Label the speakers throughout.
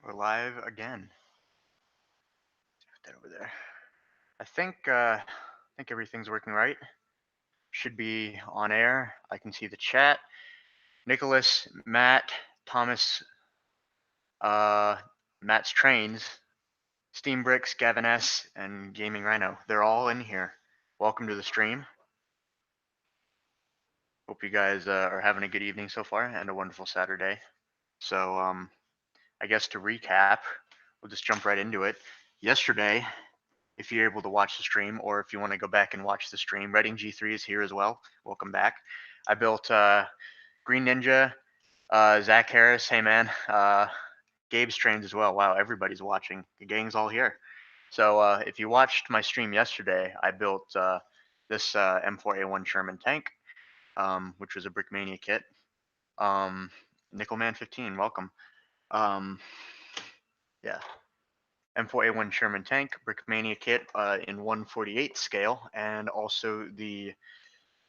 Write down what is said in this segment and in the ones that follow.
Speaker 1: We're live again. Put that over there. I think everything's working right. Should be on air. I can see the chat. Nicholas, Matt, Thomas, uh, Matt's Trains, Steam Bricks, Gavin S, and Gaming Rhino. They're all in here. Welcome to the stream. Hope you guys are having a good evening so far and a wonderful Saturday. So I guess to recap, we'll just jump right into it. Yesterday, if you're able to watch the stream, or if you want to go back and watch the stream, Reading G3 is here as well. Welcome back. I built Green Ninja, Zach Harris, hey man, Gabe's Trains as well. Wow, everybody's watching. The gang's all here. So if you watched my stream yesterday, I built this M4A1 Sherman tank, which was a Brickmania kit. Nickelman15, welcome. Yeah. M4A1 Sherman tank, Brickmania kit in 1/48 scale, and also the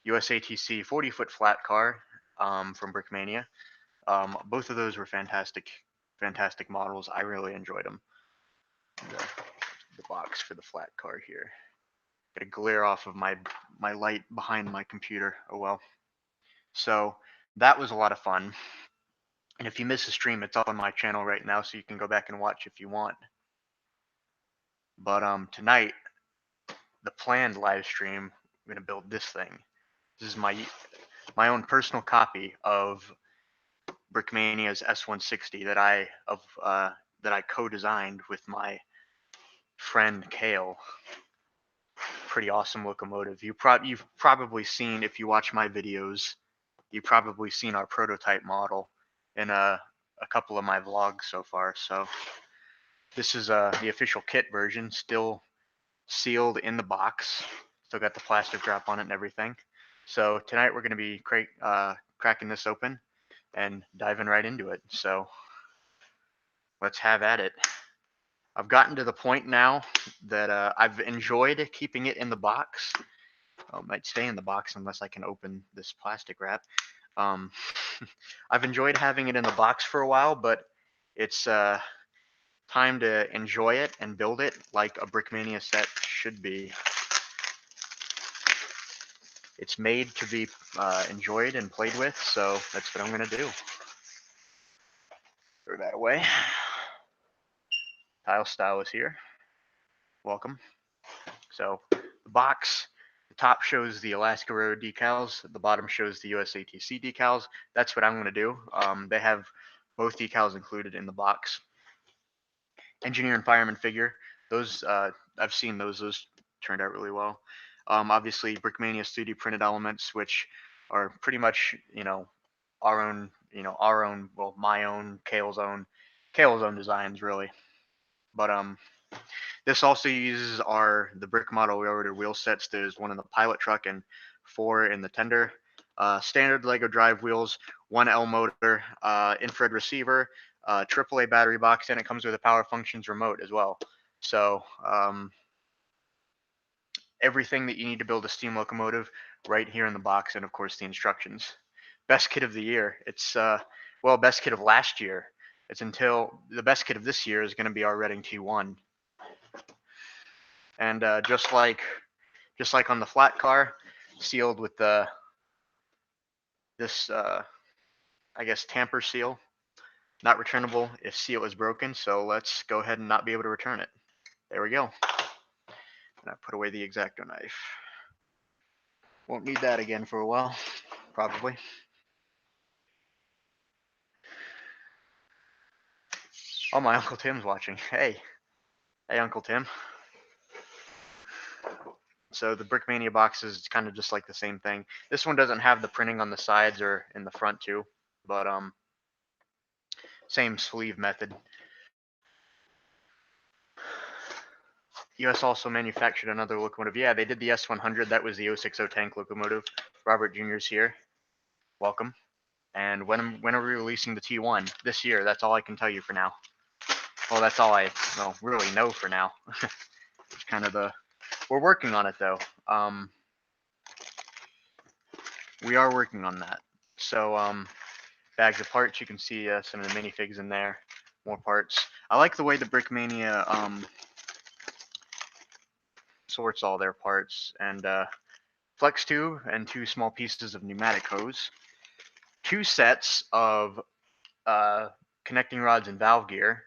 Speaker 1: USATC 40-foot flat car from Brickmania. Both of those were fantastic models. I really enjoyed them. The box for the flat car here. Got a glare off of my light behind my computer. Oh well. So that was a lot of fun. And if you miss the stream, it's up on my channel right now, so you can go back and watch if you want. But tonight, the planned live stream, I'm gonna build this thing. This is my own personal copy of Brickmania's S160 that I co-designed with my friend Cale. Pretty awesome locomotive. You've probably seen, if you watch my videos, you've probably seen our prototype model in a couple of my vlogs so far. So this is the official kit version, still sealed in the box. Still got the plastic wrap on it and everything. So tonight we're going to be cracking this open and diving right into it. So let's have at it. I've gotten to the point now that I've enjoyed keeping it in the box. It might stay in the box unless I can open this plastic wrap. I've enjoyed having it in the box for a while, but it's time to enjoy it and build it like a Brickmania set should be. It's made to be enjoyed and played with, so that's what I'm going to do. Throw that away. Tile Style is here. Welcome. So the box, the top shows the Alaska Road decals, the bottom shows the USATC decals. That's what I'm going to do. They have both decals included in the box. Engineer and fireman figure. Those I've seen those. Those turned out really well. Obviously, Brickmania 3D printed elements, which are pretty much our own, well, my own, Cale's own designs really. But this also uses the brick model we ordered wheel sets. There's one in the pilot truck and 4 in the tender. Standard Lego drive wheels, 1 L motor, infrared receiver, AAA battery box, and it comes with a power functions remote as well. So everything that you need to build a steam locomotive right here in the box, and of course the instructions. Best kit of the year. It's well, best kit of last year. It's until the best kit of this year is going to be our Reading T1. And just like on the flat car, sealed with this I guess tamper seal, not returnable if seal is broken. So let's go ahead and not be able to return it. There we go. And I put away the X-Acto knife. Won't need that again for a while, probably. Oh, my Uncle Tim's watching. Hey, Uncle Tim. So the Brickmania boxes, it's kind of just like the same thing. This one doesn't have the printing on the sides or in the front too, but same sleeve method. US also manufactured another locomotive. Yeah, they did the S100. That was the 060 tank locomotive. Robert Jr.'s here. Welcome. And when are we releasing the T1? This year. That's all I can tell you for now. Well, that's all I really know for now. It's kind of we're working on it though. We are working on that. So bags of parts, you can see some of the minifigs in there. More parts. I like the way the Brickmania sorts all their parts, and flex tube and 2 small pieces of pneumatic hose, 2 sets of connecting rods and valve gear.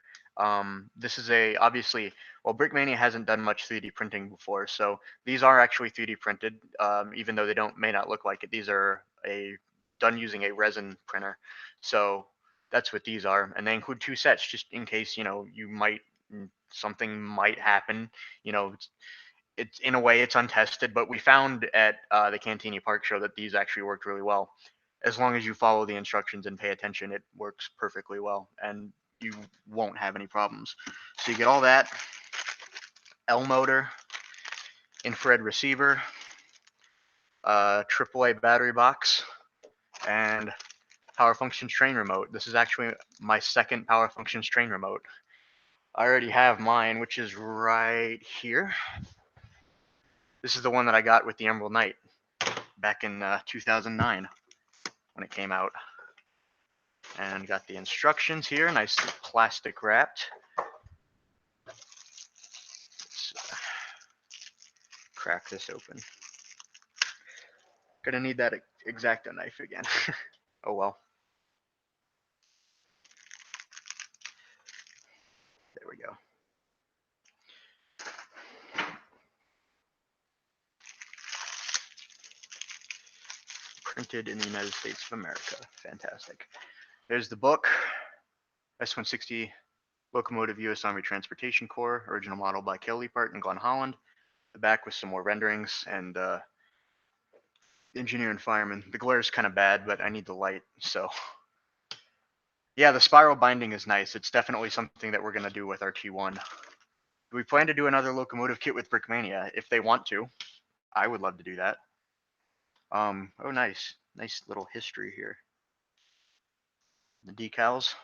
Speaker 1: This is obviously, well, Brickmania hasn't done much 3D printing before, so these are actually 3D printed, even though they may not look like it. These are done using a resin printer, so that's what these are, and they include 2 sets just in case something might happen. It's in a way it's untested, but we found at the Cantini Park show that these actually worked really well. As long as you follow the instructions and pay attention, it works perfectly well, and you won't have any problems. So you get all that, L motor, infrared receiver, AAA battery box, and power functions train remote. This is actually my second power functions train remote. I already have mine, which is right here. This is the one that I got with the Emerald Knight back in 2009 when it came out. And got the instructions here, nicely plastic wrapped. Let's crack this open. Gonna need that X-Acto knife again. Oh well. There we go. Printed in the United States of America. Fantastic. There's the book. S160 Locomotive U.S. Army Transportation Corps. Original model by Cale and I, Holland. The back with some more renderings and engineer and fireman. The glare is kind of bad, but I need the light, so. Yeah, the spiral binding is nice. It's definitely something that we're going to do with our T1. We plan to do another locomotive kit with Brickmania if they want to. I would love to do that. Oh, nice. Nice little history here. The decals.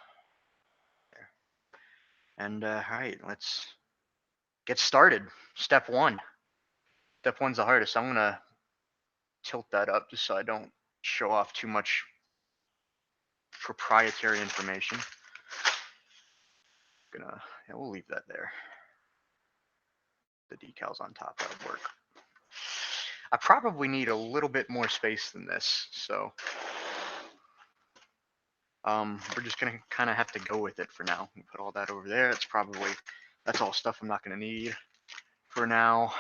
Speaker 1: There. And, all right, let's get started. Step 1. Step 1's the hardest. I'm going to tilt that up just so I don't show off too much proprietary information. Yeah, we'll leave that there. The decals on top, that'll work. I probably need a little bit more space than this, so we're just gonna kind of have to go with it for now. We'll put all that over there. That's all stuff I'm not gonna need for now.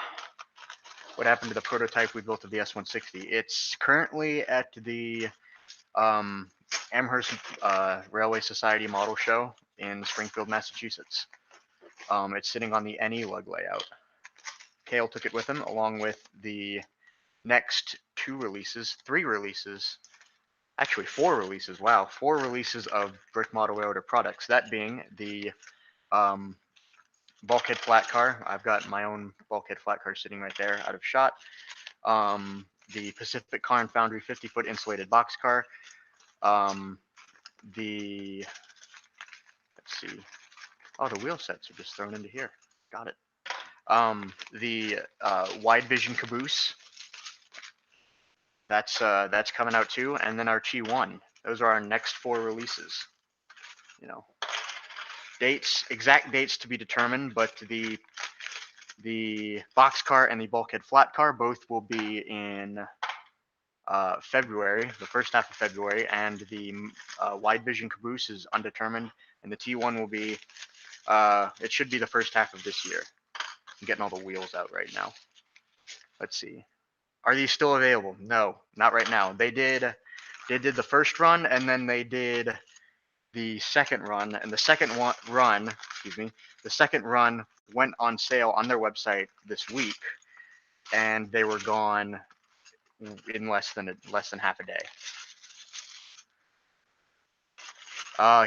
Speaker 1: What happened to the prototype we built of the S160? It's currently at the Amherst Railway Society Model Show in Springfield, Massachusetts. It's sitting on the NE lug layout. Cale took it with him along with the next 3 releases, actually 4 releases, wow, 4 releases of Brick Model Railroader products, that being the bulkhead flat car. I've got my own bulkhead flat car sitting right there out of shot. The Pacific Car and Foundry 50-foot insulated box car. Let's see, oh, the wheel sets are just thrown into here, got it. The wide vision caboose, that's coming out too, and then our T1. Those are our next 4 releases. Exact dates to be determined, but the box car and the bulkhead flat car both will be in February, the first half of February, and the wide vision caboose is undetermined, and the T1 will be, it should be the first half of this year. I'm getting all the wheels out right now. Let's see. Are these still available? No, not right now. They did the first run, and then they did the second run, and the second run went on sale on their website this week, and they were gone in less than half a day.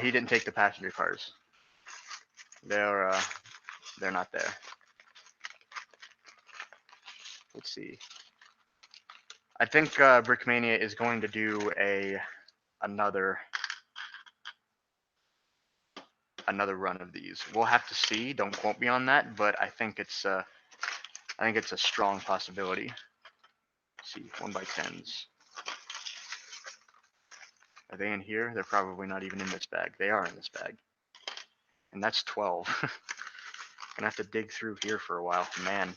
Speaker 1: He didn't take the passenger cars. They're not there. Let's see. I think Brickmania is going to do another run of these. We'll have to see. Don't quote me on that, but I think it's a strong possibility. Let's see, 1x10s. Are they in here? They're probably not even in this bag. They are in this bag. and that's 12. Gonna have to dig through here for a while. Man,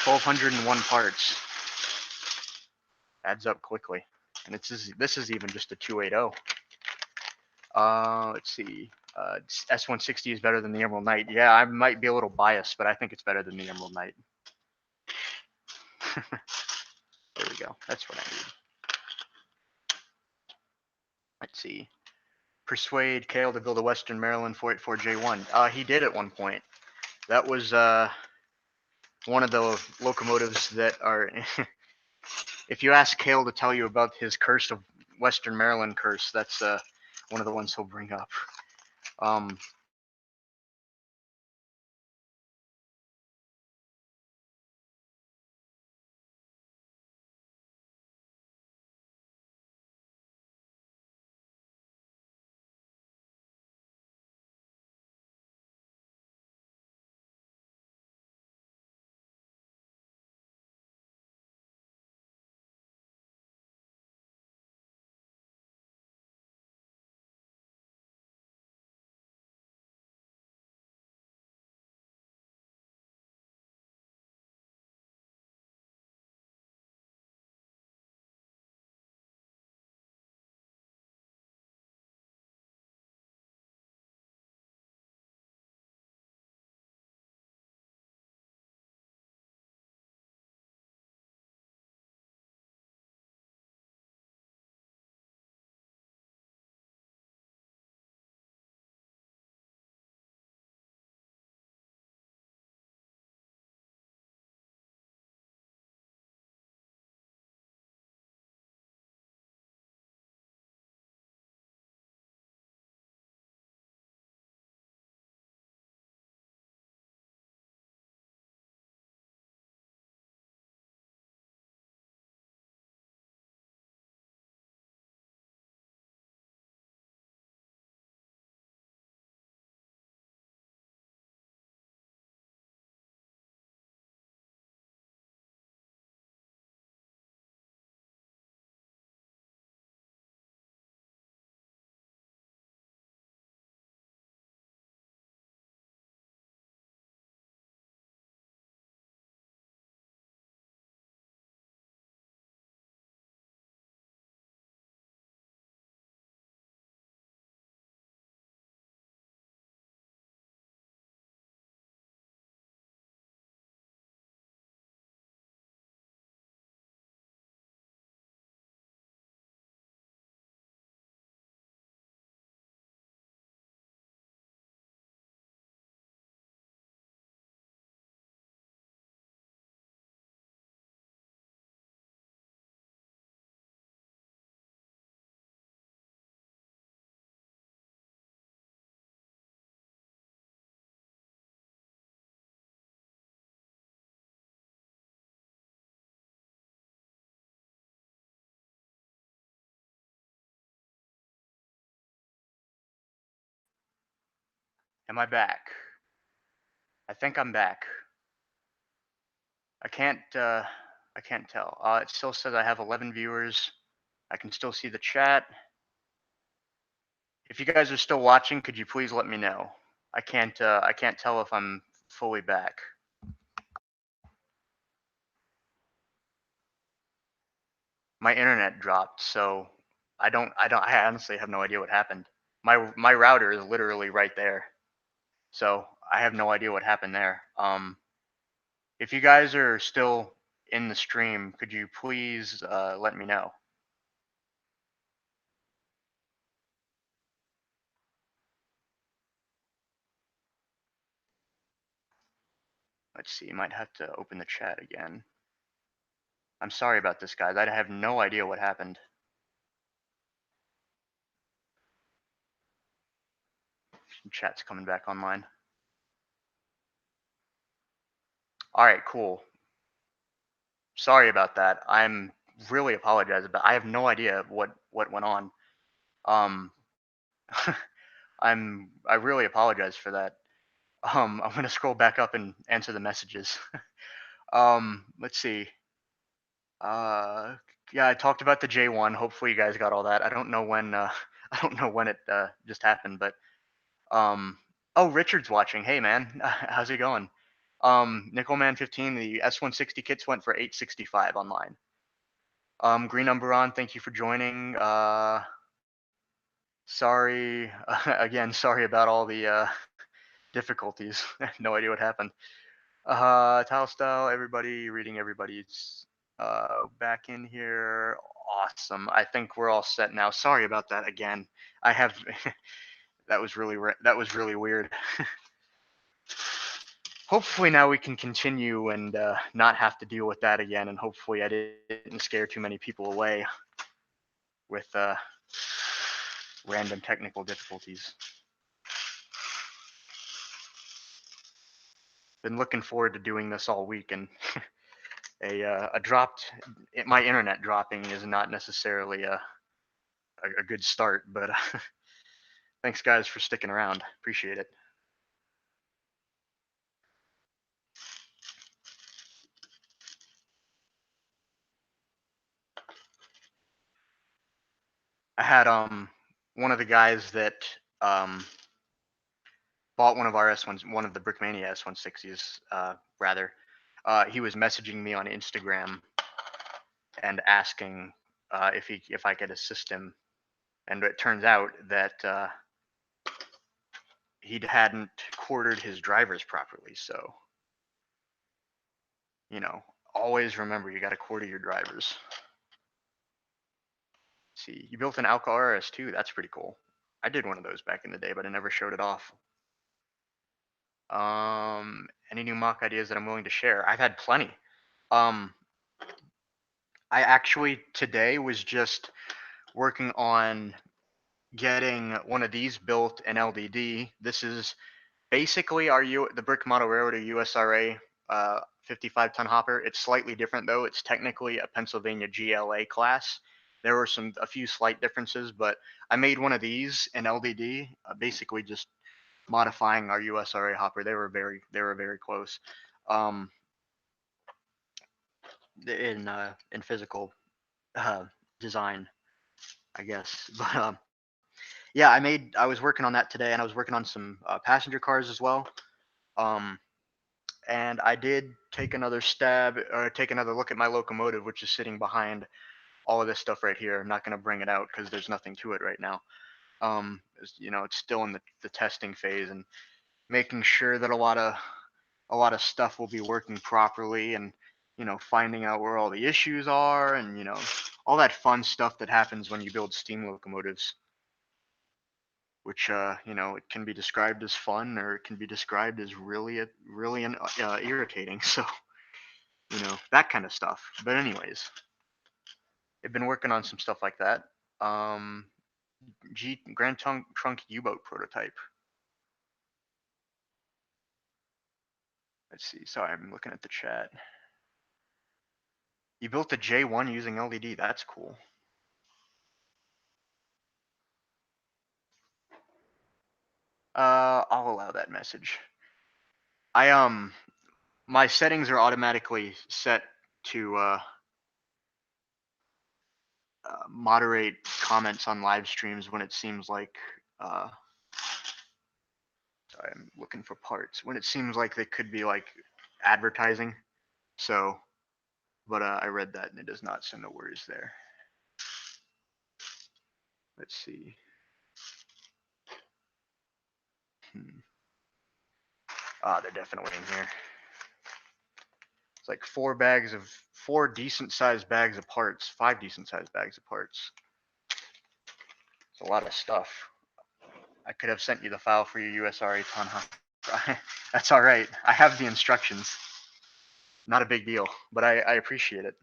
Speaker 1: 1,201 parts adds up quickly, and this is even just a 280. Let's see. S160 is better than the Emerald Knight. Yeah, I might be a little biased, but I think it's better than the Emerald Knight. There we go. That's what I need. Let's see. Persuade Cale to build a Western Maryland 484J1. He did at one point. That was one of the locomotives that are. If you ask Cale to tell you about his curse of Western Maryland curse, that's one of the ones he'll bring up. Am I back? I think I'm back. I can't tell. It still says I have 11 viewers. I can still see the chat. If you guys are still watching, could you please let me know? I can't tell if I'm fully back. My internet dropped, so I honestly have no idea what happened. My router is literally right there. So I have no idea what happened there. If you guys are still in the stream, could you please let me know? Let's see, might have to open the chat again. I'm sorry about this, guys. I have no idea what happened. Chat's coming back online. All right, cool. Sorry about that. I'm really apologize about. I have no idea what went on. Um, I really apologize for that. I'm gonna scroll back up and answer the messages. Let's see. Uh, yeah, I talked about the J1. Hopefully, you guys got all that. I don't know when. I don't know when it just happened, but um, Oh, Richard's watching. Hey, man. How's it going? Nickelman15, the S160 kits went for $865 online. Green Umberon, thank you for joining. Sorry, again, sorry about all the difficulties. No idea what happened. Tile Style, everybody, reading everybody's back in here. Awesome. I think we're all set now. Sorry about that again. I have that was really weird. Hopefully now we can continue and not have to deal with that again, and hopefully I didn't scare too many people away with random technical difficulties. Been looking forward to doing this all week, and my internet dropping is not necessarily a good start, but thanks guys for sticking around. Appreciate it. I had one of the guys that bought one of our S1s, one of the Brickmania S160s, rather. He was messaging me on Instagram and asking if I could assist him, and it turns out that he hadn't quartered his drivers properly. So, always remember you got to quarter your drivers. See, you built an Alca RS2. That's pretty cool. I did one of those back in the day, but I never showed it off. Any new mock ideas that I'm willing to share? I've had plenty. I actually today was just working on getting one of these built in LDD. This is basically the Brick Model Railroad USRA 55-ton hopper. It's slightly different though. It's technically a Pennsylvania GLA class. There were a few slight differences, but I made one of these in LDD, basically just modifying our USRA hopper. They were very close. In physical design, I guess. But yeah, I was working on that today, and I was working on some passenger cars as well. And I did take another look at my locomotive, which is sitting behind all of this stuff right here. I'm not going to bring it out because there's nothing to it right now. It's still in the testing phase and making sure that a lot of stuff will be working properly, and finding out where all the issues are, and all that fun stuff that happens when you build steam locomotives, which it can be described as fun, or it can be described as really irritating. So that kind of stuff. But anyways, I've been working on some stuff like that. Grand Trunk U-boat prototype. Let's see. Sorry, I'm looking at the chat. You built a J1 using LDD. That's cool. I'll allow that message. My settings are automatically set to moderate comments on live streams when it seems like sorry, I'm looking for parts, when it seems like they could be like advertising. So, but I read that and it does not, so no worries there. Let's see. They're definitely in here. It's like four decent sized bags of parts, 5 decent sized bags of parts. It's a lot of stuff. I could have sent you the file for your USRA ton, huh? That's all right. I have the instructions. Not a big deal, but I appreciate it.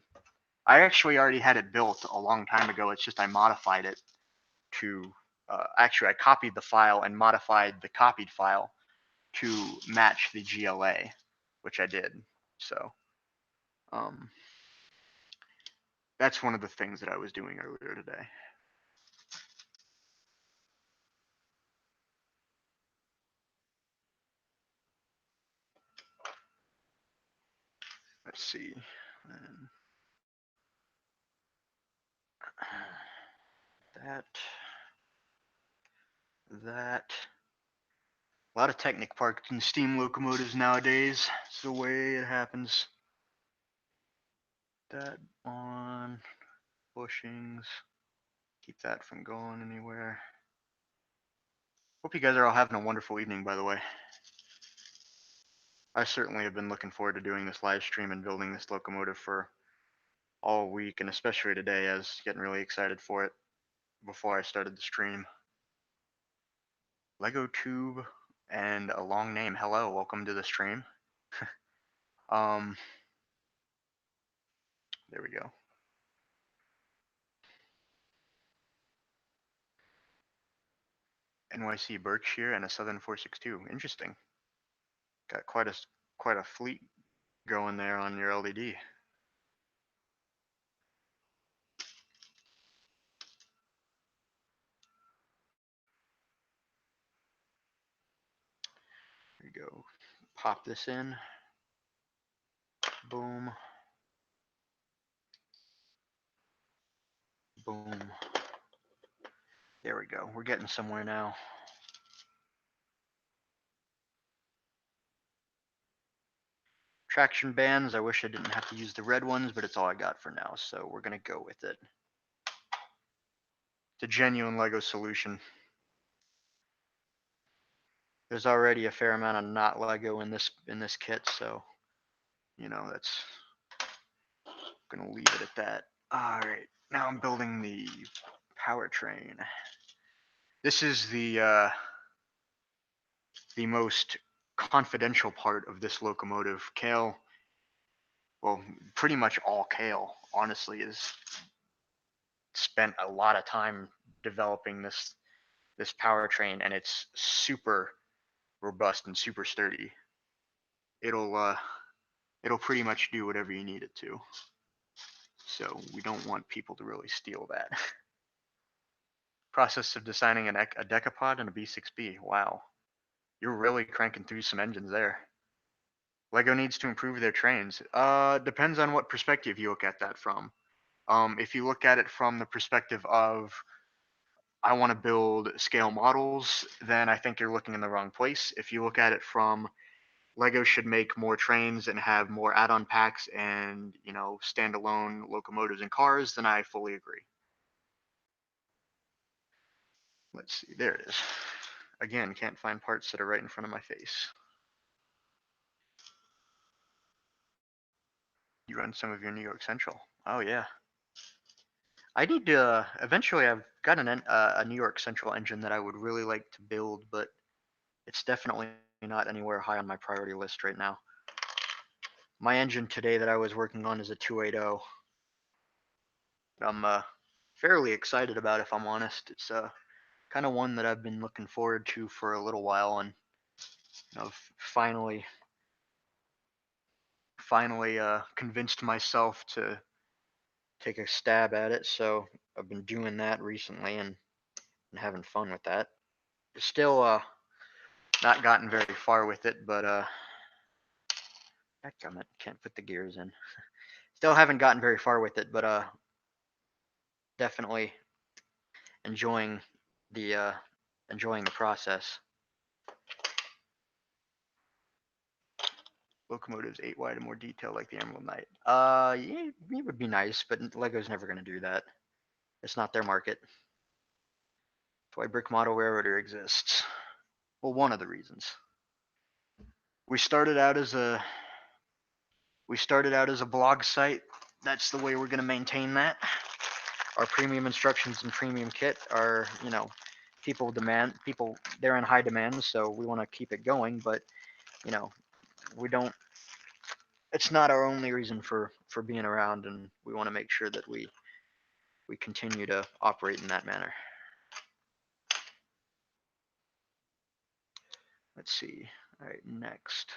Speaker 1: I actually already had it built a long time ago. It's just I modified it to, actually I copied the file and modified the copied file to match the GLA, which I did. So that's one of the things that I was doing earlier today. Let's see. That. A lot of Technic parked in steam locomotives nowadays. It's the way it happens. That on bushings. Keep that from going anywhere. Hope you guys are all having a wonderful evening, by the way. I certainly have been looking forward to doing this live stream and building this locomotive for all week, and especially today. I was getting really excited for it before I started the stream. Lego Tube and a long name. Hello, welcome to the stream. There we go. NYC Berkshire and a Southern 462. Interesting. Got quite a fleet going there on your LDD. There you go. Pop this in. Boom. Boom. There we go. We're getting somewhere now. Traction bands. I wish I didn't have to use the red ones, but it's all I got for now, so we're going to go with it. It's a genuine Lego solution. There's already a fair amount of not Lego in this kit, so you know that's gonna leave it at that. All right, now I'm building the powertrain. This is the most confidential part of this locomotive. Cale, well, pretty much all Cale, honestly, is spent a lot of time developing this powertrain, and it's super robust and super sturdy. It'll pretty much do whatever you need it to. So we don't want people to really steal that. Process of designing a decapod and a B6B. Wow. You're really cranking through some engines there. Lego needs to improve their trains. Depends on what perspective you look at that from. If you look at it from the perspective of I want to build scale models, then I think you're looking in the wrong place. If you look at it from Lego should make more trains and have more add-on packs and, you know, standalone locomotives and cars, then I fully agree. Let's see, there it is. Again, can't find parts that are right in front of my face. You run some of your New York Central. Oh yeah. I need to, eventually I've got a New York Central engine that I would really like to build, but it's definitely not anywhere high on my priority list right now. My engine today that I was working on is a 280. I'm fairly excited about, if I'm honest. It's kind of one that I've been looking forward to for a little while, and you know, finally convinced myself to take a stab at it. So I've been doing that recently and having fun with that. Still not gotten very far with it, but dadgummit, can't put the gears in. Still haven't gotten very far with it, but definitely enjoying the process. Locomotives 8 wide and more detailed like the Emerald Knight. Yeah, it would be nice, but Lego's never going to do that. It's not their market. That's why Brick Model Railroader exists. Well, one of the reasons. We started out as a blog site. That's the way we're going to maintain that. Our premium instructions and premium kit are, you know, they're in high demand, so we want to keep it going, but you know, it's not our only reason for being around, and we want to make sure that we continue to operate in that manner. Let's see. All right, next.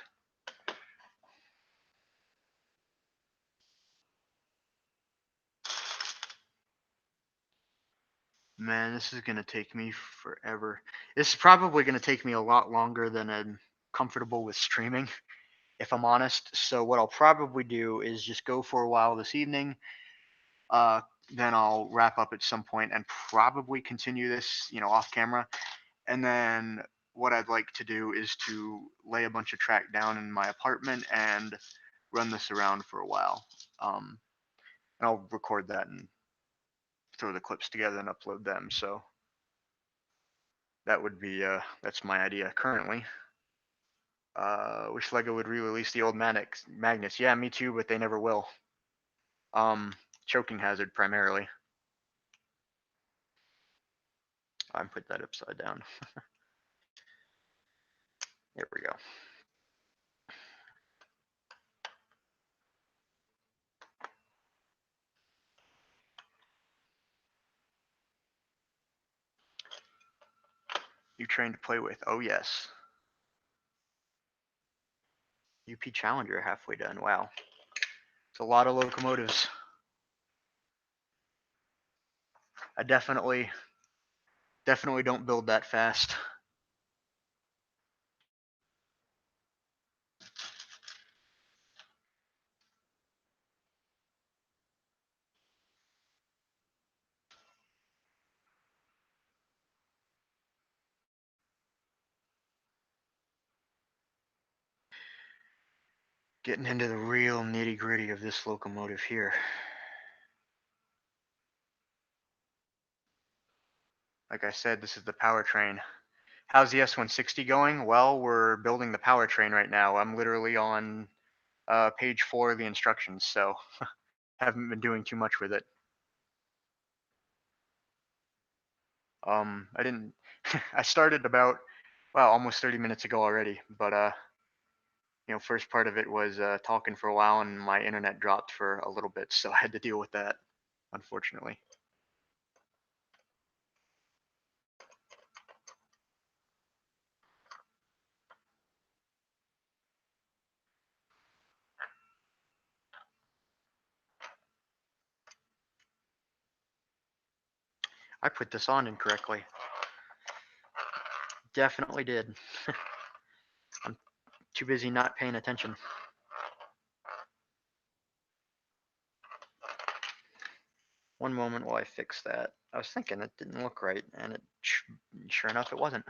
Speaker 1: Man, this is going to take me forever. This is probably going to take me a lot longer than I'm comfortable with streaming, if I'm honest. So what I'll probably do is just go for a while this evening. Then I'll wrap up at some point and probably continue this, you know, off camera. And then what I'd like to do is to lay a bunch of track down in my apartment and run this around for a while. And I'll record that and throw the clips together and upload them. So that would be that's my idea currently. Wish Lego would re-release the old magnets. Yeah, me too, but they never will. Choking hazard primarily. I put that upside down. There we go. You trained to play with? Oh yes. UP Challenger halfway done. Wow. It's a lot of locomotives. I definitely don't build that fast. Getting into the real nitty gritty of this locomotive here. Like I said, this is the powertrain. How's the S160 going? Well, we're building the powertrain right now. I'm literally on page 4 of the instructions, so haven't been doing too much with it. I didn't. I started about almost 30 minutes ago already, but first part of it was talking for a while, and my internet dropped for a little bit, so I had to deal with that, unfortunately. I put this on incorrectly. Definitely did. I'm too busy not paying attention. One moment while I fix that. I was thinking it didn't look right, and it sure enough it wasn't.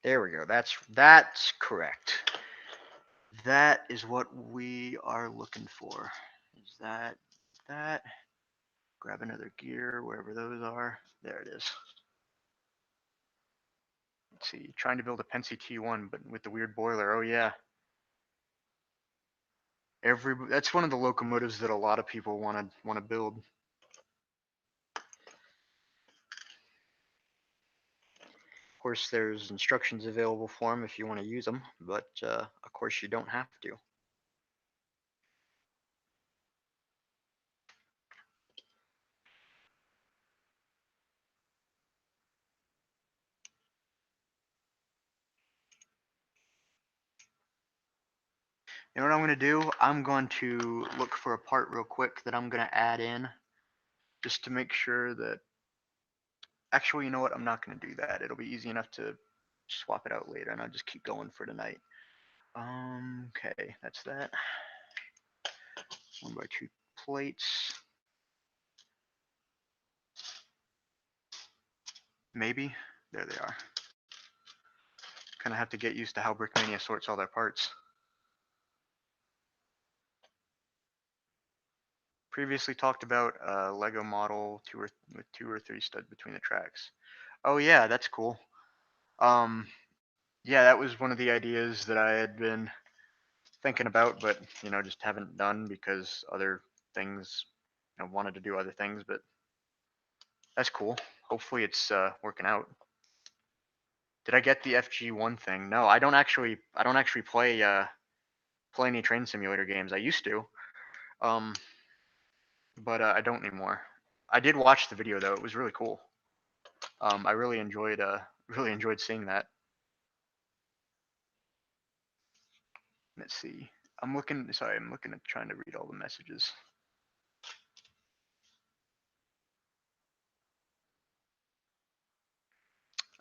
Speaker 1: There we go. That's correct. That is what we are looking for. Is that? Grab another gear wherever those are. There it is. Let's see. Trying to build a Pennsy T1, but with the weird boiler. Oh yeah. That's one of the locomotives that a lot of people want to build. Of course, there's instructions available for them if you want to use them, but of course you don't have to. You know what I'm going to do? I'm going to look for a part real quick that I'm going to add in just to make sure that. Actually, you know what? I'm not going to do that. It'll be easy enough to swap it out later, and I'll just keep going for tonight. Okay, that's that. 1x2 plates. Maybe. There they are. Kind of have to get used to how Brickmania sorts all their parts. Previously talked about a Lego model with 2 or 3 studs between the tracks. Oh yeah, that's cool. Yeah, that was one of the ideas that I had been thinking about, but just haven't done because other things, wanted to do other things. But that's cool. Hopefully, it's working out. Did I get the FG1 thing? No, I don't actually play any train simulator games. I used to, but I don't anymore. I did watch the video though; it was really cool. I really enjoyed seeing that. Let's see. I'm looking. Sorry, I'm looking at trying to read all the messages.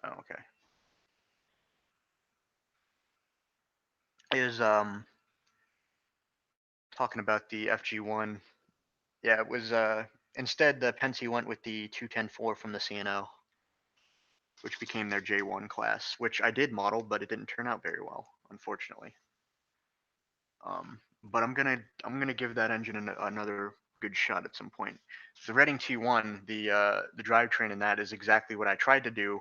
Speaker 1: Oh, okay. Is talking about the FG1. Yeah, it was instead the Pennsy went with the 210-4 from the CNO, which became their J1 class, which I did model, but it didn't turn out very well, unfortunately. But I'm gonna give that engine another good shot at some point. The Reading T1, the drivetrain in that is exactly what I tried to do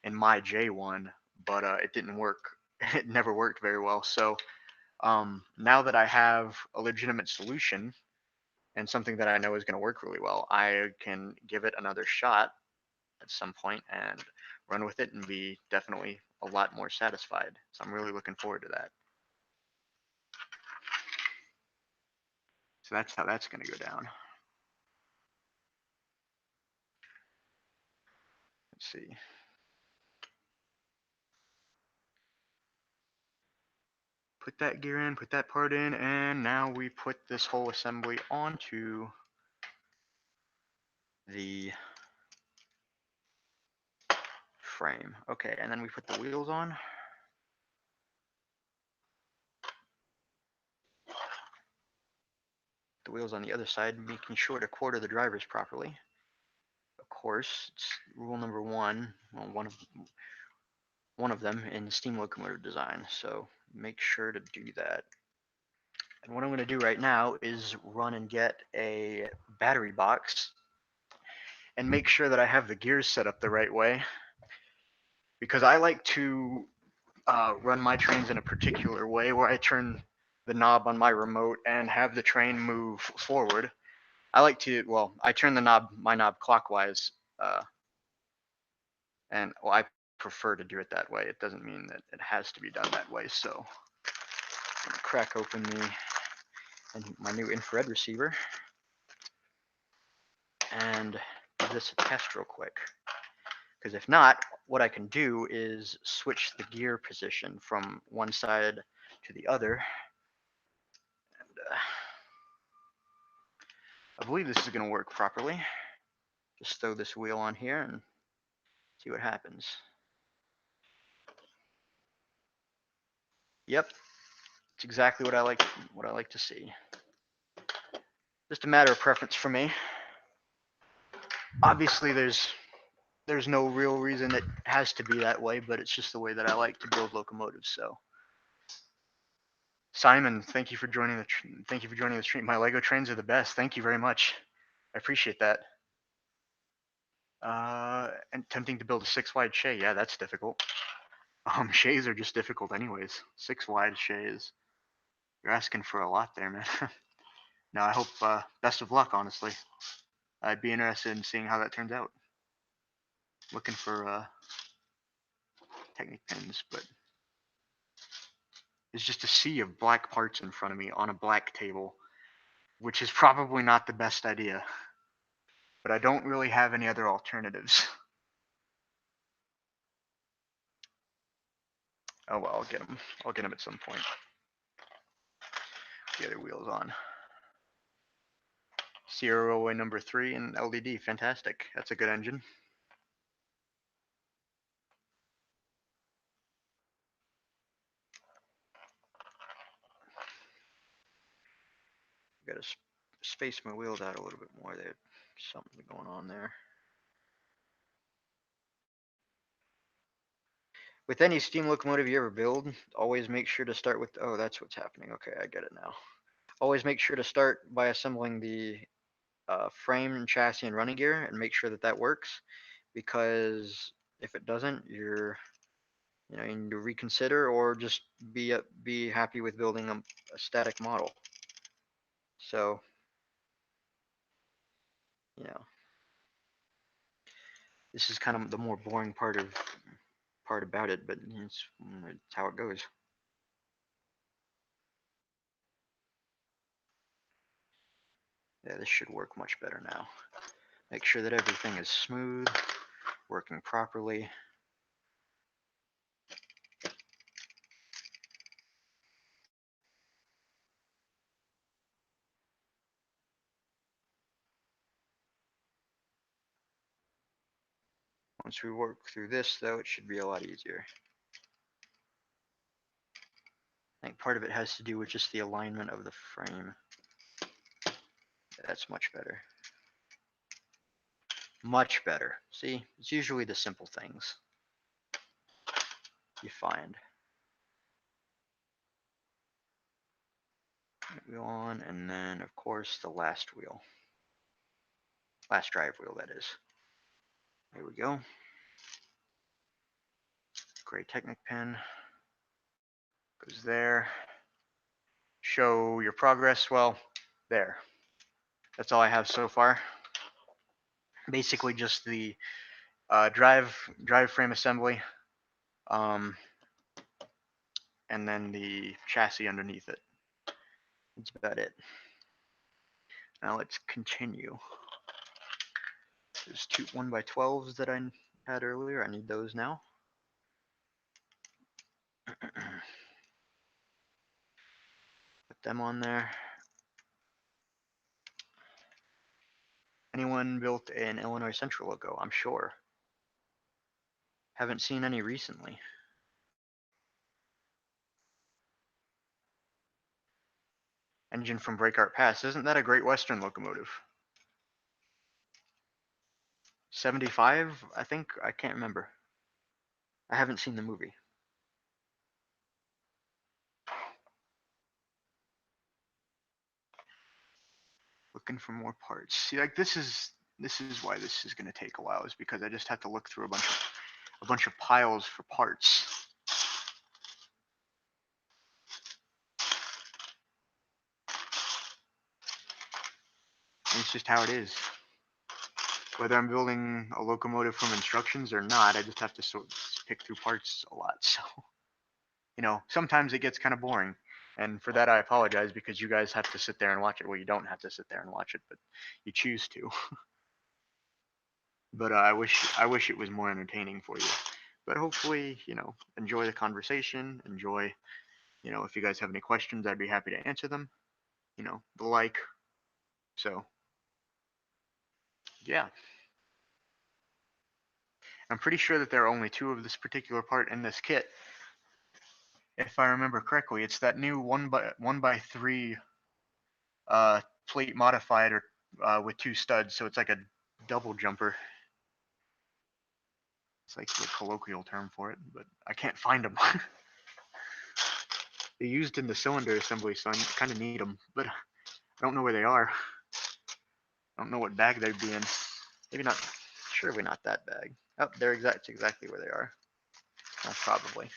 Speaker 1: in my J1, but it didn't work. It never worked very well. So now that I have a legitimate solution and something that I know is going to work really well, I can give it another shot at some point and run with it and be definitely a lot more satisfied. So I'm really looking forward to that. So that's how that's going to go down. Let's see. Put that gear in, put that part in, and now we put this whole assembly onto the frame. Okay, and then we put the wheels on. The wheels on the other side, making sure to quarter the drivers properly. Of course, it's rule number one, well, one of them in steam locomotive design. So make sure to do that. And what I'm going to do right now is run and get a battery box and make sure that I have the gears set up the right way, because I like to run my trains in a particular way where I turn the knob on my remote and have the train move forward. I like to, well, I turn my knob clockwise, and well, I prefer to do it that way. It doesn't mean that it has to be done that way. So I'm gonna crack open my new infrared receiver and give this a test real quick. Because if not, what I can do is switch the gear position from one side to the other. And I believe this is going to work properly. Just throw this wheel on here and see what happens. Yep, it's exactly what I like to see. Just a matter of preference for me. Obviously, there's no real reason it has to be that way, but it's just the way that I like to build locomotives. So, Simon, thank you for joining the stream. My Lego trains are the best. Thank you very much. I appreciate that. And tempting to build a 6-wide shay. Yeah, that's difficult. Shays are just difficult anyways. 6-wide shays. You're asking for a lot there, man. No, I hope best of luck, honestly. I'd be interested in seeing how that turns out. Looking for Technic pins, but it's just a sea of black parts in front of me on a black table, which is probably not the best idea. But I don't really have any other alternatives. Oh well, I'll get them. I'll get them at some point. The other wheels on. Sierra Railway number 3 and LDD, fantastic. That's a good engine. Got to space my wheels out a little bit more. There's something going on there. With any steam locomotive you ever build, always make sure to start with, oh, that's what's happening. Okay, I get it now. Always make sure to start by assembling the frame and chassis and running gear and make sure that that works, because if it doesn't, you need to reconsider or just be happy with building a static model. So, this is kind of the more boring part about it, but it's how it goes. Yeah, this should work much better now. Make sure that everything is smooth, working properly. Once we work through this, though, it should be a lot easier. think part of it has to do with just the alignment of the frame. That's much better. Much better. See, it's usually the simple things you find. Wheel on, and then of course the last wheel. Last drive wheel, that is. There we go. Gray Technic pin goes there. Show your progress. Well, there. That's all I have so far. Basically just the drive frame assembly, and then the chassis underneath it. That's about it. Now let's continue. There's two 1x12s that I had earlier. I need those now. Put them on there. Anyone built an Illinois Central logo? I'm sure. Haven't seen any recently. Engine from Breakart Pass. Isn't that a Great Western locomotive? 75, I think. I can't remember. I haven't seen the movie. Looking for more parts. See, like this is why this is going to take a while, is because I just have to look through a bunch of piles for parts. And it's just how it is. Whether I'm building a locomotive from instructions or not, I just have to pick through parts a lot. So, you know, sometimes it gets kind of boring. And for that, I apologize, because you guys have to sit there and watch it. Well, you don't have to sit there and watch it, but you choose to. But I wish it was more entertaining for you. But hopefully, you know, enjoy the conversation. Enjoy, you know, if you guys have any questions, I'd be happy to answer them. You know, the like. So, yeah. I'm pretty sure that there are only 2 of this particular part in this kit. If I remember correctly, it's that new 1x3 plate modified, or with 2 studs, so it's like a double jumper. It's like the colloquial term for it, but I can't find them. They're used in the cylinder assembly, so I kind of need them, but I don't know where they are. I don't know what bag they'd be in. Maybe not. Surely not that bag. Oh, they're exactly where they are. Probably.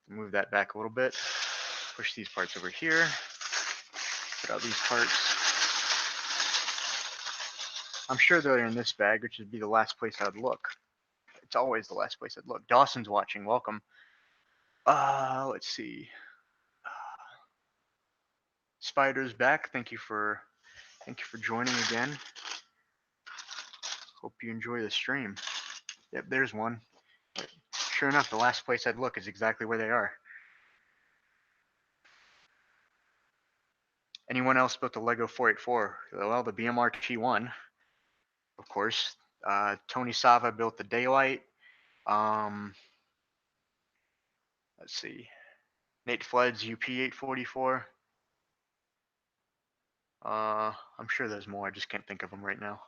Speaker 1: Move that back a little bit. Push these parts over here. Put out these parts. I'm sure they're in this bag, which would be the last place I'd look. It's always the last place I'd look. Dawson's watching. Welcome. Let's see. Spider's back. Thank you for joining again. Hope you enjoy the stream. Yep, there's one. Sure enough, the last place I'd look is exactly where they are. Anyone else built the Lego 484? Well, the BMR T1, of course. Tony Sava built the Daylight. Let's see. Nate Flood's UP844. I'm sure there's more. I just can't think of them right now.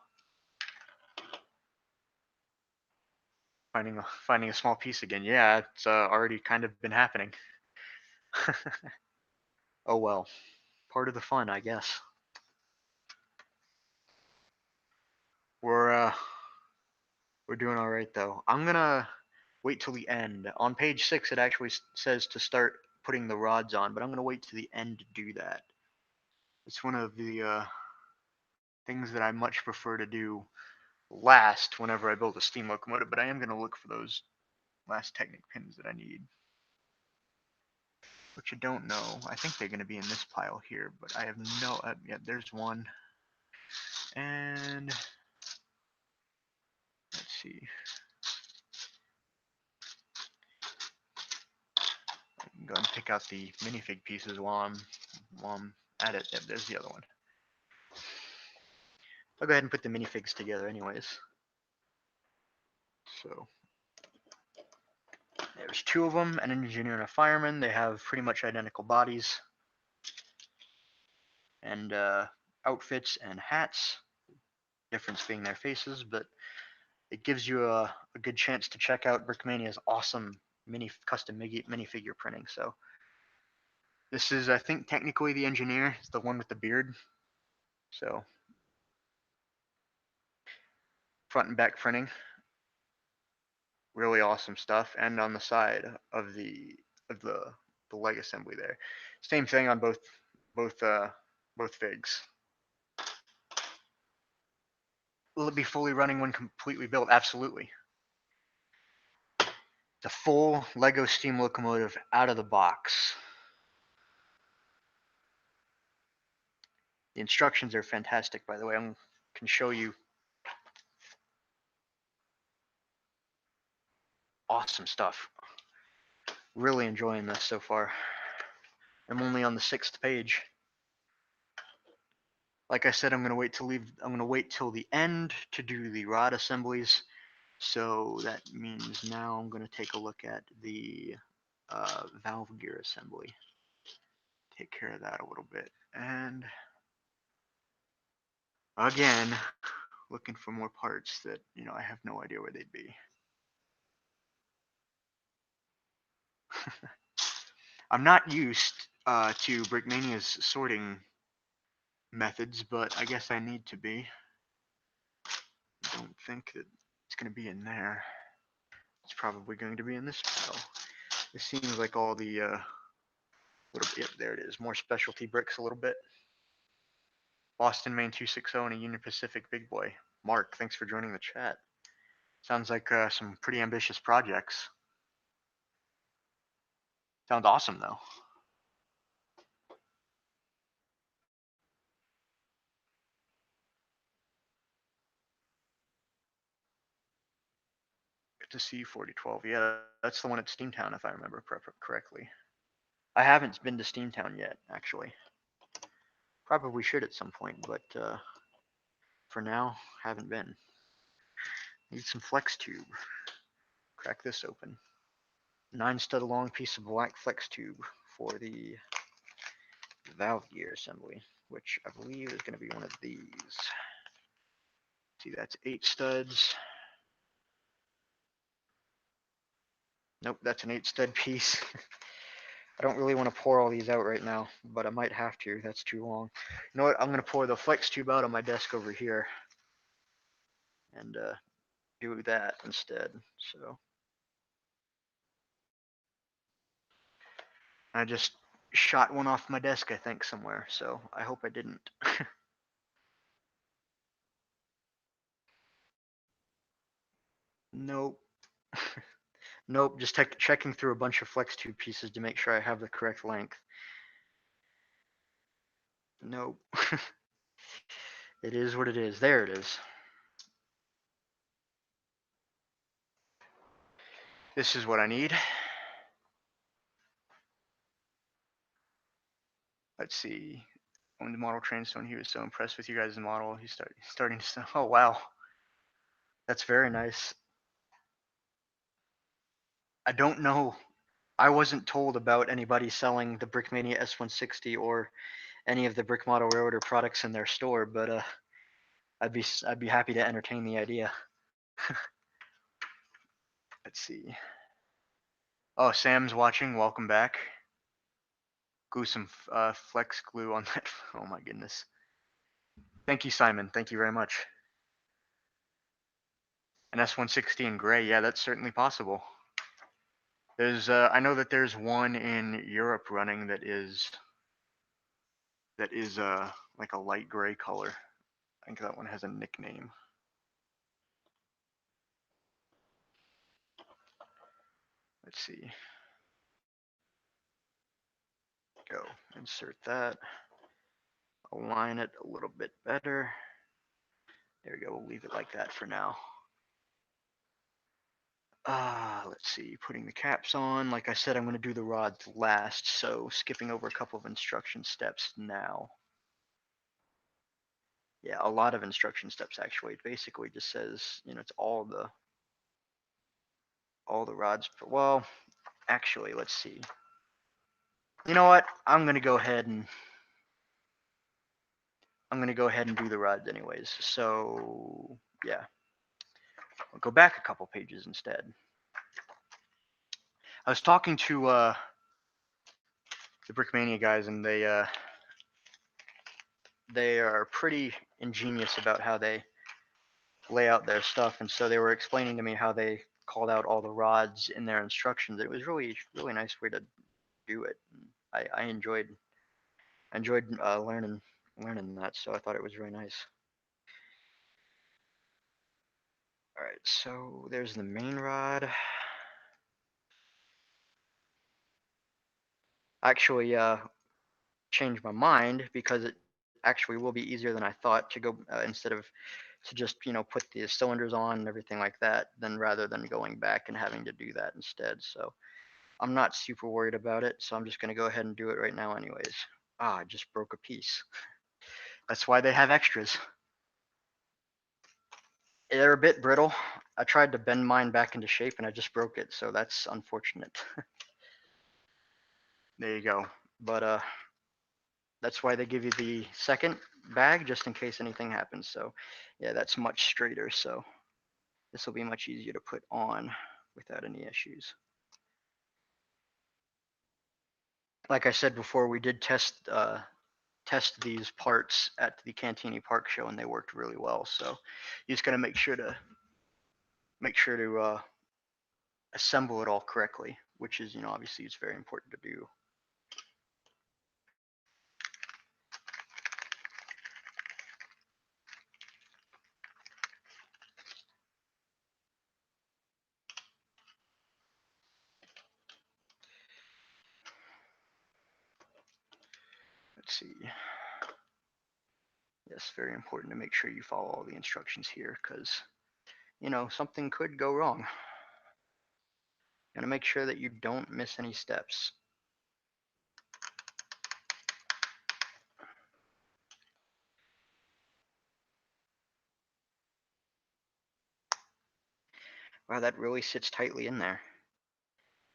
Speaker 1: Finding a small piece again. Yeah, it's already kind of been happening. Oh well, part of the fun, I guess. We're doing all right though. I'm gonna wait till the end. On page 6, it actually says to start putting the rods on, but I'm gonna wait to the end to do that. It's one of the things that I much prefer to do last whenever I build a steam locomotive, but I am gonna look for those last Technic pins that I need. Which I don't know. I think they're going to be in this pile here, but I have no. Yeah, there's one. And let's see. I can go and pick out the minifig pieces while I'm at it. Yep, there's the other one. I'll go ahead and put the minifigs together anyways. So there There's two of them, an engineer and a fireman. They have pretty much identical bodies and outfits and hats. Difference being their faces, but it gives you a good chance to check out Brickmania's awesome custom minifigure printing. So this is, I think, technically the engineer. It's the one with the beard. So front and back printing, really awesome stuff. And on the side of the leg assembly there, same thing on both figs. Will it be fully running when completely built? Absolutely. The full Lego steam locomotive out of the box. The instructions are fantastic, by the way. I can show you. Awesome stuff. Really enjoying this so far. I'm only on the 6th page. Like I said, I'm gonna wait till the end to do the rod assemblies. So that means now I'm gonna take a look at the valve gear assembly. Take care of that a little bit. And again, looking for more parts that, I have no idea where they'd be. I'm not used to Brickmania's sorting methods, but I guess I need to be. I don't think that it's going to be in there. It's probably going to be in this pile. This seems like all the yep, there it is. More specialty bricks a little bit. Boston, Maine 260 and a Union Pacific big boy. Mark, thanks for joining the chat. Sounds like some pretty ambitious projects. Sounds awesome though. Good to see you, 4012. Yeah, that's the one at Steamtown, if I remember correctly. I haven't been to Steamtown yet, actually. Probably should at some point, but for now, haven't been. Need some flex tube. Crack this open. 9 stud long piece of black flex tube for the valve gear assembly, which I believe is going to be one of these. See, that's 8 studs. Nope, that's an 8 stud piece. I don't really want to pour all these out right now, but I might have to. That's too long. You know what? I'm going to pour the flex tube out on my desk over here and do that instead. So I just shot one off my desk, I think, somewhere. So I hope I didn't. Nope. Nope, just checking through a bunch of flex tube pieces to make sure I have the correct length. Nope. It is what it is. There it is. This is what I need. Let's see. On the model train stone, he was so impressed with you guys' model. He's starting to. Oh wow, that's very nice. I don't know. I wasn't told about anybody selling the Brickmania S160 or any of the Brick Model Railroader products in their store, but I'd be happy to entertain the idea. Let's see. Oh, Sam's watching. Welcome back. Glue some flex glue on that. Oh my goodness. Thank you, Simon. Thank you very much. An S160 in gray. Yeah, that's certainly possible. There's I know that there's one in Europe running that is like a light gray color. I think that one has a nickname. Let's see. Go. Insert that. Align it a little bit better. There we go. We'll leave it like that for now. Let's see. Putting the caps on. Like I said, I'm going to do the rods last, so skipping over a couple of instruction steps now. Yeah, a lot of instruction steps actually. It basically just says, it's all the rods. Well, Actually, let's see. You know what? I'm gonna go ahead and do the rods anyways. So yeah, I'll go back a couple pages instead. I was talking to the Brickmania guys, and they are pretty ingenious about how they lay out their stuff, and so they were explaining to me how they called out all the rods in their instructions. It was really nice way to do it. I enjoyed learning that, so I thought it was really nice. All right, so there's the main rod. Actually, changed my mind because it actually will be easier than I thought to go instead of to just put the cylinders on and everything like that, then rather than going back and having to do that instead. So I'm not super worried about it. So I'm just going to go ahead and do it right now anyways. I just broke a piece. That's why they have extras. They're a bit brittle. I tried to bend mine back into shape and I just broke it. So that's unfortunate. There you go. But that's why they give you the second bag, just in case anything happens. So yeah, that's much straighter. So this will be much easier to put on without any issues. Like I said before, we did test these parts at the Cantini Park show, and they worked really well. So you just got to make sure to assemble it all correctly, which is obviously it's very important to do. Let's see. Yes, very important to make sure you follow all the instructions here, because something could go wrong. Got to make sure that you don't miss any steps. Wow, that really sits tightly in there.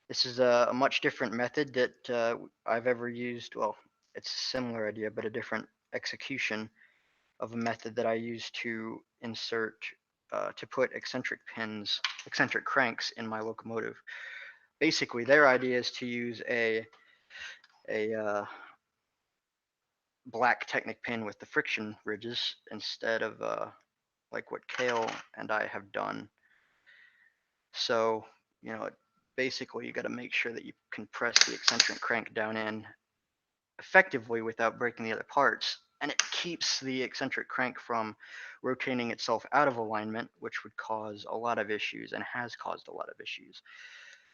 Speaker 1: This is a much different method that I've ever used. Well, it's a similar idea, but a different execution of a method that I use to insert, to put eccentric cranks in my locomotive. Basically, their idea is to use a black Technic pin with the friction ridges instead of like what Cale and I have done. So, basically you got to make sure that you can press the eccentric crank down in effectively without breaking the other parts, and it keeps the eccentric crank from rotating itself out of alignment, which would cause a lot of issues and has caused a lot of issues.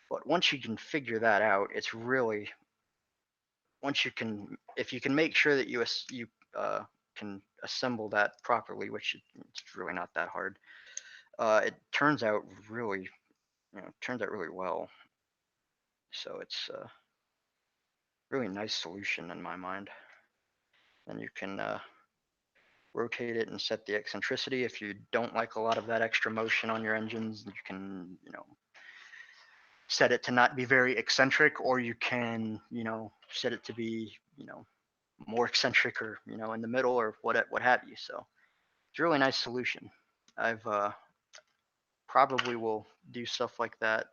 Speaker 1: But once you can figure that out, it's really, if you can make sure that you can assemble that properly, which it's really not that hard, it turns out really well. So it's a really nice solution in my mind. Then you can rotate it and set the eccentricity. If you don't like a lot of that extra motion on your engines, you can set it to not be very eccentric, or you can set it to be more eccentric, or in the middle, or what have you. So it's a really nice solution. I've probably will do stuff like that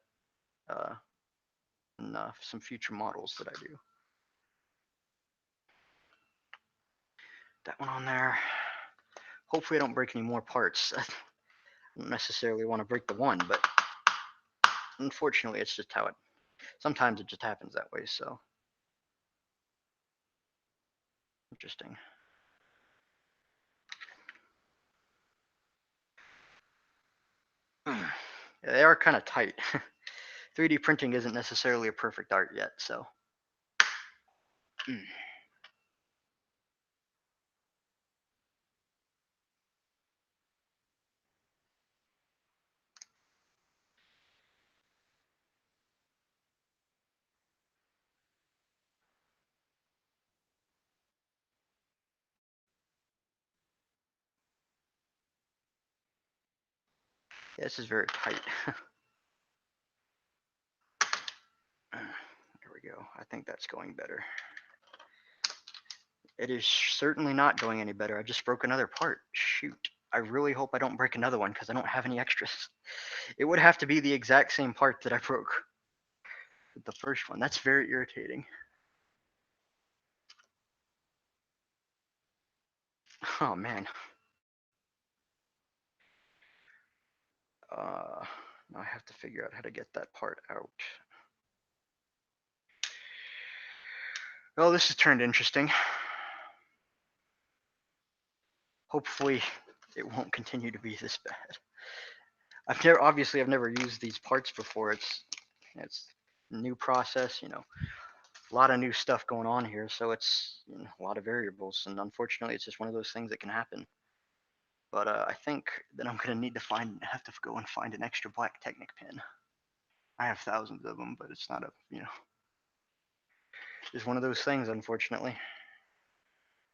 Speaker 1: in some future models that I do. That one on there. Hopefully I don't break any more parts. I don't necessarily want to break the one, but unfortunately it's just how sometimes it just happens that way. So interesting. Yeah, they are kind of tight. 3D printing isn't necessarily a perfect art yet, so. Yeah, this is very tight. we go. I think that's going better. It is certainly not going any better. I just broke another part. Shoot. I really hope I don't break another one because I don't have any extras. It would have to be the exact same part that I broke with the first one. That's very irritating. Oh man. Now I have to figure out how to get that part out. Well, this has turned interesting. Hopefully it won't continue to be this bad. I've never used these parts before. It's a new process, you know, a lot of new stuff going on here, so it's, you know, a lot of variables, and unfortunately it's just one of those things that can happen. But I think that I'm gonna need to have to go and find an extra black Technic pin. I have thousands of them, but it's not a, you know, just one of those things, unfortunately.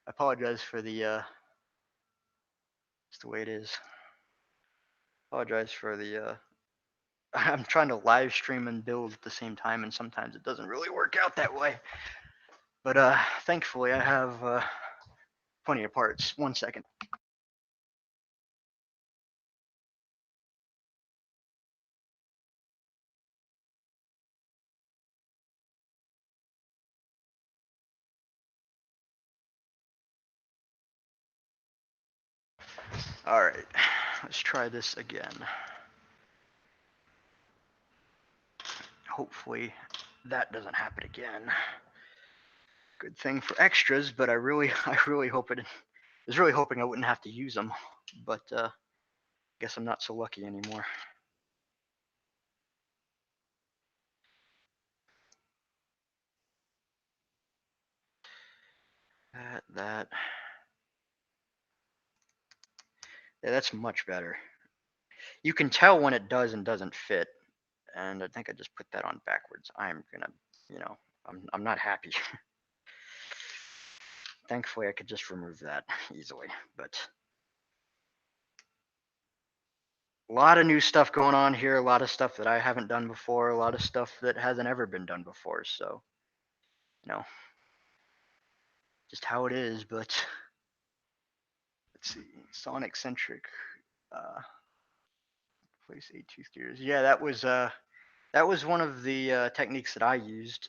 Speaker 1: I apologize for the it's the way it is. Apologize for the I'm trying to live stream and build at the same time, and sometimes it doesn't really work out that way. But thankfully I have plenty of parts. 1 second. All right, let's try this again. Hopefully that doesn't happen again. Good thing for extras, but I really was really hoping I wouldn't have to use them, but guess I'm not so lucky anymore. That. Yeah, that's much better. You can tell when it does and doesn't fit, and I think I just put that on backwards. I'm gonna, you know, I'm not happy. Thankfully, I could just remove that easily, but a lot of new stuff going on here, a lot of stuff that I haven't done before, a lot of stuff that hasn't ever been done before, so, you know, just how it is. But let's see, Sonic centric, place 8 steers. Yeah, that was one of the techniques that I used,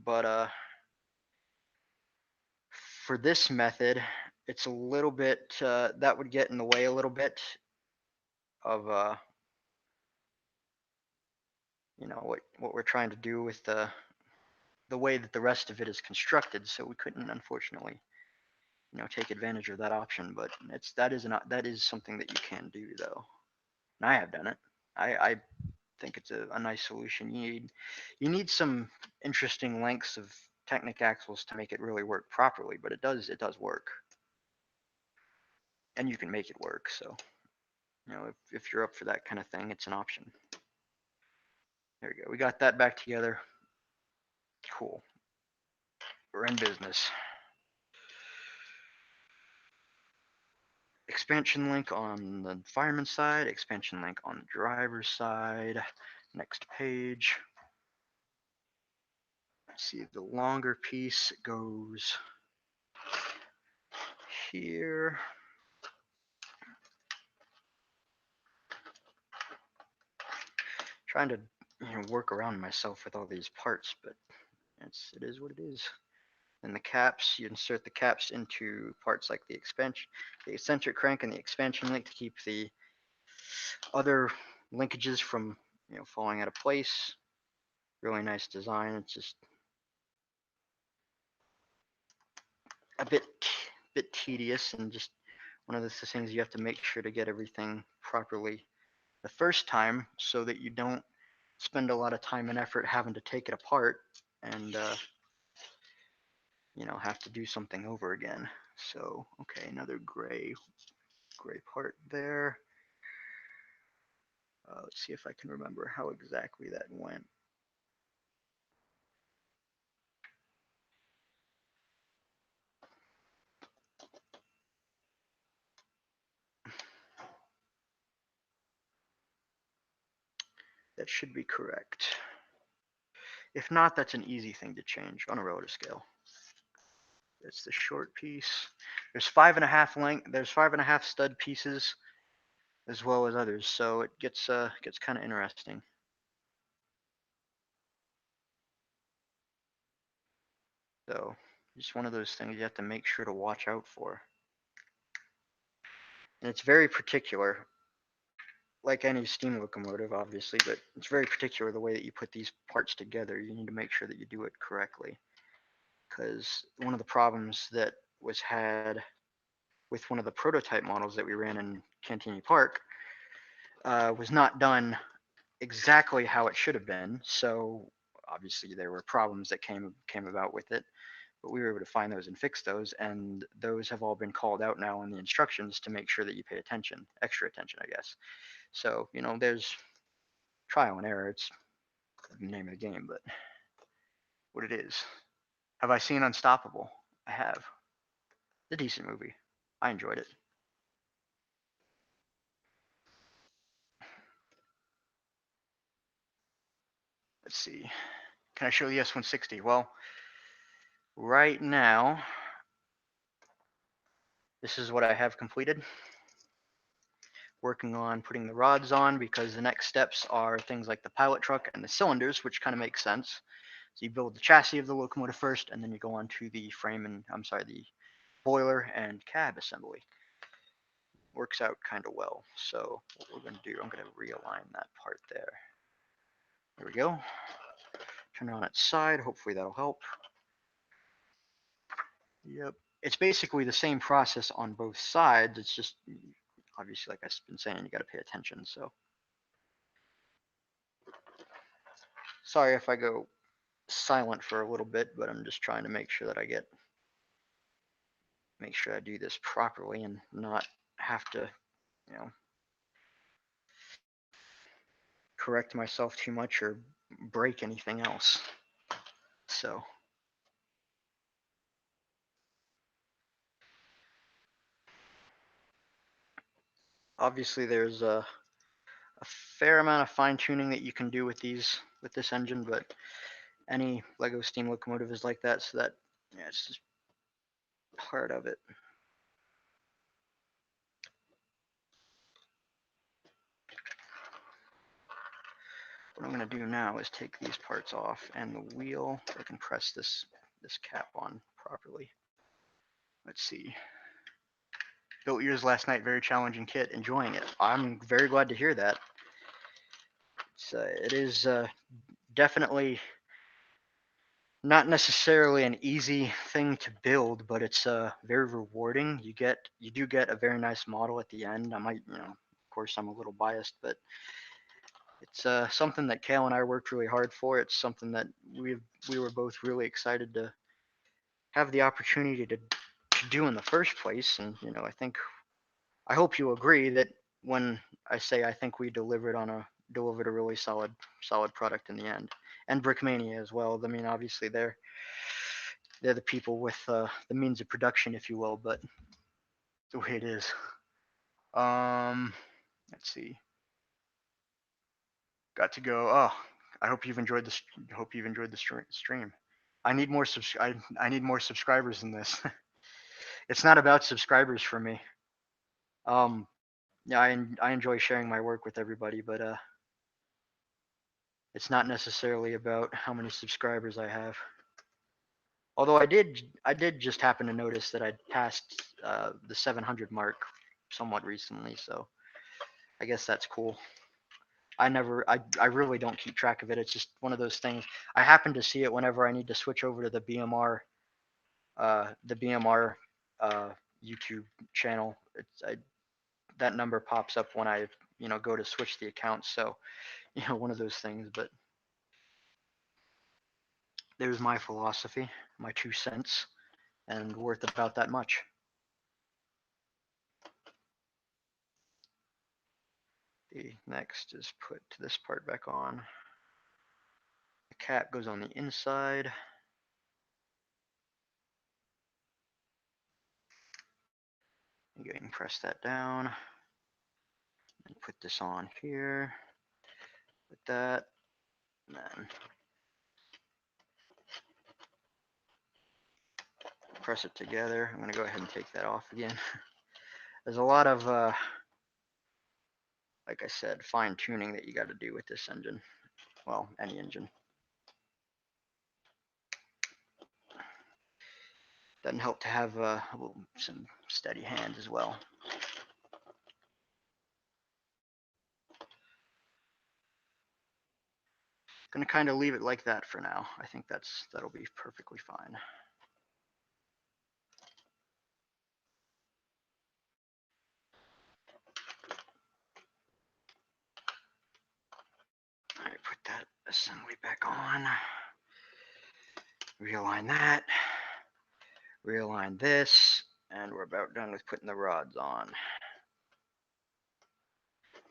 Speaker 1: but for this method, it's a little bit that would get in the way a little bit of you know, what we're trying to do with the way that the rest of it is constructed. So we couldn't, unfortunately, you know, take advantage of that option. But that is something that you can do, though, and I have done it. I think it's a nice solution. You need some interesting lengths of Technic axles to make it really work properly, but it does work, and you can make it work. So, you know, if you're up for that kind of thing, it's an option. There we go. We got that back together. Cool. We're in business. Expansion link on the fireman side, expansion link on the driver's side. Next page. See, the longer piece goes here. Trying to, you know, work around myself with all these parts, but it is what it is. And the caps, you insert the caps into parts like the eccentric crank and the expansion link to keep the other linkages from, you know, falling out of place. Really nice design. It's just a bit tedious, and just one of the things you have to make sure to get everything properly the first time, so that you don't spend a lot of time and effort having to take it apart and you know, have to do something over again. So okay, another gray part there. Let's see if I can remember how exactly that went. That should be correct. If not, that's an easy thing to change on a rotoscale. It's the short piece. There's 5.5 length. There's 5.5 stud pieces, as well as others. So it gets kind of interesting. So just one of those things you have to make sure to watch out for. And it's very particular, like any steam locomotive, obviously, but it's very particular the way that you put these parts together. You need to make sure that you do it correctly. Because one of the problems that was had with one of the prototype models that we ran in Cantigny Park was not done exactly how it should have been. So obviously there were problems that came about with it, but we were able to find those and fix those, and those have all been called out now in the instructions to make sure that you pay attention, extra attention, I guess. So, you know, there's trial and error. It's the name of the game, but what it is. Have I seen Unstoppable? I have. It's a decent movie. I enjoyed it. Let's see. Can I show the S160? Well, right now, this is what I have completed. Working on putting the rods on, because the next steps are things like the pilot truck and the cylinders, which kind of makes sense. So you build the chassis of the locomotive first, and then you go on to the frame and, the boiler and cab assembly. Works out kind of well. So what we're going to do, I'm going to realign that part there. There we go. Turn it on its side. Hopefully that'll help. Yep. It's basically the same process on both sides. It's just, obviously, like I've been saying, you got to pay attention. So sorry if I go silent for a little bit, but I'm just trying to make sure that I do this properly and not have to, you know, correct myself too much or break anything else. So obviously there's a fair amount of fine tuning that you can do with this engine, but any Lego steam locomotive is like that, so that, yeah, it's just part of it. What I'm going to do now is take these parts off and the wheel. I can press this cap on properly. Let's see. Built yours last night. Very challenging kit. Enjoying it. I'm very glad to hear that. It is definitely not necessarily an easy thing to build, but it's very rewarding. You do get a very nice model at the end. I might, of course, I'm a little biased, but it's something that Cale and I worked really hard for. It's something that we were both really excited to have the opportunity to do in the first place. And I hope you agree that when I say I think we delivered a really solid product in the end. And Brickmania as well. I mean, obviously they're the people with the means of production, if you will, but the way it is. Let's see. Got to go. Oh, I hope you've enjoyed this. Hope you've enjoyed the stream. I need more I need more subscribers in this. It's not about subscribers for me. Yeah, I enjoy sharing my work with everybody, but it's not necessarily about how many subscribers I have. Although I did just happen to notice that I'd passed the 700 mark somewhat recently, so I guess that's cool. I really don't keep track of it. It's just one of those things. I happen to see it whenever I need to switch over to the BMR YouTube channel. That number pops up when I go to switch the account. So one of those things. But there's my philosophy, my 2 cents, and worth about that much. The next is put this part back on. The cap goes on the inside. You can press that down and put this on here. Put that, and then
Speaker 2: press it together. I'm going to go ahead and take that off again. There's a lot of, like I said, fine tuning that you got to do with this engine. Well, any engine. Doesn't help to have some steady hands as well. Going to kind of leave it like that for now. I think that'll be perfectly fine. All right, put that assembly back on. Realign that. Realign this, and we're about done with putting the rods on.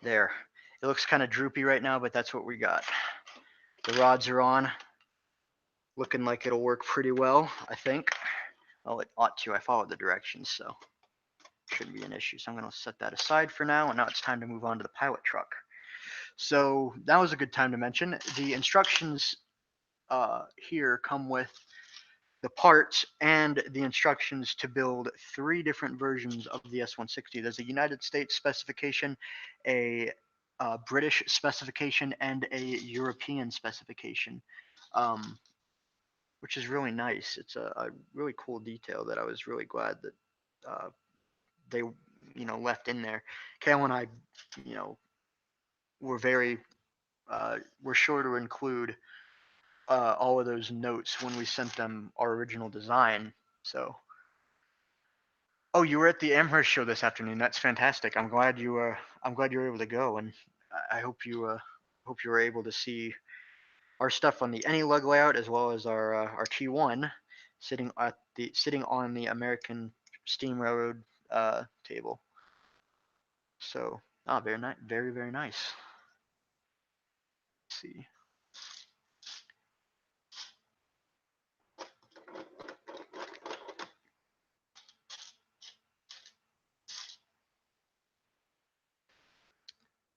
Speaker 2: There. It looks kind of droopy right now, but that's what we got. The rods are on. Looking like it'll work pretty well, I think. Well, it ought to. I followed the directions, so shouldn't be an issue. So I'm going to set that aside for now, and now it's time to move on to the pilot truck. So that was a good time to mention. The instructions here come with the parts and the instructions to build 3 different versions of the S160. There's a United States specification, a British specification, and a European specification, which is really nice. It's a really cool detail that I was really glad that they left in there. Cale and I were very were sure to include all of those notes when we sent them our original design. So, oh, you were at the Amherst show this afternoon. That's fantastic. I'm glad you were able to go, and I hope you were able to see our stuff on the Any Lug layout as well as our T1 sitting on the American Steam Railroad table. So, very nice, very very nice. Let's see.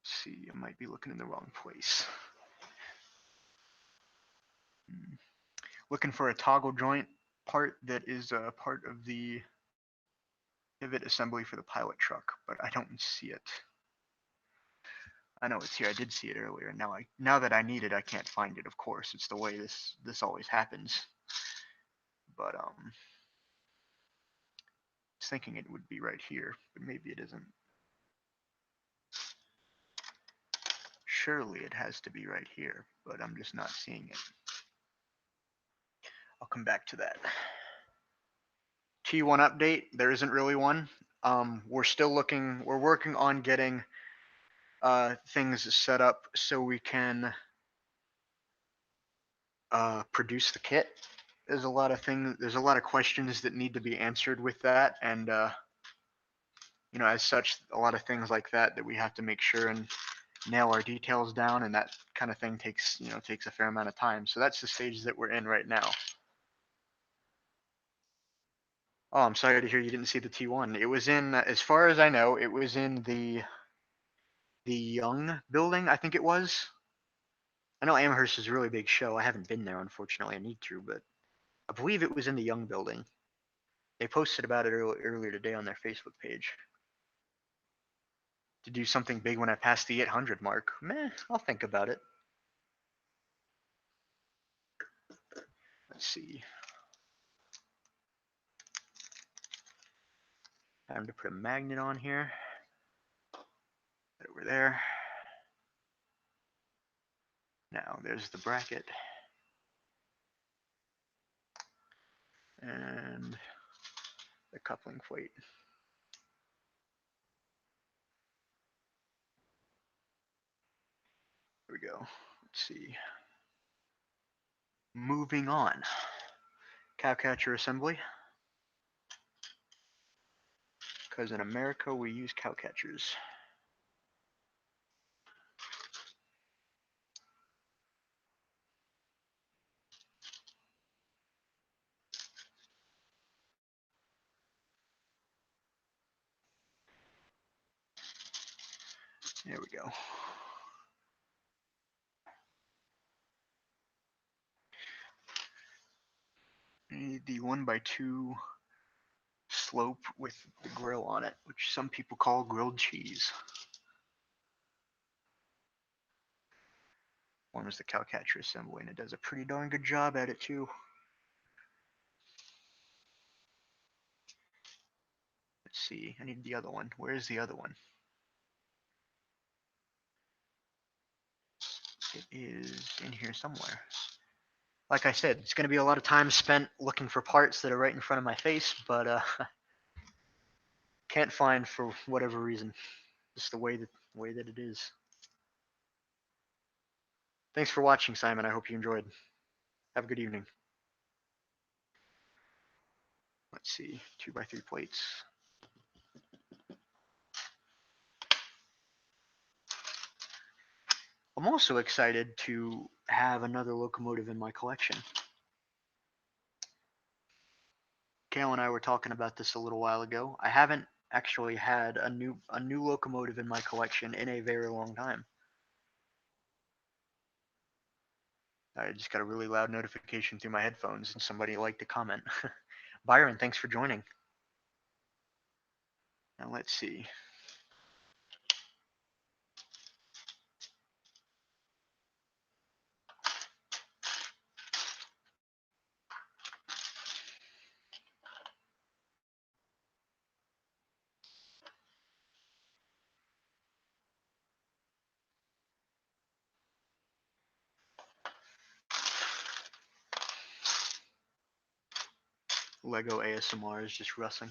Speaker 2: See, I might be looking in the wrong place. Looking for a toggle joint part that is a part of the pivot assembly for the pilot truck, but I don't see it. I know it's here. I did see it earlier. Now that I need it, I can't find it. Of course, it's the way this always happens. But I was thinking it would be right here, but maybe it isn't. Surely it has to be right here, but I'm just not seeing it. I'll come back to that. T1 update, there isn't really one. We're working on getting things set up so we can produce the kit. There's a lot of questions that need to be answered with that, and as such, a lot of things like that we have to make sure and nail our details down, and that kind of thing takes a fair amount of time. So that's the stage that we're in right now. Oh, I'm sorry to hear you didn't see the T1. It was in, as far as I know, it was in the Young building, I think it was. I know Amherst is a really big show. I haven't been there, unfortunately. I need to, but I believe it was in the Young building. They posted about it earlier today on their Facebook page. To do something big when I pass the 800 mark. Meh, I'll think about it. Let's see. Time to put a magnet on here. Put it over there. Now there's the bracket. And the coupling plate. There we go. Let's see. Moving on. Cowcatcher assembly. Because in America we use cowcatchers. There we go. I need the 1x2
Speaker 1: slope with the grill on it, which some people call grilled cheese. One was the cowcatcher assembly, and it does a pretty darn good job at it too. Let's see, I need the other one. Where's the other one? It is in here somewhere. Like I said, it's going to be a lot of time spent looking for parts that are right in front of my face, but can't find for whatever reason. Just the way that it is. Thanks for watching, Simon. I hope you enjoyed. Have a good evening. Let's see, 2x3 plates. I'm also excited to have another locomotive in my collection. Cale and I were talking about this a little while ago. I haven't actually had a new locomotive in my collection in a very long time. I just got a really loud notification through my headphones and somebody liked to comment. Byron, thanks for joining. Now let's see. Lego ASMR is just rustling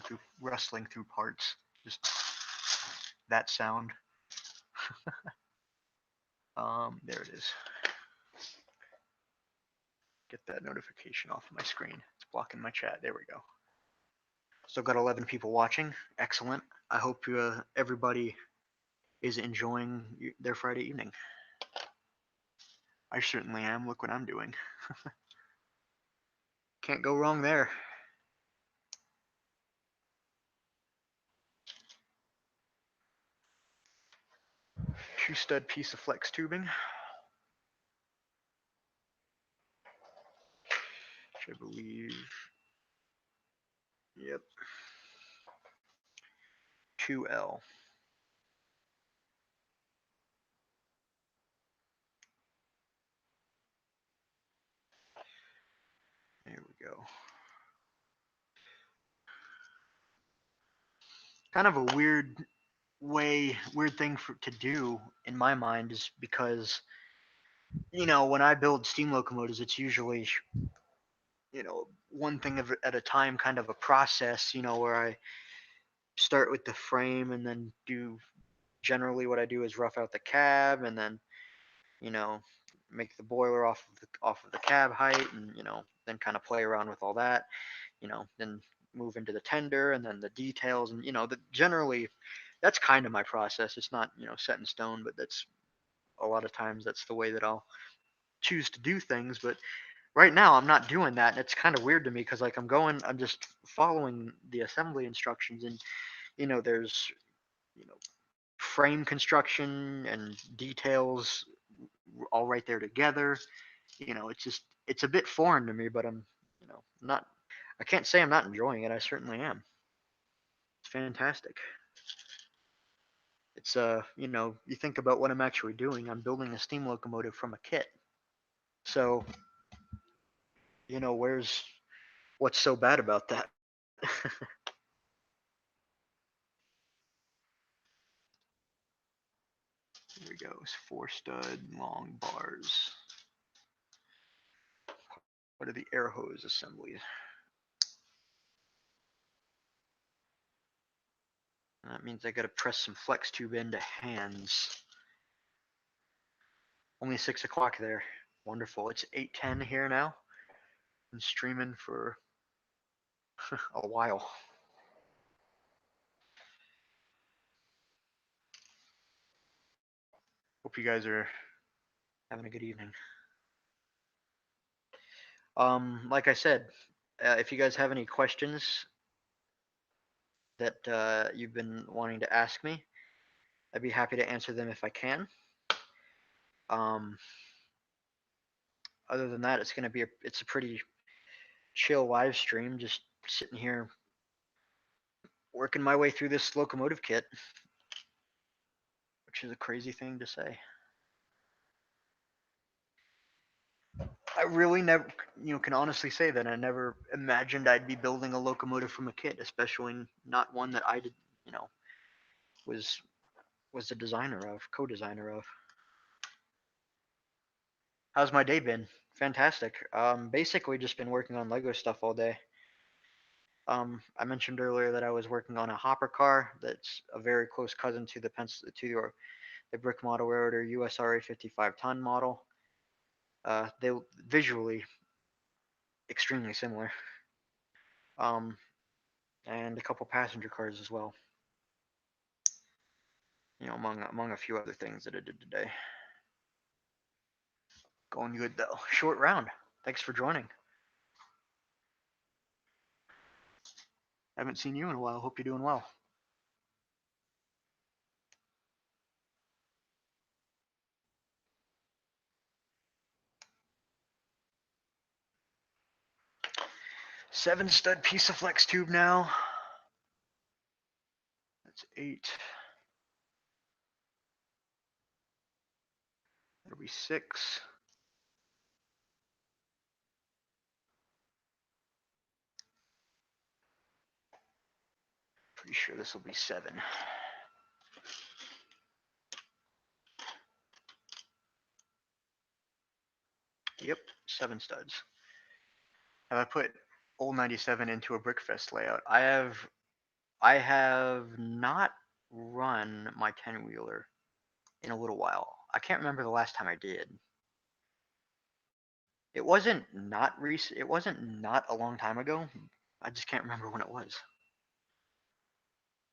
Speaker 1: through parts. Just that sound. There it is. Get that notification off of my screen. It's blocking my chat. There we go. Still got 11 people watching. Excellent. I hope everybody is enjoying their Friday evening. I certainly am. Look what I'm doing. Can't go wrong there. Two stud piece of flex tubing, which I believe, yep, 2L. There we go. Kind of a weird thing to do in my mind is because, when I build steam locomotives, it's usually, one thing at a time, kind of a process, where I start with the frame and then generally what I do is rough out the cab and then, make the boiler off of the cab height and, then kind of play around with all that, then move into the tender and then the details and, generally that's kind of my process. It's not, set in stone, but that's a lot of times that's the way that I'll choose to do things. But right now I'm not doing that, and it's kind of weird to me because like I'm just following the assembly instructions, and there's frame construction and details all right there together. It's a bit foreign to me, but I'm not. I can't say I'm not enjoying it. I certainly am. It's fantastic. It's you think about what I'm actually doing. I'm building a steam locomotive from a kit. So, what's so bad about that? Here we go. It's 4-stud long bars. What are the air hose assemblies? That means I got to press some flex tube into hands. Only 6 o'clock there. Wonderful. It's 8:10 here now. Been streaming for a while. Hope you guys are having a good evening. Like I said, if you guys have any questions that you've been wanting to ask me, I'd be happy to answer them if I can. Other than that, it's a pretty chill live stream, just sitting here
Speaker 2: working my way through this locomotive kit, which is a crazy thing to say. I really never, can honestly say that I never imagined I'd be building a locomotive from a kit, especially not one that I did, was the designer of, co-designer of. How's my day been? Fantastic. Basically just been working on Lego stuff all day. I mentioned earlier that I was working on a hopper car that's a very close cousin to the Brick Model Railroader USRA 55-ton model. They visually extremely similar. And a couple passenger cars as well. Among a few other things that I did today. Going good though. Short round. Thanks for joining. Haven't seen you in a while. Hope you're doing well. Seven stud piece of flex tube now. That's 8. That'll be 6. Pretty sure this will be 7. Yep, 7 studs. Have I put old 97 into a Brickfest layout? I have not run my 10-wheeler in a little while. I can't remember the last time I did. It wasn't not recent. It wasn't not a long time ago. I just can't remember when it was.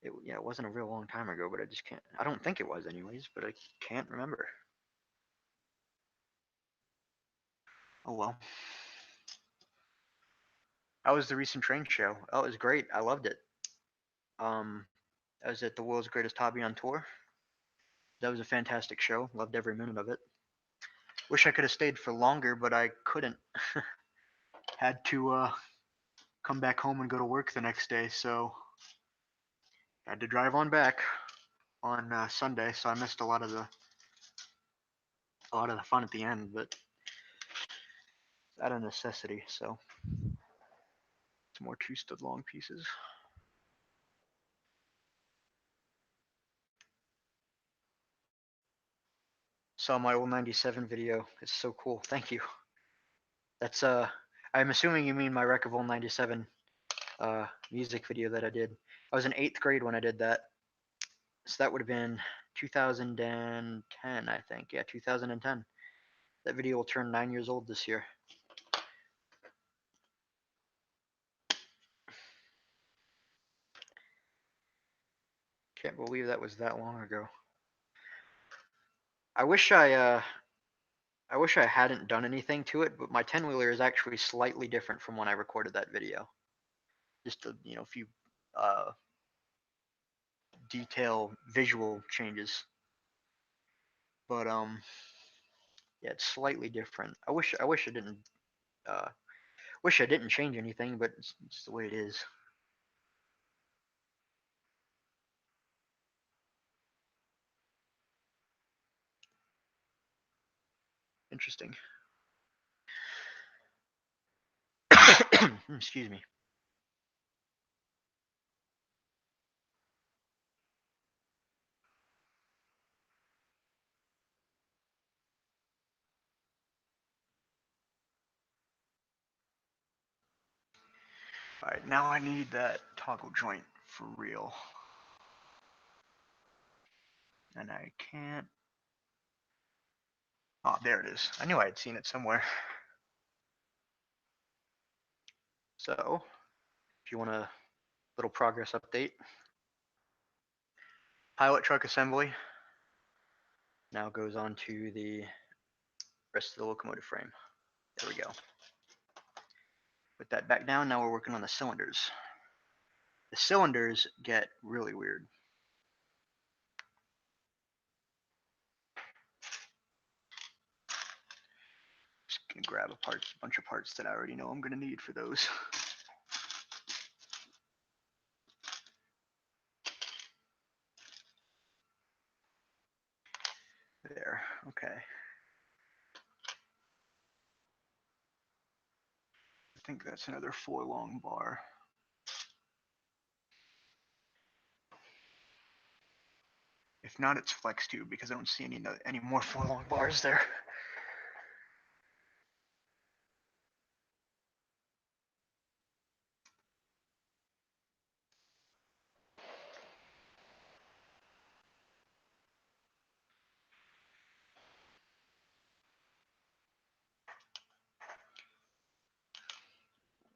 Speaker 2: It wasn't a real long time ago, but I just can't. I don't think it was anyways, but I can't remember. Oh well. How was the recent train show? Oh, it was great. I loved it. I was at the World's Greatest Hobby on tour. That was a fantastic show. Loved every minute of it. Wish I could have stayed for longer, but I couldn't. Had to come back home and go to work the next day, so had to drive on back on Sunday. So I missed a lot of the fun at the end, but it's out of necessity. So it's more 2 stud long pieces. Saw my old 97 video. It's so cool. Thank you. That's I'm assuming you mean my Wreck of Old 97 music video that I did. I was in 8th grade when I did that. So that would have been 2010, I think. Yeah, 2010. That video will turn 9 years old this year. Can't believe that was that long ago. I wish I hadn't done anything to it, but my 10-wheeler is actually slightly different from when I recorded that video. Just a few detail visual changes. But yeah, it's slightly different. I wish I didn't change anything, but it's the way it is. Interesting. Excuse me. Alright, now I need that toggle joint for real. And I can't. Oh, there it is. I knew I had seen it somewhere. So, if you want a little progress update, pilot truck assembly now goes on to the rest of the locomotive frame. There we go. Put that back down. Now we're working on the cylinders. The cylinders get really weird. Just gonna grab a bunch of parts that I already know I'm gonna need for those. There, okay. I think that's another 4 long bar. If not, it's flex tube because I don't see any more 4 long bars there.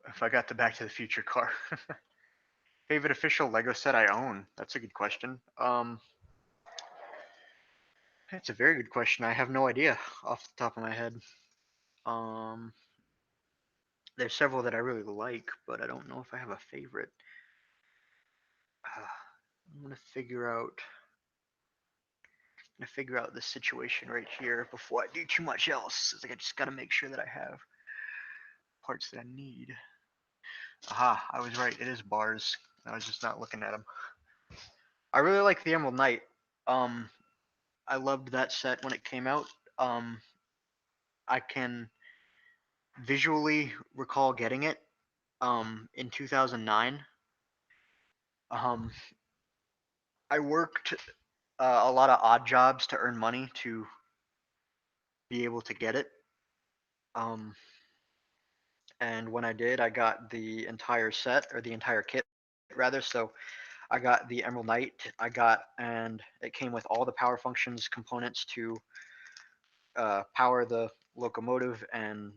Speaker 2: If I got the Back to the Future car. Favorite official Lego set I own? That's a good question. It's a very good question. I have no idea off the top of my head. There's several that I really like, but I don't know if I have a favorite. I'm gonna figure out the situation right here before I do too much else. It's like I just gotta make sure that I have parts that I need. Aha, I was right. It is bars. I was just not looking at them. I really like the Emerald Knight. I loved that set when it came out. I can visually recall getting it in 2009. I worked a lot of odd jobs to earn money to be able to get it. And when I did, I got the entire set, or the entire kit rather. So I got the Emerald Knight. And it came with all the power functions components to power the locomotive, and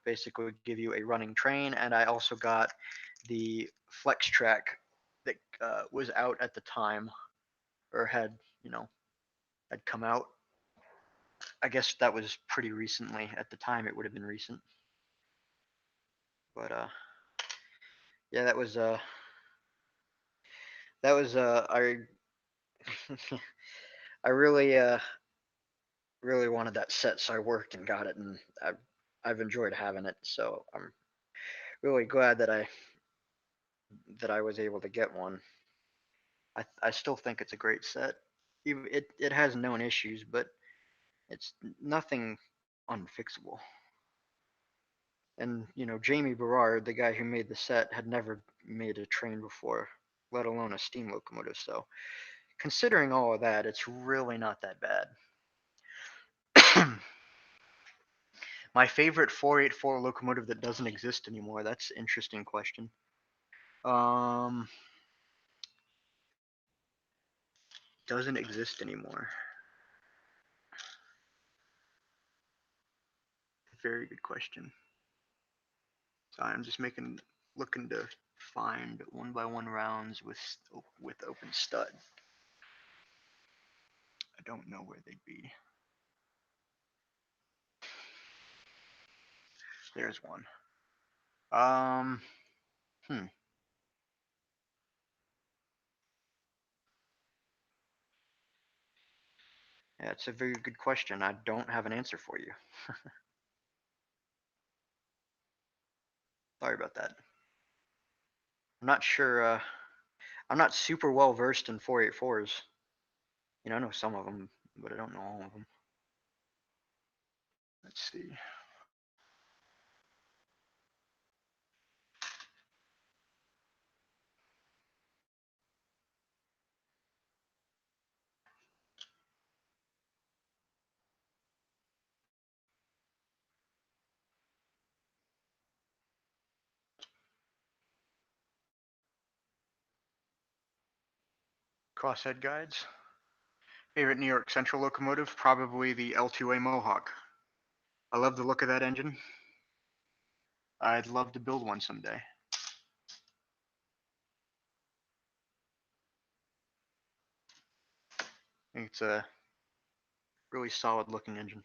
Speaker 2: basically give you a running train. And I also got the flex track that was out at the time, or had come out. I guess that was pretty recently. At the time, it would have been recent. But yeah, I I really wanted that set, so I worked and got it, and I've enjoyed having it. So I'm really glad that I was able to get one. I still think it's a great set. It has known issues, but it's nothing unfixable. And Jamie Berard, the guy who made the set, had never made a train before, let alone a steam locomotive. So considering all of that, it's really not that bad. My favorite 484 locomotive that doesn't exist anymore. That's an interesting question. Doesn't exist anymore. Very good question. So I'm just looking to find 1x1 rounds with open stud. I don't know where they'd be. There's one. Yeah, it's a very good question. I don't have an answer for you. Sorry about that. I'm not sure. I'm not super well versed in 484s. I know some of them, but I don't know all of them. Let's see. Crosshead guides. Favorite New York Central locomotive? Probably the L2A Mohawk. I love the look of that engine. I'd love to build one someday. I think it's a really solid looking engine.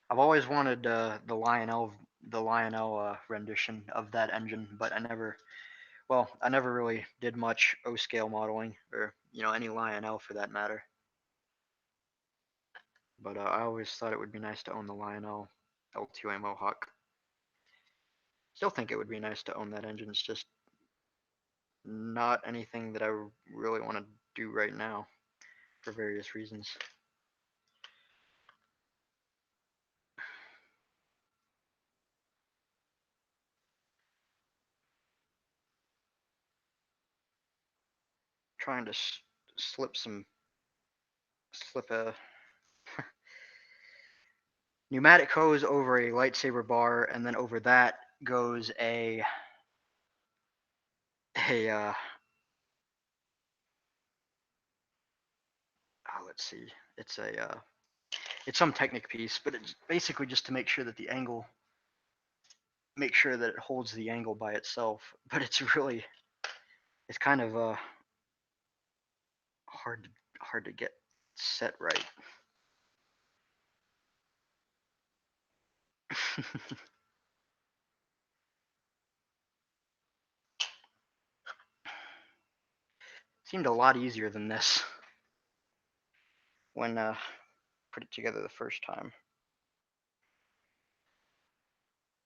Speaker 2: I've always wanted the Lionel rendition of that engine, but I never really did much O-scale modeling, or any Lionel for that matter. But I always thought it would be nice to own the Lionel L2A Mohawk. Still think it would be nice to own that engine. It's just not anything that I really want to do right now for various reasons. trying to slip a pneumatic hose over a lightsaber bar, and then over that goes let's see, it's some Technic piece, but it's basically just to make sure that it holds the angle by itself. But it's kind of hard to get set right. Seemed a lot easier than this when put it together the first time.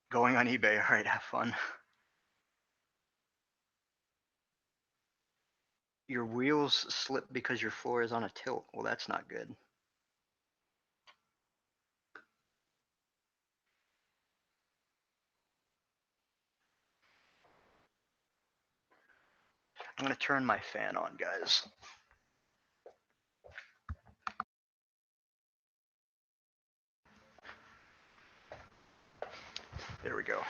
Speaker 2: Going on eBay, all right, have fun. Your wheels slip because your floor is on a tilt. Well, that's not good. I'm going to turn my fan on, guys. There we go.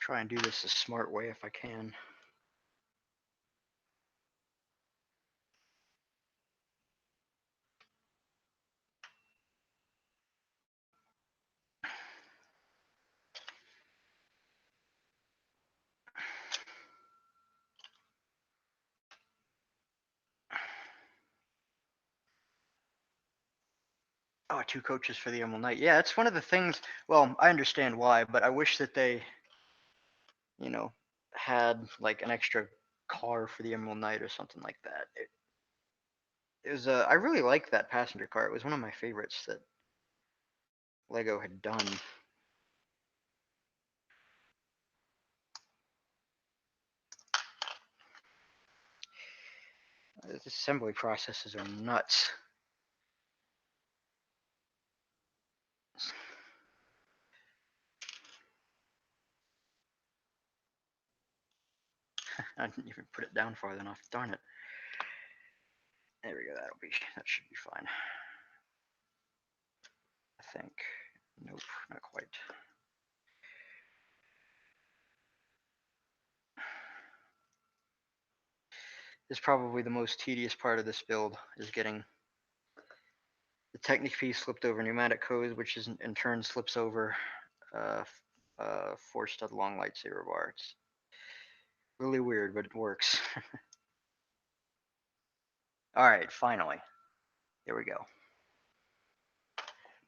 Speaker 2: Try and do this the smart way if I can. Oh, 2 coaches for the Emerald Knight. Yeah, it's one of the things. Well, I understand why, but I wish that they, had like an extra car for the Emerald Knight or something like that. It was I really liked that passenger car. It was one of my favorites that Lego had done. The assembly processes are nuts. I didn't even put it down far enough. Darn it. There we go. That should be fine. I think. Nope, not quite. This is probably the most tedious part of this build, is getting the Technic piece slipped over pneumatic hose, which is in turn slips over 4-stud long lightsaber bar. It's really weird, but it works. All right, finally. There we go.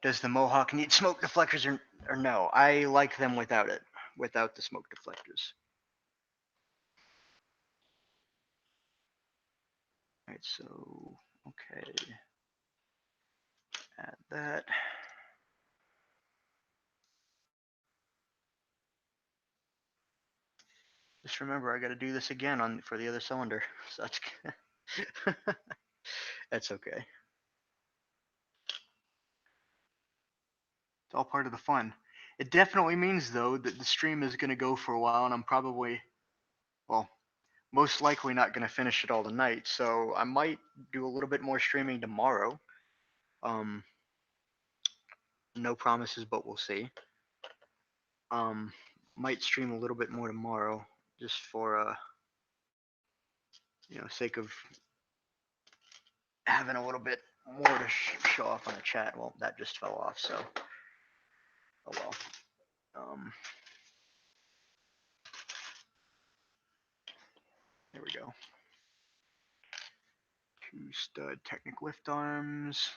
Speaker 2: Does the Mohawk need smoke deflectors or no? I like them without the smoke deflectors. All right, so, okay. Add that. Just remember, I got to do this again for the other cylinder. So that's okay. It's all part of the fun. It definitely means, though, that the stream is going to go for a while, and I'm probably, well, most likely not going to finish it all tonight. So I might do a little bit more streaming tomorrow. No promises, but we'll see. Might stream a little bit more tomorrow, just for sake of having a little bit more to show off on the chat. Well, that just fell off, so oh well. There we go. 2-stud Technic lift arms.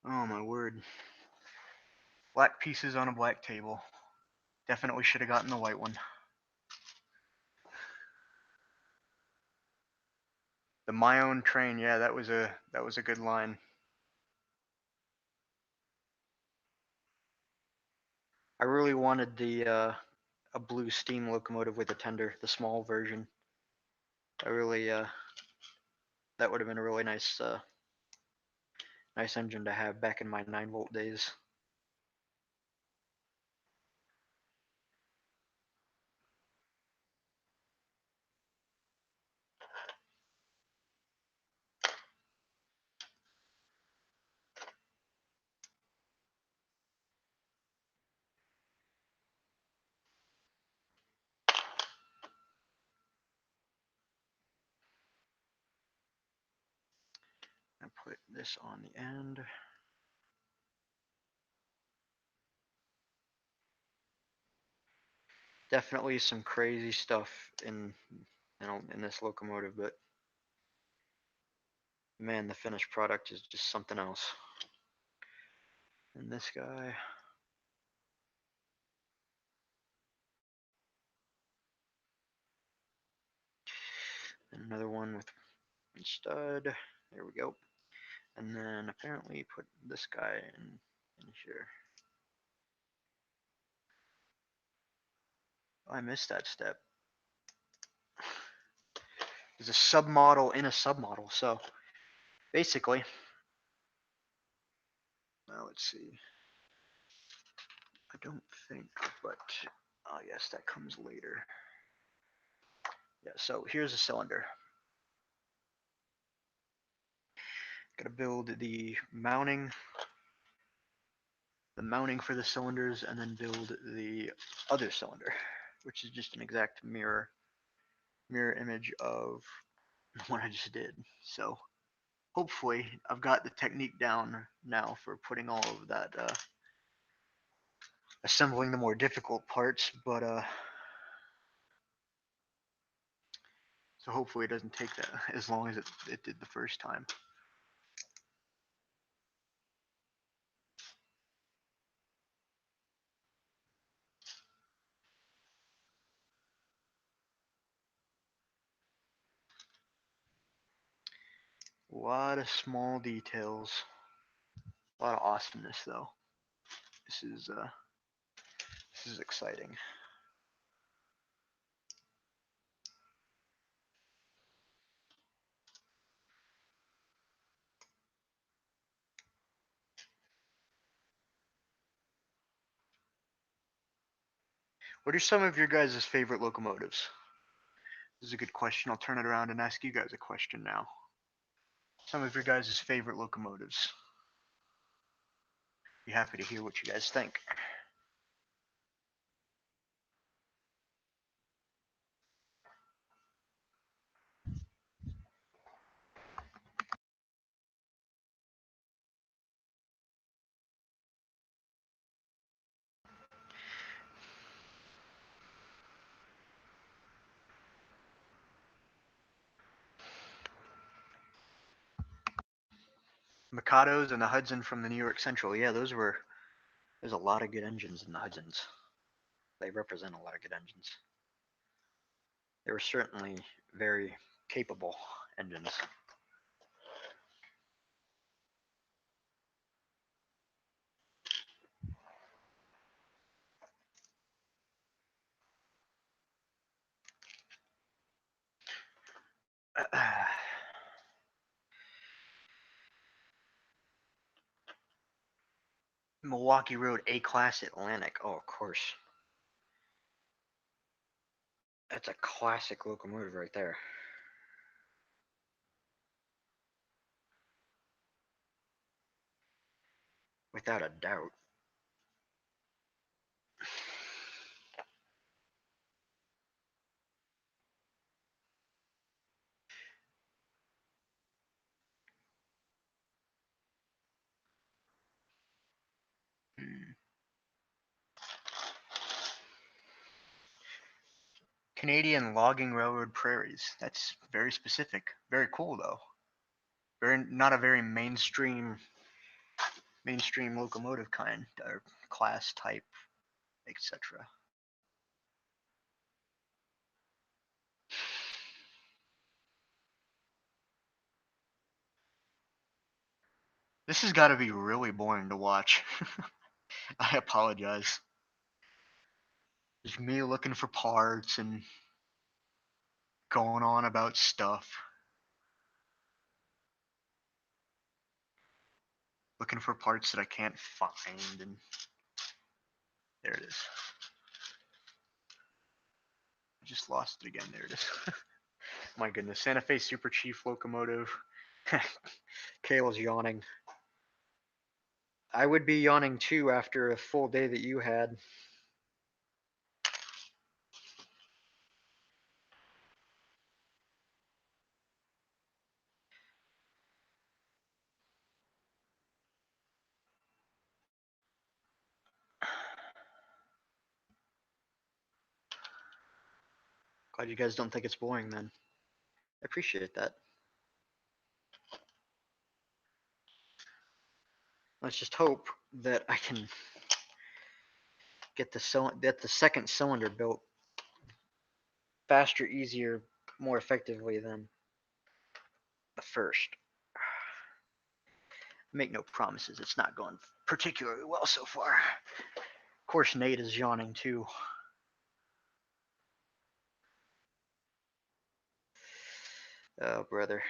Speaker 2: Oh my word. Black pieces on a black table. Definitely should have gotten the white one. The my own train, yeah, that was a good line. I really wanted the a blue steam locomotive with a tender, the small version. I really that would have been a really nice nice engine to have back in my 9-volt days. I put this on the end. Definitely some crazy stuff in in this locomotive, but man, the finished product is just something else. And this guy, and another one with stud. There we go. And then apparently put this guy in here. Oh, I missed that step. There's a submodel in a submodel. So basically, well, let's see. I don't think, but yes, that comes later. Yeah, so here's a cylinder. Gotta build the mounting for the cylinders, and then build the other cylinder, which is just an exact mirror image of what I just did. So hopefully I've got the technique down now for putting all of that, assembling the more difficult parts, but so hopefully it doesn't take that as long as it did the first time. A lot of small details, a lot of awesomeness though. This is exciting. What are some of your guys' favorite locomotives? This is a good question. I'll turn it around and ask you guys a question now. Some of your guys' favorite locomotives. Be happy to hear what you guys think. Mikados and the Hudson from the New York Central. Yeah, there's a lot of good engines in the Hudsons. They represent a lot of good engines. They were certainly very capable engines. Milwaukee Road A-Class Atlantic. Oh, of course. That's a classic locomotive right there. Without a doubt. Canadian Logging Railroad Prairies. That's very specific. Very cool though. Not a very mainstream locomotive kind or class type, etc. This has got to be really boring to watch. I apologize. Just me looking for parts and going on about stuff. Looking for parts that I can't find, and there it is. I just lost it again. There it is. My goodness, Santa Fe Super Chief locomotive. Cale's yawning. I would be yawning too after a full day that you had. Glad you guys don't think it's boring then. I appreciate that. Let's just hope that I can get the second cylinder built faster, easier, more effectively than the first. Make no promises. It's not going particularly well so far. Of course, Nate is yawning too. Oh, brother.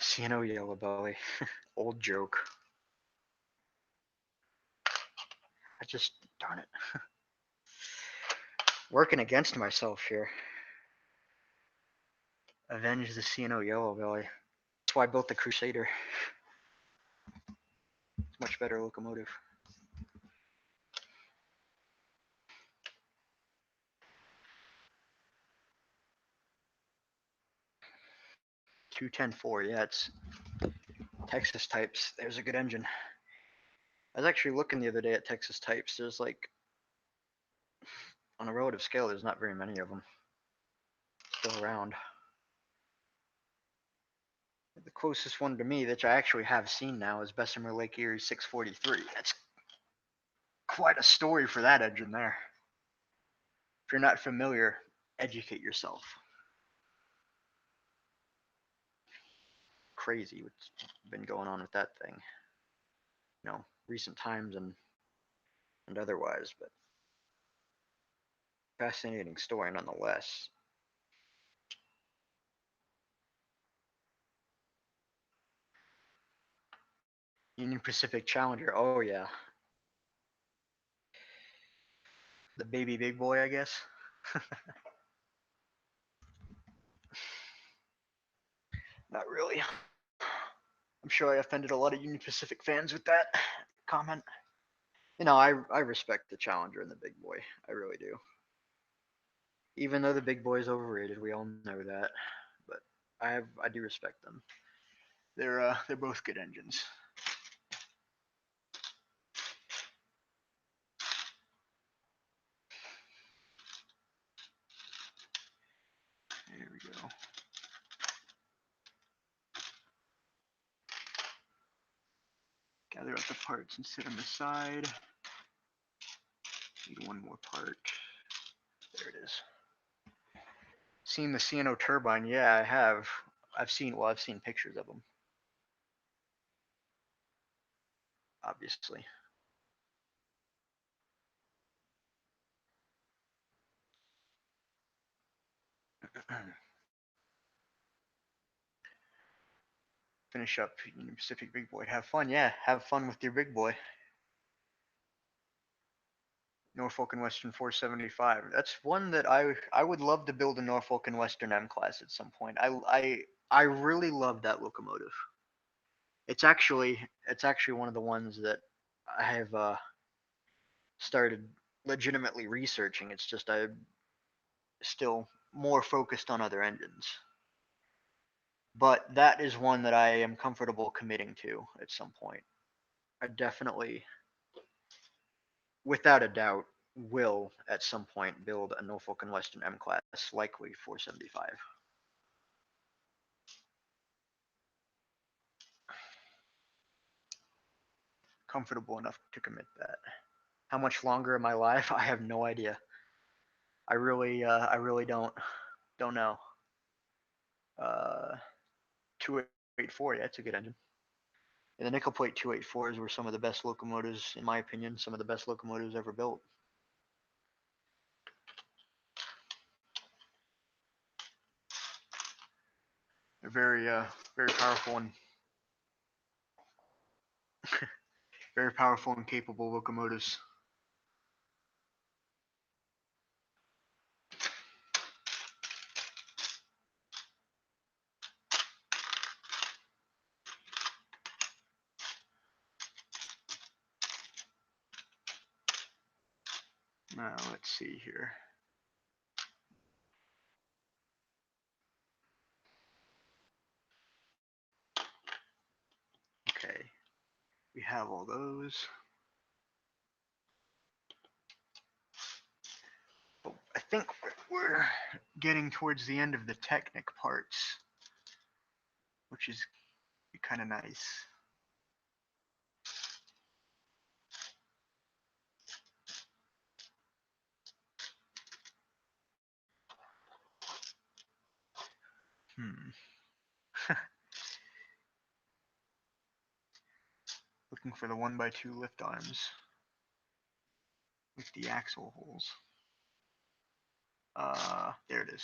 Speaker 2: CNO Yellow Belly. Old joke. Darn it. Working against myself here. Avenge the CNO Yellow Belly. That's why I built the Crusader. It's much better locomotive. $210.4, yeah, it's Texas types. There's a good engine. I was actually looking the other day at Texas types. There's like, on a relative scale, there's not very many of them still around. The closest one to me that I actually have seen now is Bessemer Lake Erie 643. That's quite a story for that engine there. If you're not familiar, educate yourself. Crazy what's been going on with that thing. You know, recent times and otherwise, but fascinating story nonetheless. Union Pacific Challenger, oh yeah. The baby big boy, I guess. Not really. I'm sure I offended a lot of Union Pacific fans with that comment. You know, I respect the Challenger and the big boy. I really do. Even though the big boy is overrated, we all know that. But I do respect them. They're both good engines. There we go. Gather up the parts and set them aside. Need one more part. There it is. Seen the CNO turbine? Yeah, I have. I've seen pictures of them. Obviously. Finish up Union Pacific big boy. Have fun, yeah. Have fun with your big boy. Norfolk and Western 475. That's one that I would love to build a Norfolk and Western M class at some point. I really love that locomotive. It's actually one of the ones that I have started legitimately researching. It's just I'm still more focused on other engines. But that is one that I am comfortable committing to at some point. I definitely, without a doubt, will at some point build a Norfolk and Western M class, likely 475. Comfortable enough to commit that. How much longer in my life? I have no idea. I really don't know. 284, yeah, it's a good engine. And the nickel plate 284s were some of the best locomotives, in my opinion, some of the best locomotives ever built. They're very powerful and very powerful and capable locomotives. Now let's see here. Okay, we have all those. But I think we're getting towards the end of the Technic parts, which is kind of nice. Looking for the 1x2 lift arms with the axle holes. There it is.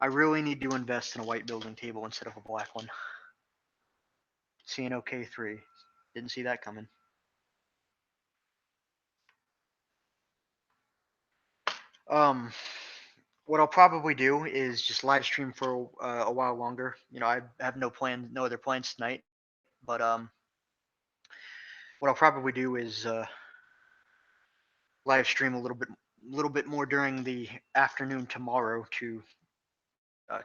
Speaker 2: I really need to invest in a white building table instead of a black one. C&O K3. Didn't see that coming. What I'll probably do is just live stream for a while longer. You know, I have no other plans tonight. But what I'll probably do is live stream a little bit more during the afternoon tomorrow to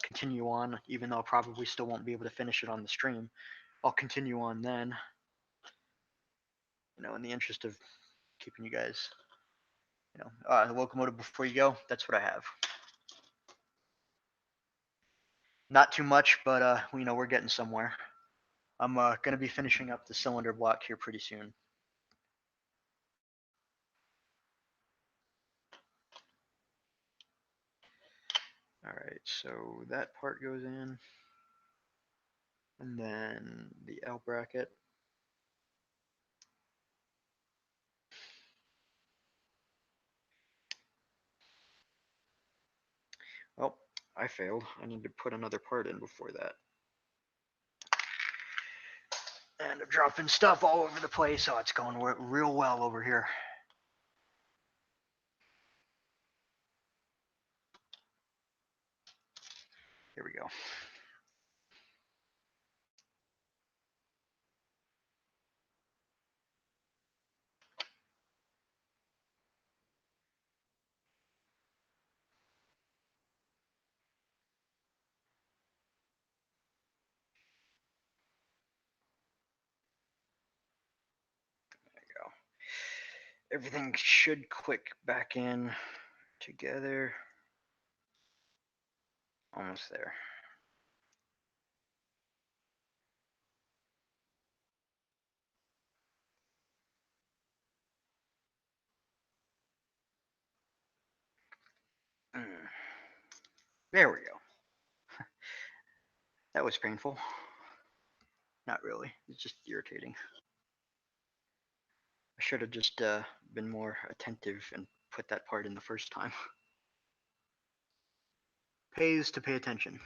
Speaker 2: continue on, even though I probably still won't be able to finish it on the stream. I'll continue on then, you know, in the interest of keeping you guys, you know, the locomotive before you go. That's what I have. Not too much, but you know, we're getting somewhere. I'm gonna be finishing up the cylinder block here pretty soon. All right, so that part goes in, and then the L bracket. Oh, I failed. I need to put another part in before that. And I'm dropping stuff all over the place. Oh, it's going real well over here. Here we go. There you go. Everything should click back in together. Almost there. There we go. That was painful. Not really. It's just irritating. I should have just been more attentive and put that part in the first time. Pays to pay attention.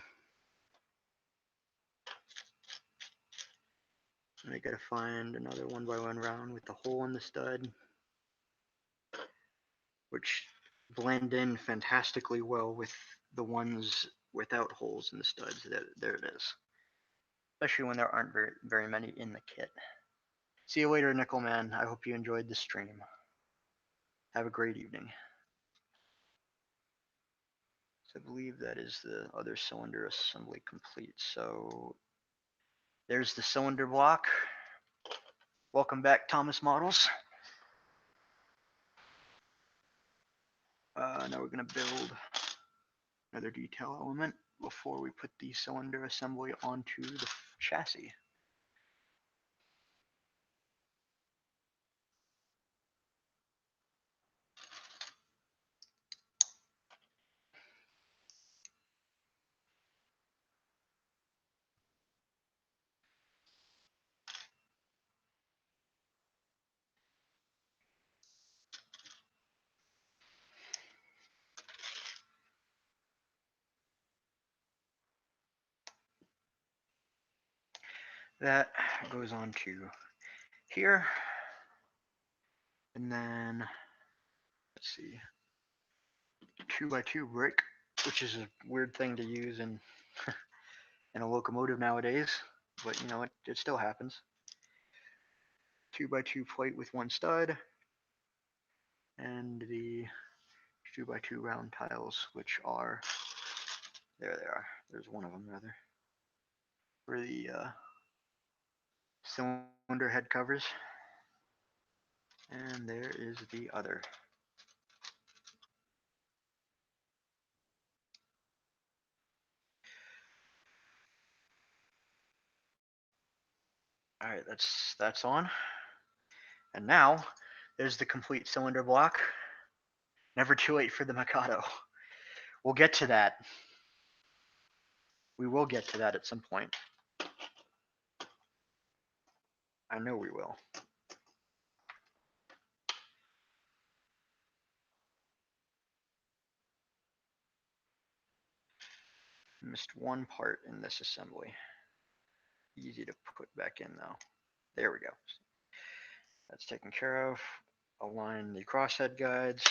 Speaker 2: I gotta find another 1x1 round with the hole in the stud, which blend in fantastically well with the ones without holes in the studs. There it is. Especially when there aren't very many in the kit. See you later, Nickel Man. I hope you enjoyed the stream. Have a great evening. So I believe that is the other cylinder assembly complete. So there's the cylinder block. Welcome back, Thomas Models. Now we're going to build another detail element before we put the cylinder assembly onto the chassis. That goes on to here. And then, let's see, 2x2 brick, which is a weird thing to use in in a locomotive nowadays, but you know, it still happens. 2x2 plate with one stud, and the 2x2 round tiles, which are, there they are. There's one of them rather, for the cylinder head covers. And there is the other. All right, that's on. And now there's the complete cylinder block. Never too late for the Mikado. We'll get to that. We will get to that at some point. I know we will. Missed one part in this assembly. Easy to put back in though. There we go. That's taken care of. Align the crosshead guides.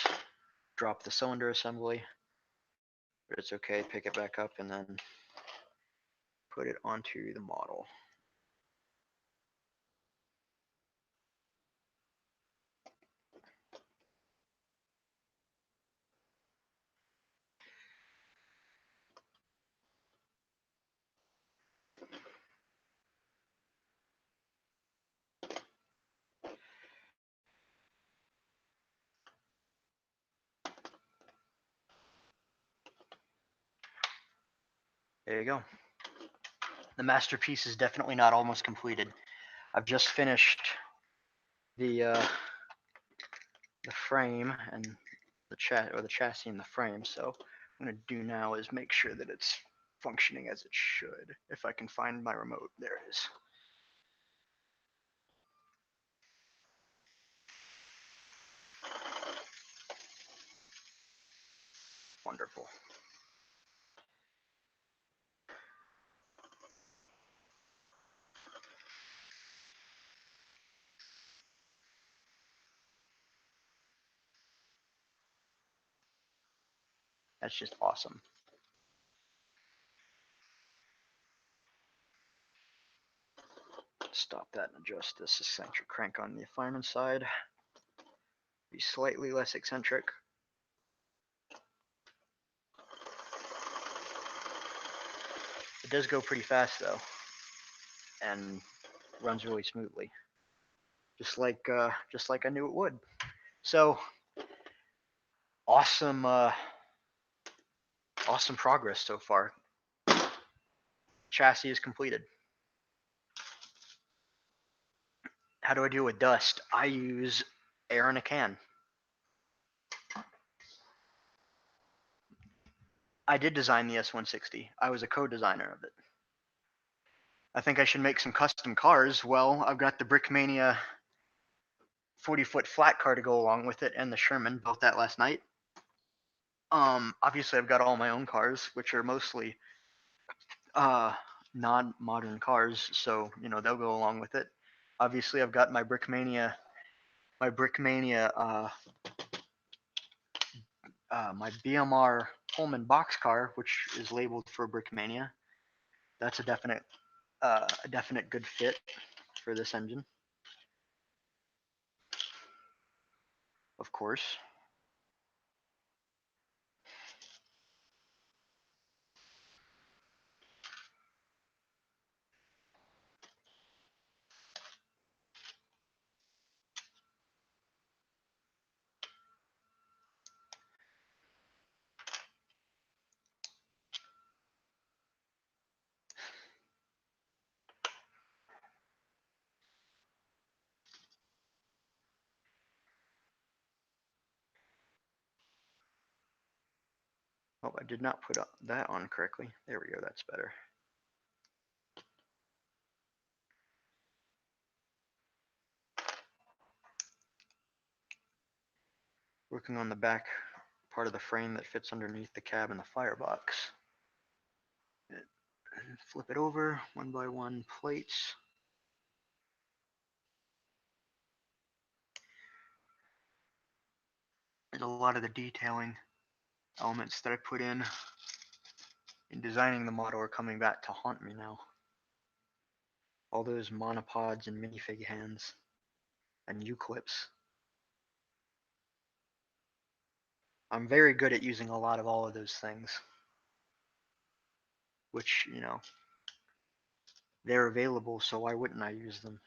Speaker 2: Drop the cylinder assembly. But it's okay. Pick it back up and then put it onto the model. There you go. The masterpiece is definitely not almost completed. I've just finished the frame and the chassis and the frame. So what I'm gonna do now is make sure that it's functioning as it should. If I can find my remote, there it is. Wonderful. That's just awesome. Stop that and adjust this eccentric crank on the fireman side. Be slightly less eccentric. It does go pretty fast though, and runs really smoothly, just like I knew it would. So awesome, awesome progress so far. Chassis is completed. How do I deal with dust? I use air in a can. I did design the S160. I was a co-designer of it. I think I should make some custom cars. Well, I've got the Brickmania 40-foot flat car to go along with it, and the Sherman, built that last night. Obviously I've got all my own cars, which are mostly non-modern cars, so you know they'll go along with it. Obviously I've got my Brickmania my BMR Pullman box car, which is labeled for Brickmania. That's a definite good fit for this engine, of course. Oh, I did not put that on correctly. There we go, that's better. Working on the back part of the frame that fits underneath the cab and the firebox. Flip it over, one by one plates.
Speaker 1: a lot of the detailing elements that I put in designing the model are coming back to haunt me now. All those monopods and minifig hands and U-clips. I'm very good at using a lot of all of those things, which, you know, they're available, so why wouldn't I use them?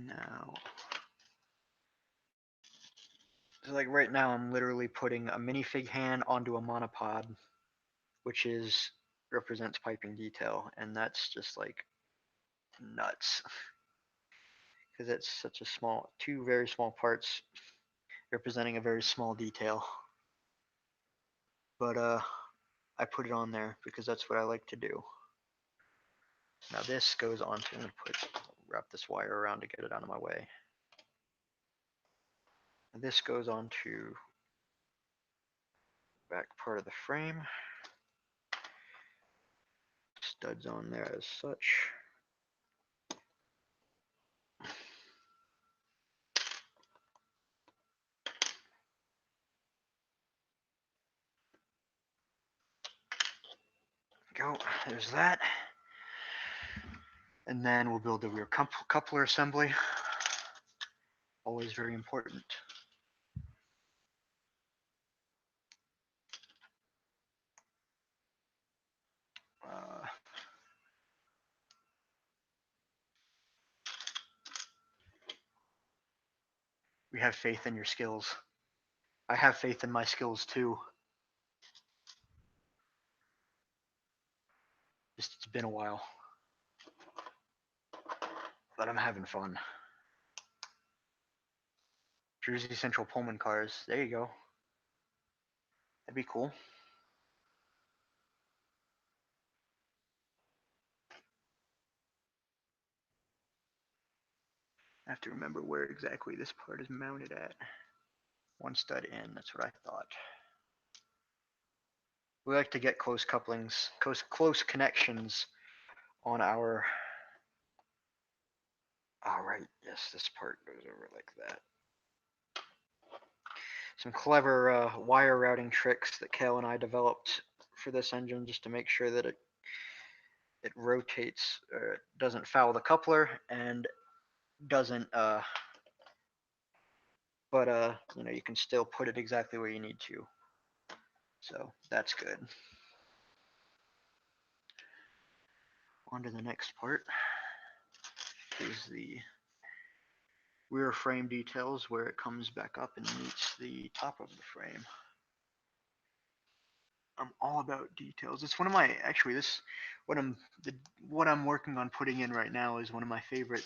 Speaker 1: Now, so like right now I'm literally putting a minifig hand onto a monopod, which represents piping detail, and that's just like nuts. Because it's such a small, two very small parts representing a very small detail. But I put it on there because that's what I like to do. Now this goes on to, I'm gonna wrap this wire around to get it out of my way. And this goes on to back part of the frame. Studs on there as such. Go, there's that. And then we'll build the rear coupler assembly. Always very important. We have faith in your skills. I have faith in my skills too. Just it's been a while. But I'm having fun. Jersey Central Pullman cars. There you go. That'd be cool. I have to remember where exactly this part is mounted at. One stud in, that's what I thought. We like to get close couplings, close connections on our. All right, yes, this part goes over like that. Some clever wire routing tricks that Cale and I developed for this engine just to make sure that it rotates, doesn't foul the coupler, and doesn't but you know, you can still put it exactly where you need to. So that's good. On to the next part is the rear frame details, where it comes back up and meets the top of the frame. I'm all about details. It's one of my, actually, what I'm working on putting in right now is one of my favorite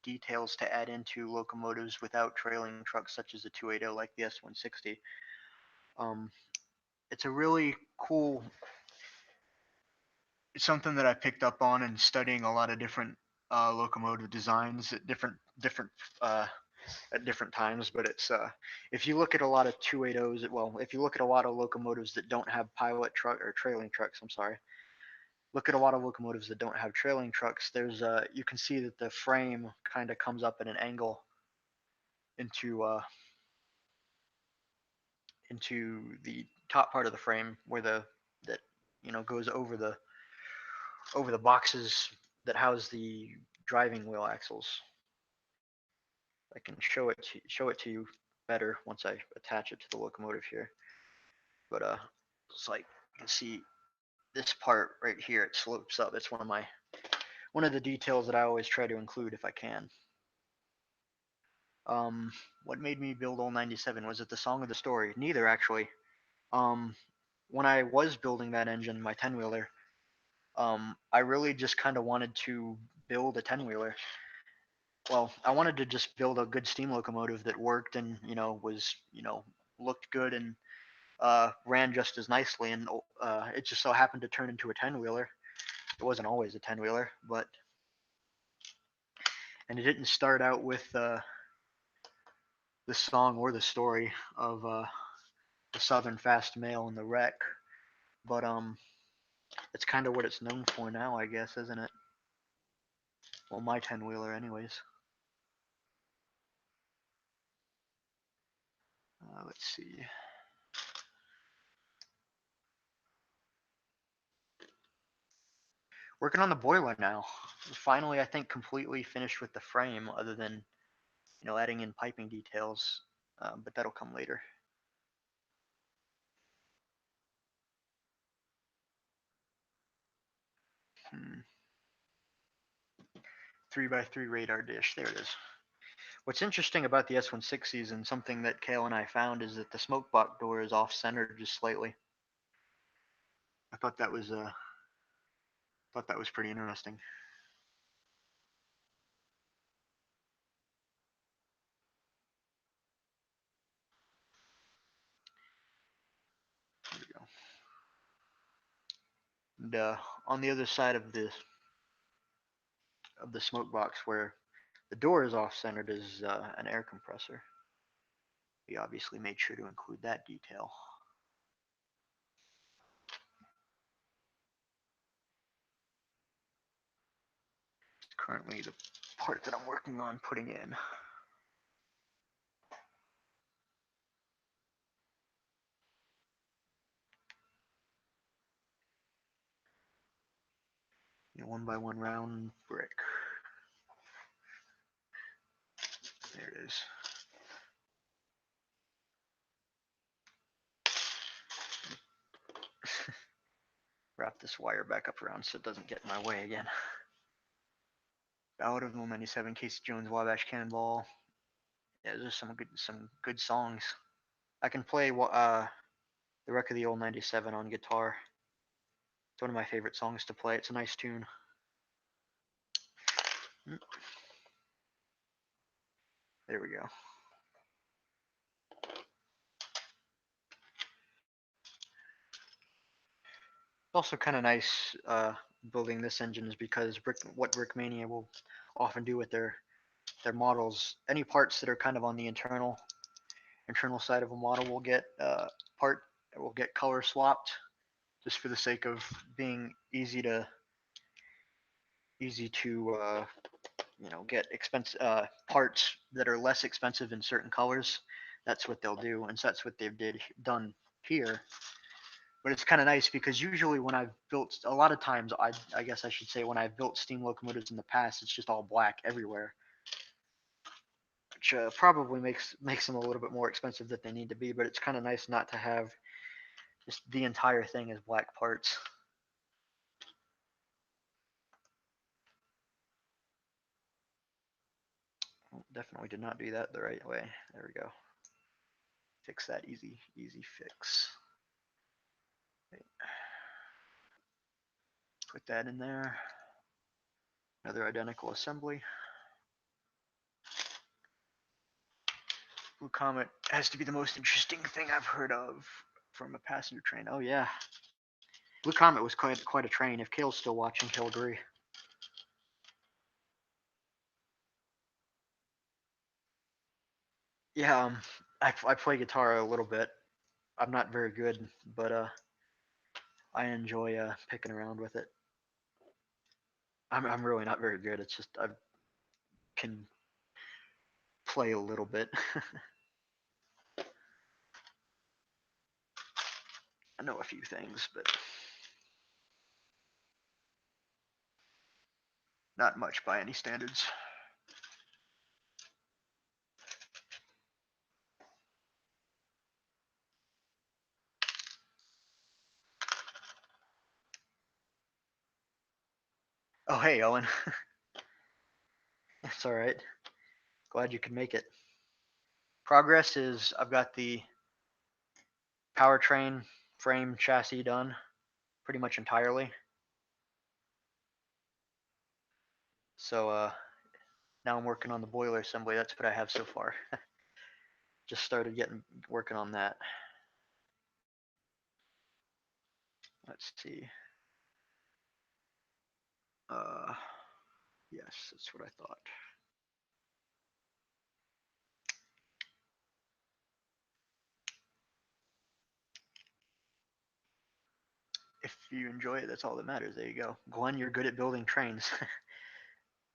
Speaker 1: details to add into locomotives without trailing trucks, such as the 280 like the S160. It's a really cool. It's something that I picked up on in studying a lot of different locomotive designs at different times. But it's if you look at a lot of 280s, well, if you look at a lot of locomotives that don't have pilot truck or trailing trucks, I'm sorry. Look at a lot of locomotives that don't have trailing trucks. There's you can see that the frame kind of comes up at an angle into the top part of the frame where that goes over the boxes that house the driving wheel axles. I can show it to you better once I attach it to the locomotive here. But it's like you can see this part right here, it slopes up. It's one of the details that I always try to include if I can. What made me build Old 97? Was it the song or the story? Neither, actually. When I was building that engine, my 10-wheeler, I really just kind of wanted to build a 10-wheeler.
Speaker 2: well, I wanted to just build a good steam locomotive that worked and was looked good and ran just as nicely, and it just so happened to turn into a 10-wheeler. It wasn't always a 10-wheeler, and it didn't start out with the song or the story of the Southern Fast Mail and the wreck, but it's kind of what it's known for now, I guess, isn't it? Well, my 10-wheeler, anyways. Let's see. Working on the boiler now. Finally, I think completely finished with the frame, other than adding in piping details, but that'll come later. Hmm. 3x3 radar dish. There it is. What's interesting about the S160s, and something that Cale and I found, is that the smoke box door is off-centered just slightly. I thought that was pretty interesting. There we go. And on the other side of the smoke box, where the door is off-centered, is an air compressor. We obviously made sure to include that detail. It's currently the part that I'm working on putting in. One by one round brick. There it is. Wrap this wire back up around so it doesn't get in my way again. Ballad of the 97, Casey Jones, Wabash Cannonball. Yeah, there's some good songs. I can play the Wreck of the Old 97 on guitar. It's one of my favorite songs to play. It's a nice tune. There we go. Also kind of nice building this engine is because what Brickmania will often do with their models, any parts that are kind of on the internal side of a model will get color swapped, just for the sake of being easy to get parts that are less expensive in certain colors. That's what they'll do, and so that's what they've done here. But it's kind of nice because usually when I've built, a lot of times, I guess I should say, when I've built steam locomotives in the past, it's just all black everywhere, which probably makes them a little bit more expensive than they need to be. But it's kind of nice not to have just the entire thing as black parts. Definitely did not do that the right way. There we go. Fix that. Easy fix. Okay. Put that in there. Another identical assembly. Blue Comet has to be the most interesting thing I've heard of from a passenger train. Oh yeah. Blue Comet was quite a train. If Cale's still watching, he'll agree. Yeah, I play guitar a little bit. I'm not very good, but I enjoy picking around with it. I'm really not very good. It's just I can play a little bit. I know a few things, but not much by any standards. Oh, hey, Owen. It's all right. Glad you could make it. Progress is I've got the powertrain frame chassis done pretty much entirely. So Now I'm working on the boiler assembly. That's what I have so far. Just started working on that. Let's see. Yes, that's what I thought. If you enjoy it, that's all that matters. There you go. Glenn, you're good at building trains.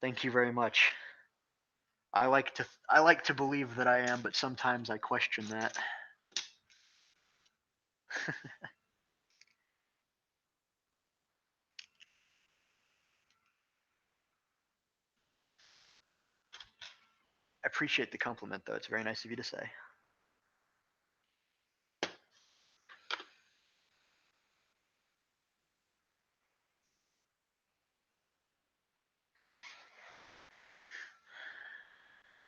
Speaker 2: Thank you very much. I like to believe that I am, but sometimes I question that. I appreciate the compliment, though. It's very nice of you to say.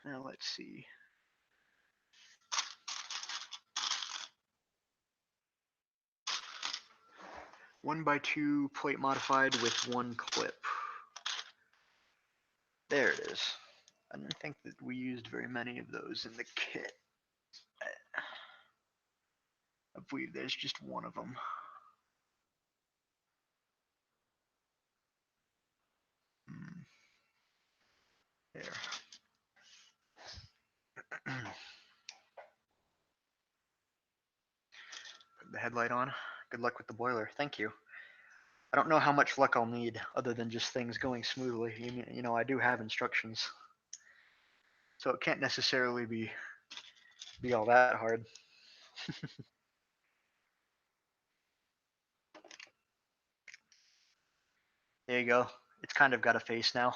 Speaker 2: Now let's see. One by two plate modified with one clip. There it is. I don't think that we used very many of those in the kit. I believe there's just one of them. There. Put the headlight on. Good luck with the boiler. Thank you. I don't know how much luck I'll need other than just things going smoothly. You know, I do have instructions. So it can't necessarily be all that hard. There you go. It's kind of got a face now.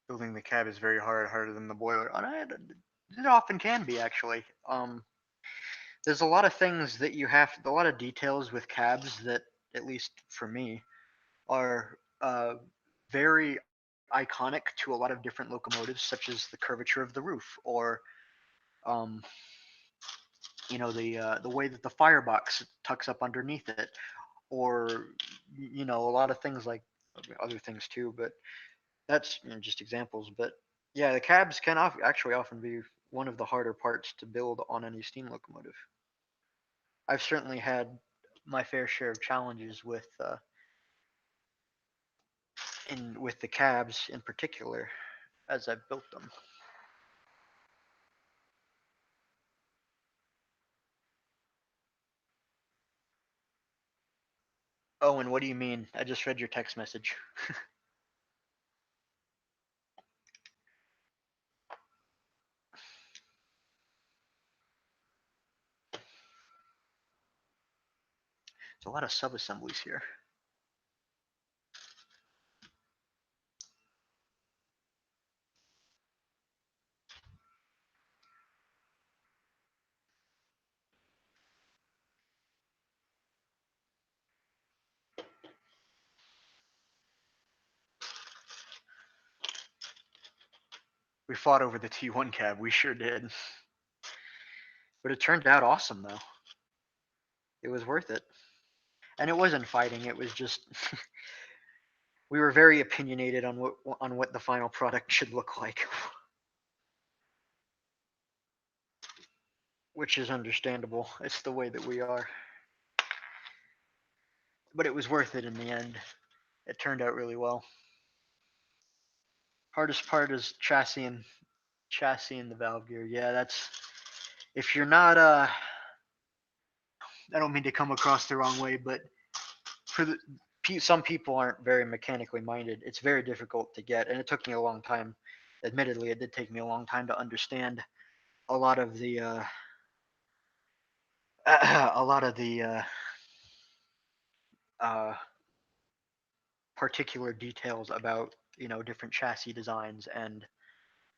Speaker 2: Building the cab is very hard, harder than the boiler. It often can be, actually. There's a lot of things that a lot of details with cabs that, at least for me, are very iconic to a lot of different locomotives, such as the curvature of the roof, or um, the way that the firebox tucks up underneath it, or a lot of things like other things too. But that's just examples. But yeah, the cabs can actually often be one of the harder parts to build on any steam locomotive. I've certainly had my fair share of challenges with with the cabs in particular as I've built them. Oh, and what do you mean? I just read your text message. There's a lot of sub-assemblies here. We fought over the T1 cab. We sure did. But it turned out awesome, though. It was worth it. And it wasn't fighting. It was just we were very opinionated on what the final product should look like, which is understandable. It's the way that we are. But it was worth it in the end. It turned out really well. Hardest part is chassis and the valve gear. Yeah, that's if you're not I don't mean to come across the wrong way, but for some people aren't very mechanically minded. It's very difficult to get, and it took me a long time. Admittedly, it did take me a long time to understand a lot of the a lot of the particular details about different chassis designs and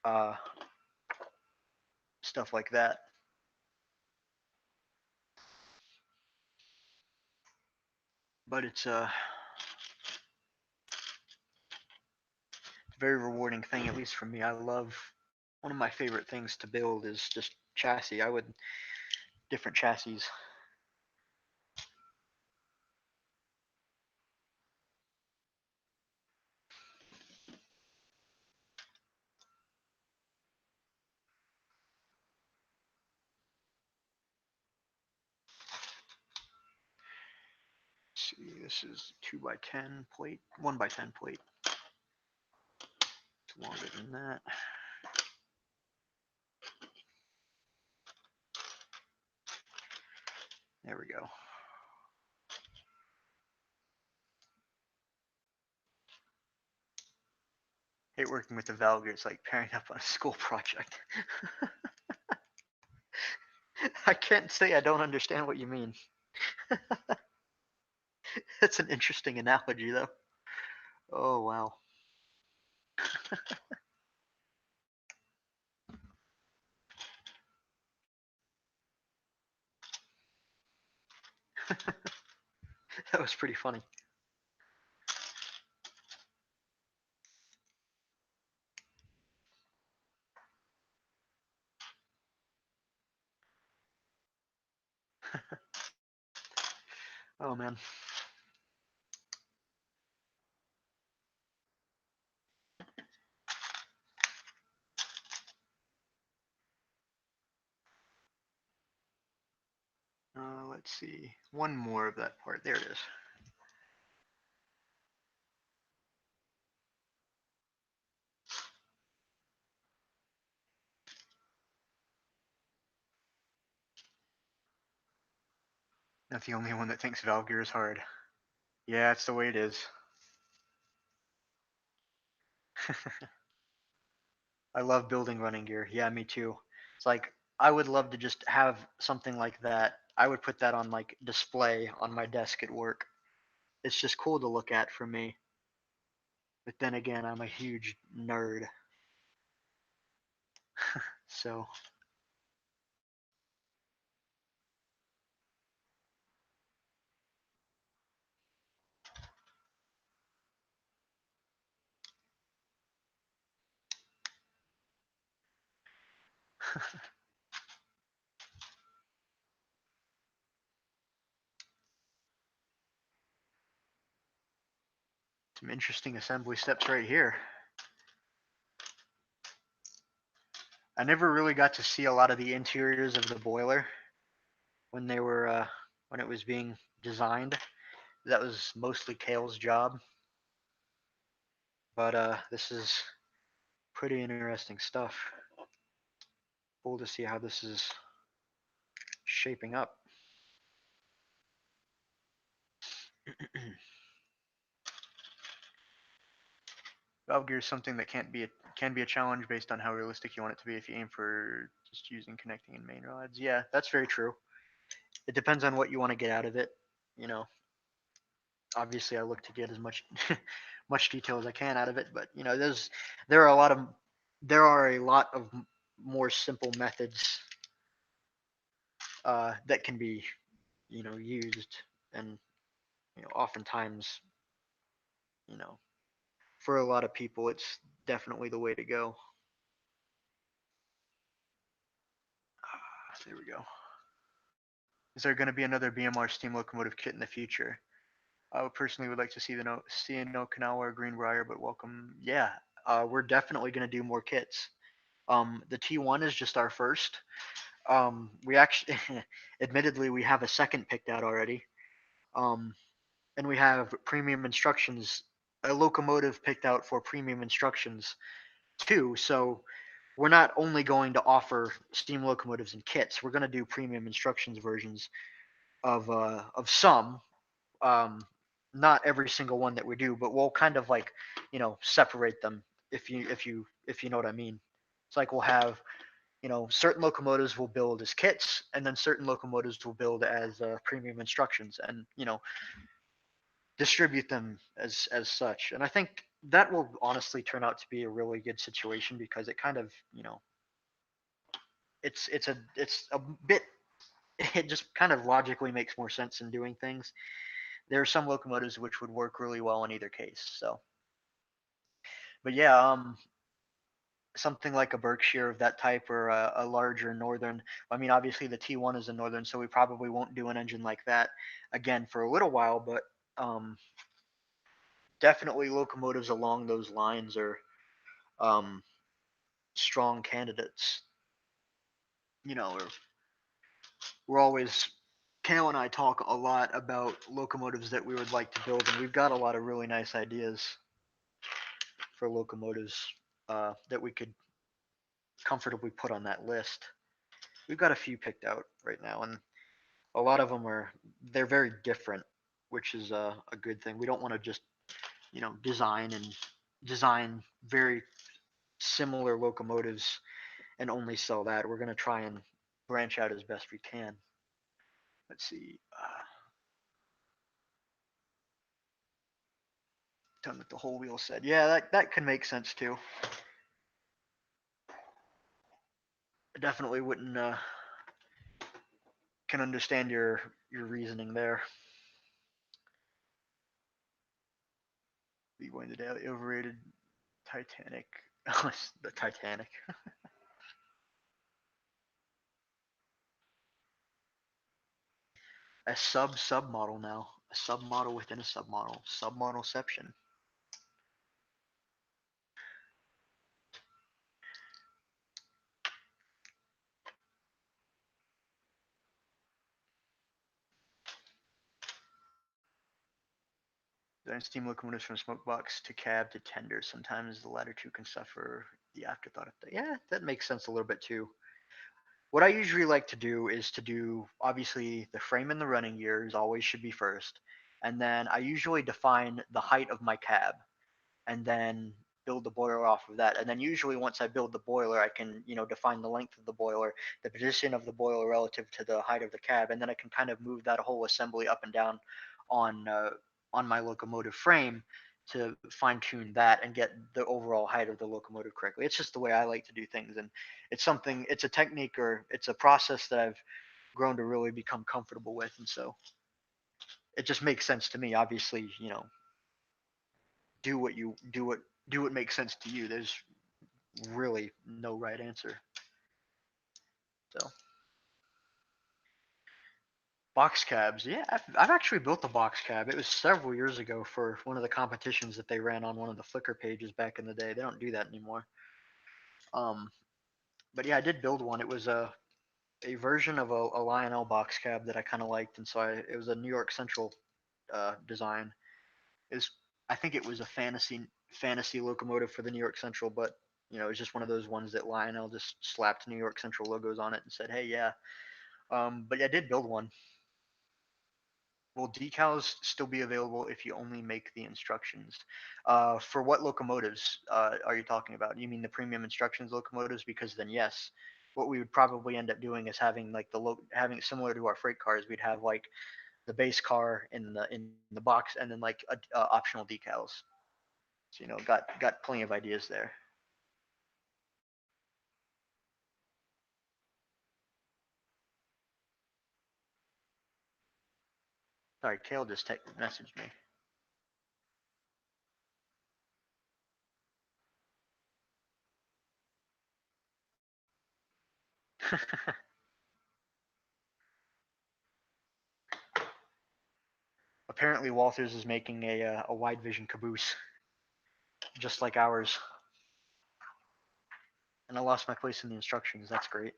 Speaker 2: uh, stuff like that. But very rewarding thing, at least for me. I love, one of my favorite things to build is just chassis. Different chassis. Let's see, this is 2x10 plate, 1x10 plate. It's longer than that. There we go. Hate working with the valve gear. It's like pairing up on a school project. I can't say I don't understand what you mean. That's an interesting analogy, though. Oh, wow. That was pretty funny. Oh, man. Let's see. One more of that part. There it is. Not the only one that thinks valve gear is hard. Yeah, it's the way it is. I love building running gear. Yeah, me too. It's like I would love to just have something like that. I would put that on like display on my desk at work. It's just cool to look at for me. But then again, I'm a huge nerd. So some interesting assembly steps right here. I never really got to see a lot of the interiors of the boiler when they were when it was being designed. That was mostly Cale's job. But this is pretty interesting stuff. Cool to see how this is shaping up. Valve gear is something that can be a challenge based on how realistic you want it to be if you aim for just using connecting and main rods. Yeah, that's very true. It depends on what you want to get out of it. You know, obviously I look to get as much much detail as I can out of it, but you know, there are a lot of more simple methods that can be, you know, used, and you know, oftentimes, you know, for a lot of people, it's definitely the way to go. There we go. Is there going to be another BMR steam locomotive kit in the future? I personally would like to see no Okinawa or Greenbrier, but welcome. Yeah, we're definitely going to do more kits. The T1 is just our first. We actually, admittedly, we have a second picked out already. And we have premium instructions, a locomotive picked out for premium instructions too. So we're not only going to offer steam locomotives and kits, we're going to do premium instructions versions of some. Um, not every single one that we do, but we'll kind of like, you know, separate them if you know what I mean. It's like we'll have, you know, certain locomotives will build as kits, and then certain locomotives will build as premium instructions, and you know, distribute them as such. And I think that will honestly turn out to be a really good situation because it kind of, you know, it's a bit, it just kind of logically makes more sense in doing things. There are some locomotives which would work really well in either case. So But yeah, something like a Berkshire of that type, or a larger Northern. I mean, obviously the T1 is a Northern, so we probably won't do an engine like that again for a little while. But definitely locomotives along those lines are um, strong candidates. You know, we're always Cale and I talk a lot about locomotives that we would like to build, and we've got a lot of really nice ideas for locomotives that we could comfortably put on that list. We've got a few picked out right now, and a lot of them they're very different, which is a good thing. We don't want to just design very similar locomotives and only sell that. We're going to try and branch out as best we can. Let's see. Done with the whole wheel said. Yeah, that could make sense too. I definitely wouldn't can understand your reasoning there. Be going to daily overrated Titanic. The Titanic. A sub model now. A sub model within a sub model. Sub modelception. Design steam locomotives from smoke box to cab to tender. Sometimes the latter two can suffer the afterthought of that. Yeah, that makes sense a little bit too. What I usually like to do is to do, obviously, the frame and the running gears always should be first. And then I usually define the height of my cab and then build the boiler off of that. And then usually once I build the boiler, I can, define the length of the boiler, the position of the boiler relative to the height of the cab, and then I can kind of move that whole assembly up and down on uh, on my locomotive frame to fine tune that and get the overall height of the locomotive correctly. It's just the way I like to do things, and it's a technique, or it's a process that I've grown to really become comfortable with, and so it just makes sense to me. Obviously, do what you do what makes sense to you. There's really no right answer. So box cabs, yeah, I've actually built a box cab. It was several years ago for one of the competitions that they ran on one of the Flickr pages back in the day. They don't do that anymore. Um, but yeah, I did build one. It was a version of a Lionel box cab that I kind of liked, and so it was a New York Central design. Is I think it was a fantasy locomotive for the New York Central, but it was just one of those ones that Lionel just slapped New York Central logos on it and said, "Hey, yeah." But yeah, I did build one. Will decals still be available if you only make the instructions? For what locomotives are you talking about? You mean the premium instructions locomotives? Because then yes, what we would probably end up doing is having like having it similar to our freight cars. We'd have like the base car in the box, and then like optional decals. So got plenty of ideas there. Sorry, Kale just messaged me. Apparently, Walters is making a wide vision caboose, just like ours. And I lost my place in the instructions. That's great.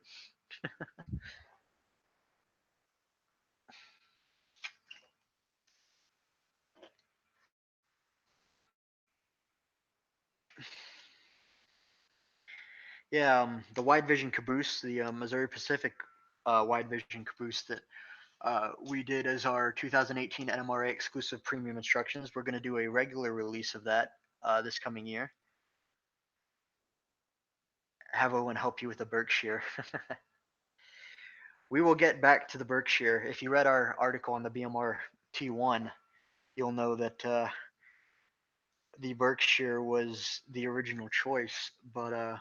Speaker 2: Yeah, the wide vision caboose, the Missouri Pacific wide vision caboose that we did as our 2018 NMRA exclusive premium instructions. We're going to do a regular release of that this coming year. Have Owen help you with the Berkshire. We will get back to the Berkshire. If you read our article on the BMR T1, you'll know that the Berkshire was the original choice, but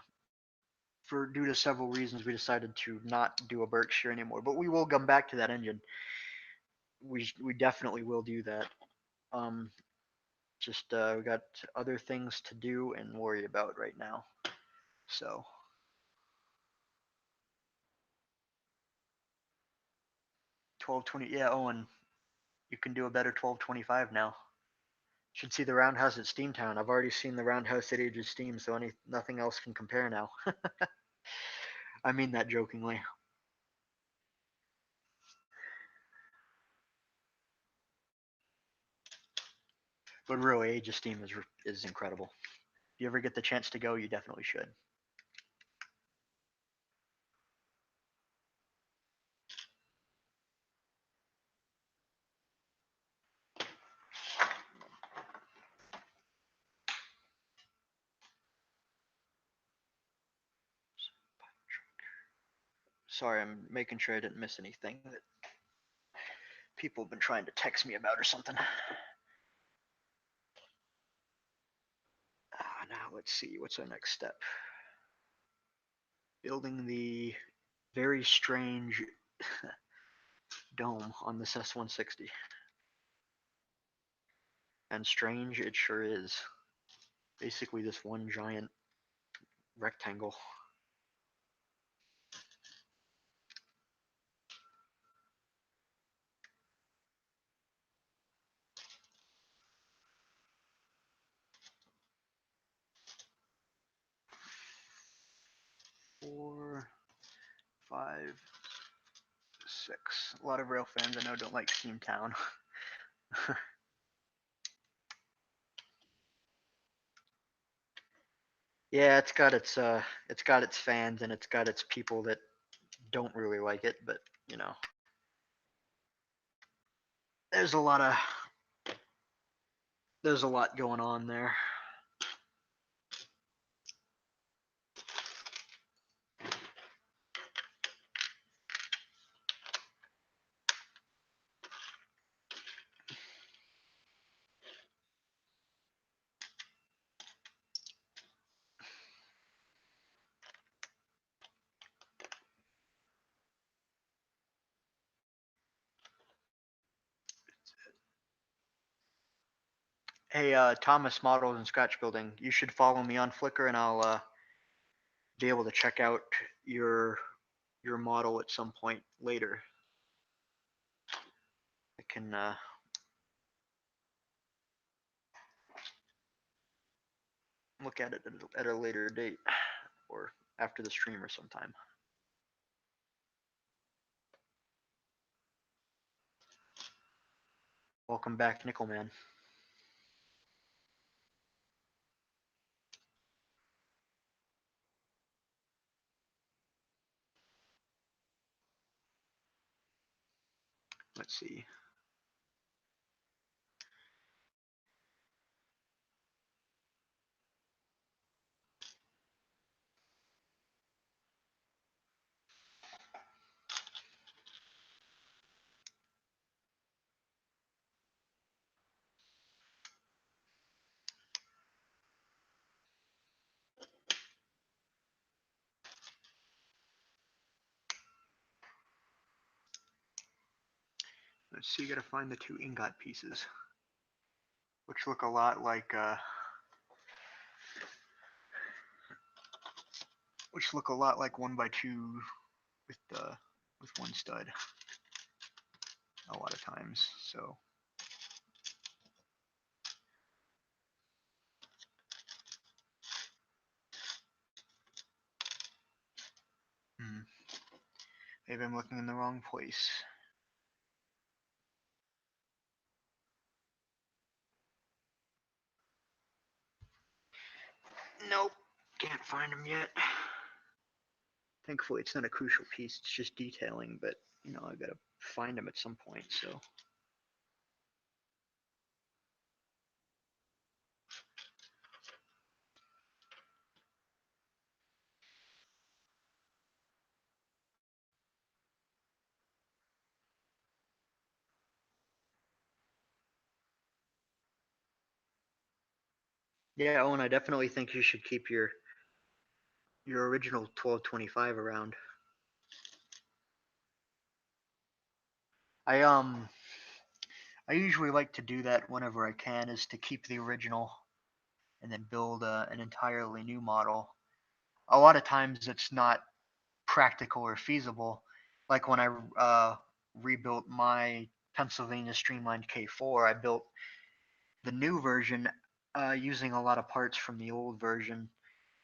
Speaker 2: for due to several reasons, we decided to not do a Berkshire anymore. But we will come back to that engine. We definitely will do that. Um, Just we got other things to do and worry about right now. So 1220, yeah. Oh, and you can do a better 1225 now. Should see the roundhouse at Steamtown. I've already seen the roundhouse at Age of Steam, so nothing else can compare now. I mean that jokingly. But really, Age of Steam is incredible. If you ever get the chance to go, you definitely should. Sorry, I'm making sure I didn't miss anything that people have been trying to text me about or something. Now let's see, what's our next step? Building the very strange dome on this S160. And strange it sure is. Basically this one giant rectangle. Four, five, six. A lot of rail fans I know don't like Steamtown. Yeah, it's got its fans and it's got its people that don't really like it, but you know, there's a lot going on there. Hey, Thomas Models and Scratch Building, you should follow me on Flickr, and I'll be able to check out your model at some point later. I can look at it at a later date or after the stream or sometime. Welcome back, Nickelman. Let's see. Let's see, gotta find the two ingot pieces, which look a lot like one by two with one stud a lot of times. So maybe I'm looking in the wrong place. Nope, can't find them yet. Thankfully, it's not a crucial piece. It's just detailing, but you know, I gotta find them at some point. So. Yeah, Owen, I definitely think you should keep your original 1225 around. I I usually like to do that whenever I can, is to keep the original and then build an entirely new model. A lot of times it's not practical or feasible. Like when I rebuilt my Pennsylvania Streamlined K4, I built the new version using a lot of parts from the old version.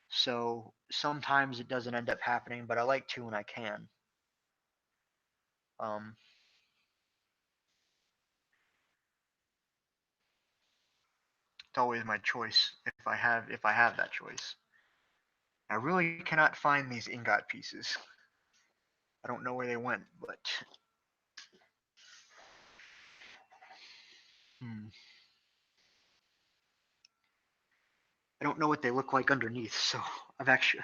Speaker 2: So sometimes it doesn't end up happening, but I like to when I can. Um, it's always my choice if I have that choice. I really cannot find these ingot pieces. I don't know where they went, but I don't know what they look like underneath. So I've actually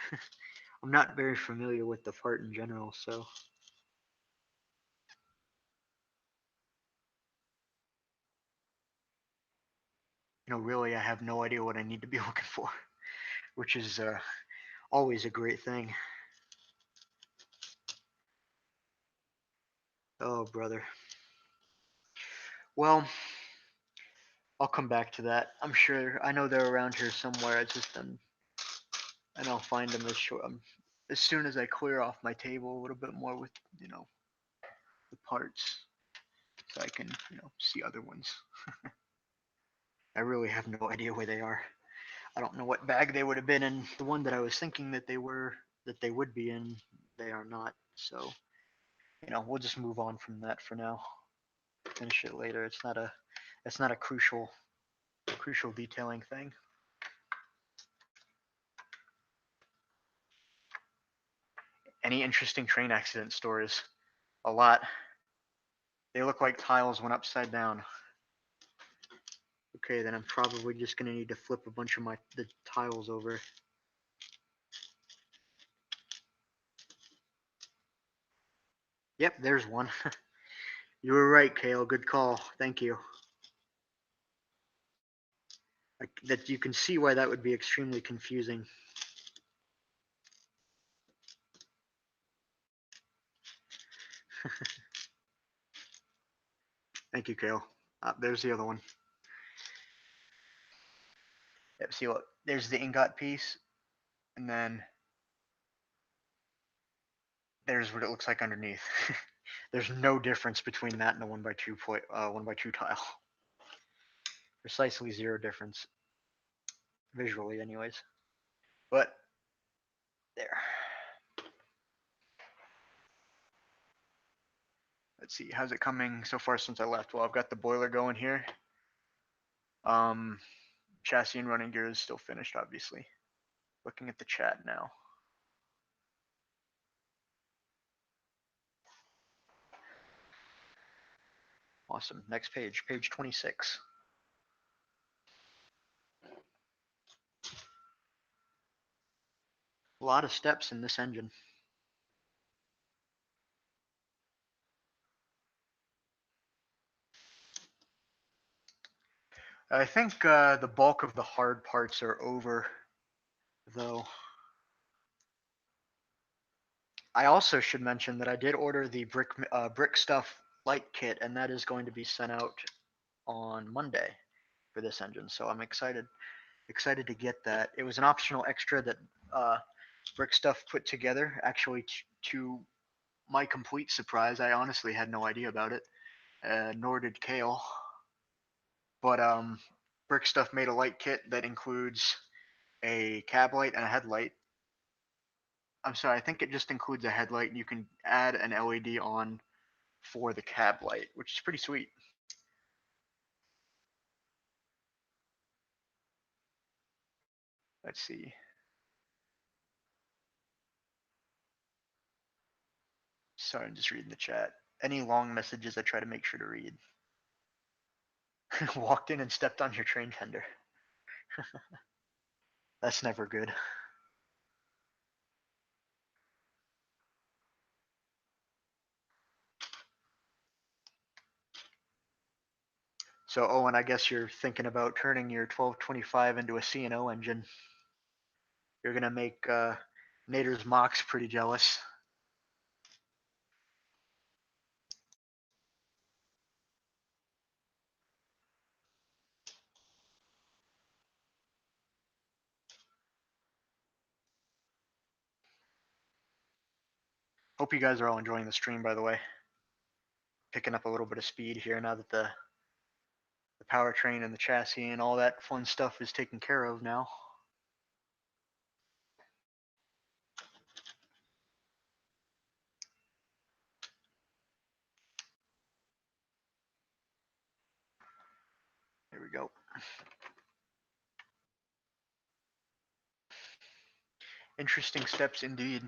Speaker 2: I'm not very familiar with the part in general. So really, I have no idea what I need to be looking for, which is always a great thing. Oh, brother. Well, I'll come back to that. I'm sure. I know they're around here somewhere. It's just and I'll find them as soon as I clear off my table a little bit more with the parts, so I can see other ones. I really have no idea where they are. I don't know what bag they would have been in. The one that I was thinking that they would be in, they are not. So we'll just move on from that for now. Finish it later. It's not a crucial detailing thing. Any interesting train accident stories? A lot. They look like tiles went upside down. Okay, then I'm probably just gonna need to flip a bunch of the tiles over. Yep, there's one. You were right, Cale. Good call. Thank you. That you can see why that would be extremely confusing. Thank you, Cale. There's the other one. Yep, see what? There's the ingot piece, and then there's what it looks like underneath. There's no difference between that and the 1x2 tile. Precisely zero difference, visually, anyways. But there. Let's see, how's it coming so far since I left? Well, I've got the boiler going here. Chassis and running gear is still finished, obviously. Looking at the chat now. Awesome. Next page, page 26. A lot of steps in this engine. I think the bulk of the hard parts are over, though. I also should mention that I did order the brick stuff light kit, and that is going to be sent out on Monday for this engine. So I'm excited to get that. It was an optional extra that brick stuff put together. Actually, to my complete surprise, I honestly had no idea about it, nor did Cale. But brick stuff made a light kit that includes a cab light and a headlight. I'm sorry, I think it just includes a headlight, and you can add an LED on for the cab light, which is pretty sweet. Let's see. Sorry, I'm just reading the chat. Any long messages I try to make sure to read. Walked in and stepped on your train tender. That's never good. So, Owen, I guess you're thinking about turning your 1225 into a C&O engine. You're gonna make Nader's Mox pretty jealous. Hope you guys are all enjoying the stream, by the way. Picking up a little bit of speed here now that the powertrain and the chassis and all that fun stuff is taken care of now. There we go. Interesting steps indeed.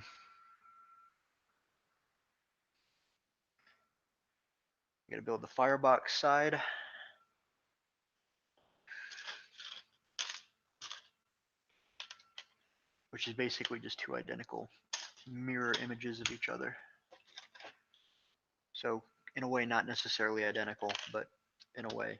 Speaker 2: Got to build the firebox side. Which is basically just two identical mirror images of each other. So in a way, not necessarily identical, but in a way.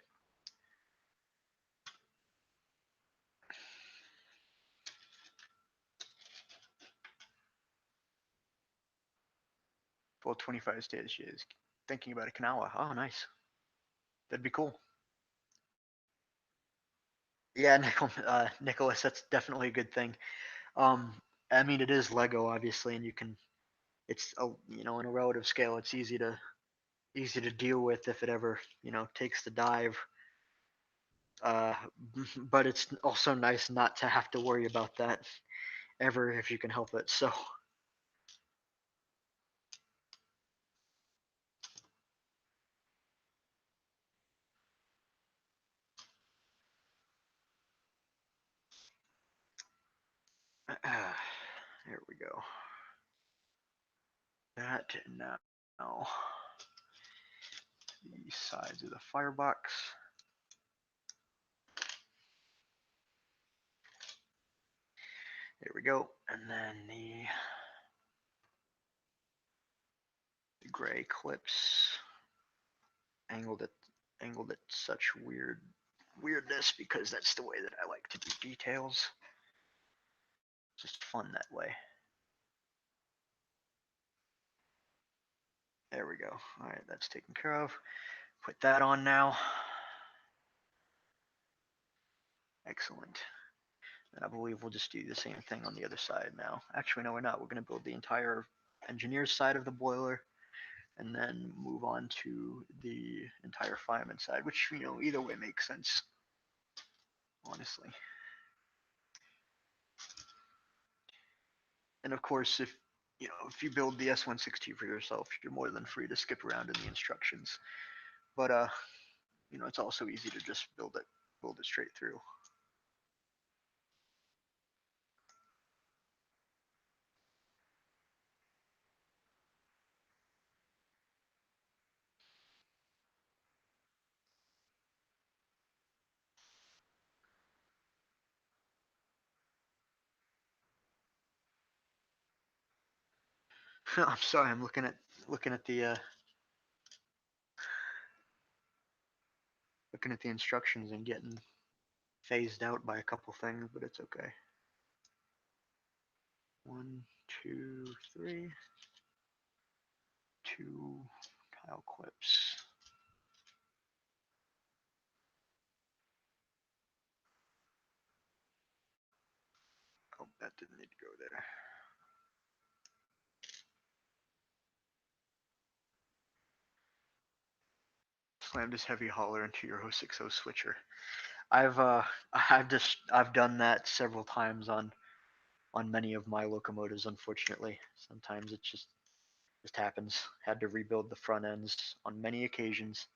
Speaker 2: Full 25 stages. Thinking about a Kanawa. Oh, nice. That'd be cool. Yeah, Nicholas, that's definitely a good thing. I mean, it is Lego, obviously, and you can. It's in a relative scale, it's easy to deal with if it ever takes the dive. But it's also nice not to have to worry about that ever if you can help it. So. There we go. That now the sides of the firebox. There we go. And then the gray clips angled at such weirdness because that's the way that I like to do details. Just fun that way. There we go. All right, that's taken care of. Put that on now. Excellent. And I believe we'll just do the same thing on the other side now. Actually, no, we're not. We're going to build the entire engineer's side of the boiler and then move on to the entire fireman side, which, either way makes sense, honestly. And of course, if you build the S160 for yourself, you're more than free to skip around in the instructions. But it's also easy to just build it straight through. I'm sorry, I'm looking at the instructions and getting phased out by a couple things, but it's okay. 1, 2, 3. 2 tile clips. Oh, that didn't need to go there. Slam this heavy hauler into your 060 switcher. I've done that several times on many of my locomotives. Unfortunately, sometimes it just happens. Had to rebuild the front ends on many occasions.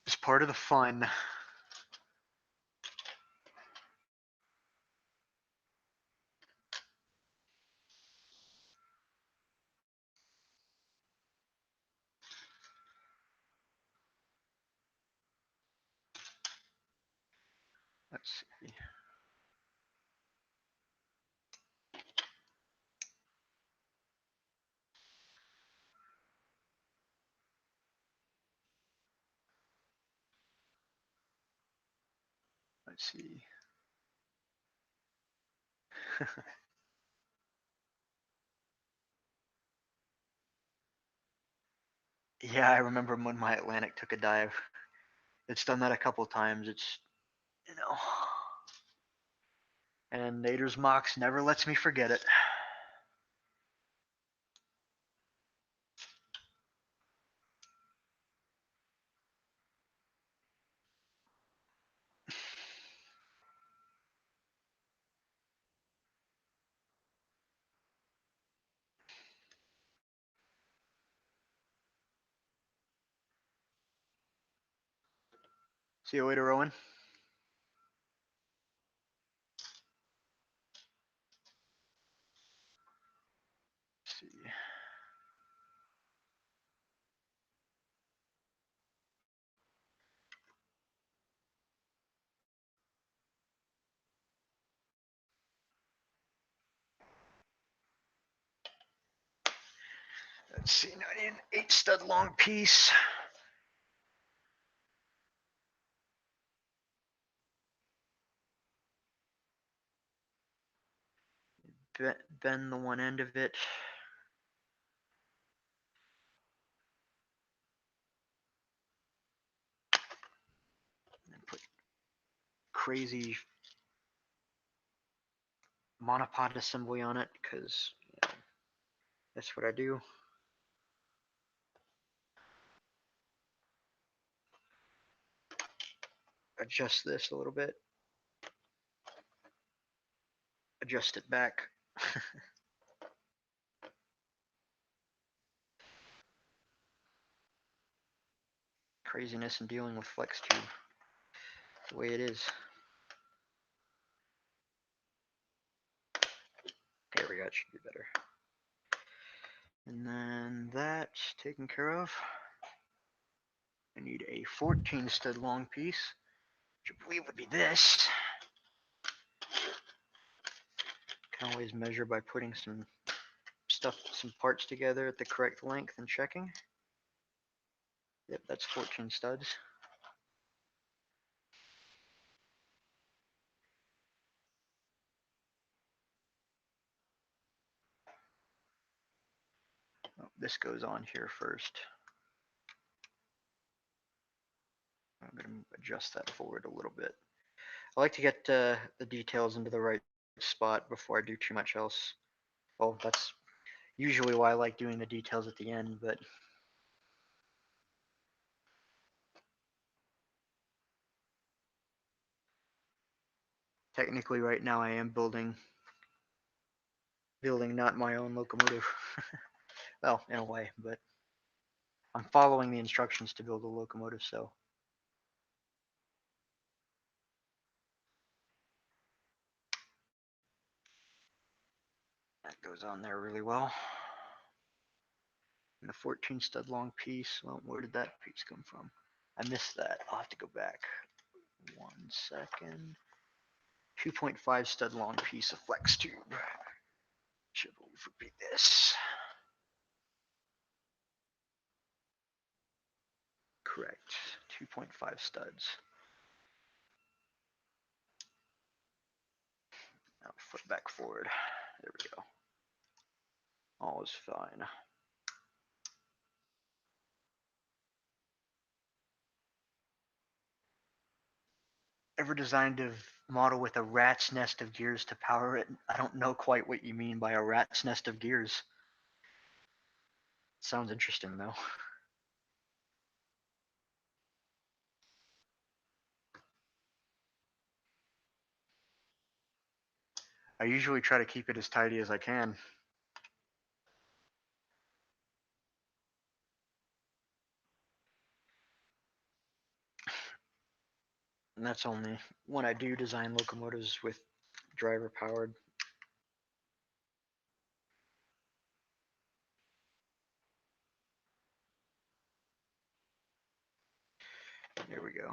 Speaker 2: It's part of the fun. Let's see. Let's see. Yeah, I remember when my Atlantic took a dive. It's done that a couple times. you know. And Nader's Mox never lets me forget it. See you later, Owen. Let's see. Let's see. Now I need an 8 stud long piece. Bend the one end of it. And put crazy monopod assembly on it because that's what I do. Adjust this a little bit. Adjust it back. Craziness in dealing with flex tube. The way it is. There we go, it should be better. And then that's taken care of. I need a 14 stud long piece, which I believe would be this. Can always measure by putting some parts together at the correct length and checking. Yep, that's 14 studs. Oh, this goes on here first. I'm going to adjust that forward a little bit. I like to get the details into the right spot before I do too much else. Well, that's usually why I like doing the details at the end, but technically right now I am building not my own locomotive. Well, in a way, but I'm following the instructions to build a locomotive, so. That goes on there really well. And the 14 stud long piece, well, where did that piece come from? I missed that. I'll have to go back. 1 second. 2.5 stud long piece of flex tube. Should would be this. Correct. 2.5 studs. Now foot back forward. There we go. All is fine. Ever designed a model with a rat's nest of gears to power it? I don't know quite what you mean by a rat's nest of gears. Sounds interesting though. I usually try to keep it as tidy as I can. And that's only when I do design locomotives with driver powered. There we go.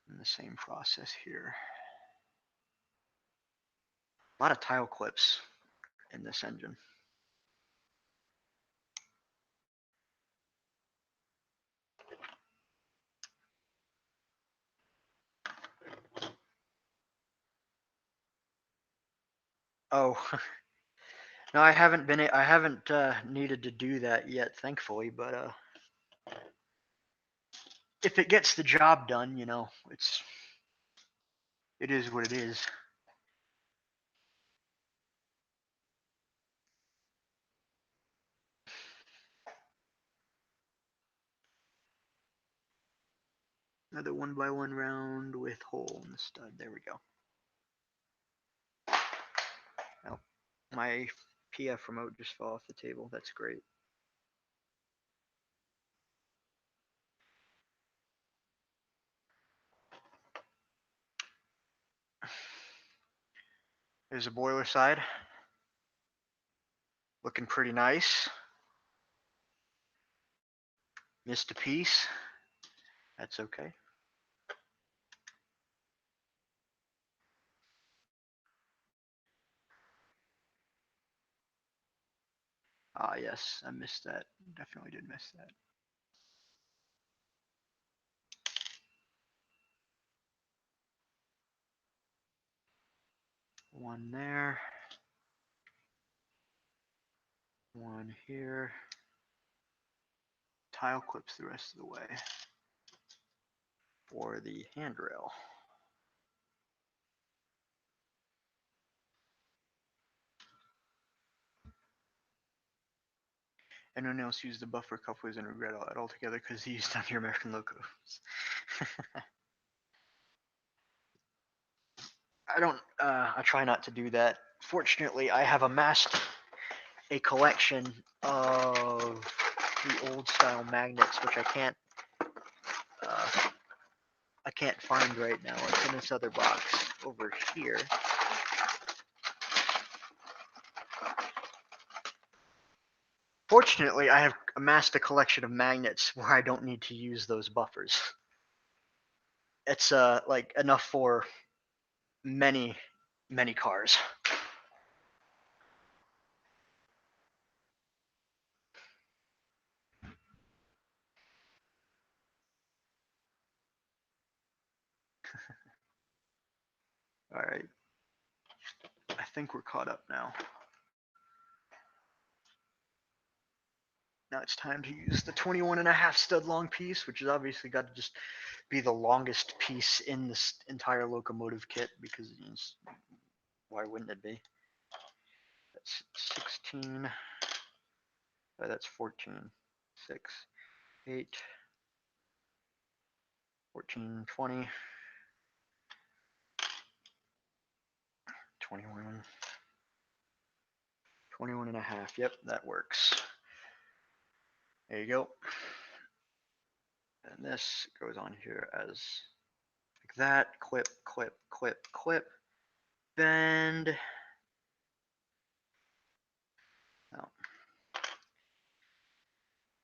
Speaker 2: And the same process here. A lot of tile clips in this engine. Oh, no, I haven't needed to do that yet, thankfully, but if it gets the job done, you know, it is what it is. Another 1x1 round with hole in the stud. There we go. Oh, my PF remote just fell off the table. That's great. There's a boiler side. Looking pretty nice. Missed a piece. That's okay. Ah, yes, I missed that. Definitely did miss that. One there. One here. Tile clips the rest of the way for the handrail. Anyone else used the buffer couplers and regret all that altogether because he used on your American locomotives? I don't. I try not to do that. Fortunately, I have amassed a collection of the old style magnets, which I can't find right now. It's in this other box over here. Fortunately, I have amassed a collection of magnets where I don't need to use those buffers. It's like enough for many cars. All right. I think we're caught up now. Now it's time to use the 21.5 stud long piece, which has obviously got to just be the longest piece in this entire locomotive kit because why wouldn't it be? That's 16. That's 14. 6, 8, 14, 20, 21, 21.5. Yep, that works. There you go. And this goes on here as like that. Clip, clip, clip, clip. Bend. No.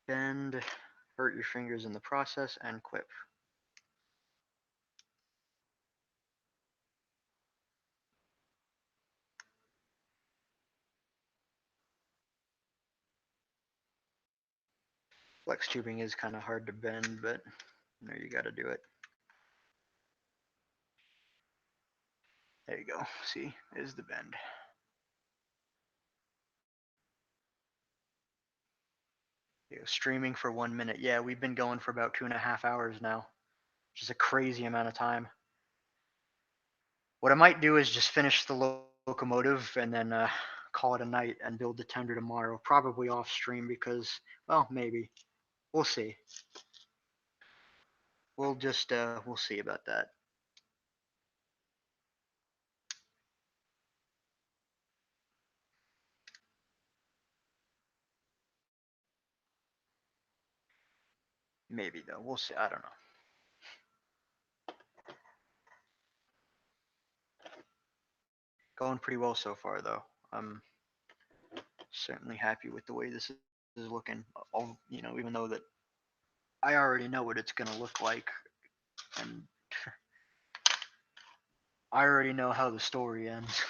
Speaker 2: Bend. Hurt your fingers in the process and clip. Flex tubing is kind of hard to bend, but you know you got to do it. There you go. See, there's the bend. There you go. Streaming for 1 minute. Yeah, we've been going for about 2.5 hours now, which is a crazy amount of time. What I might do is just finish the locomotive and then call it a night and build the tender tomorrow, probably off stream because, well, maybe. We'll see. We'll just, we'll see about that. Maybe, though. We'll see. I don't know. Going pretty well so far, though. I'm certainly happy with the way this is looking. You know, even though that I already know what it's going to look like, and I already know how the story ends.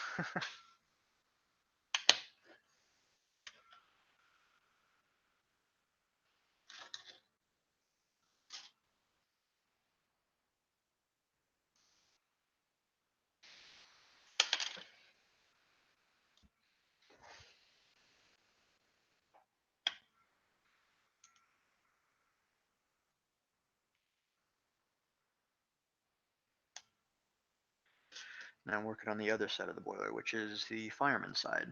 Speaker 2: Now I'm working on the other side of the boiler, which is the fireman side.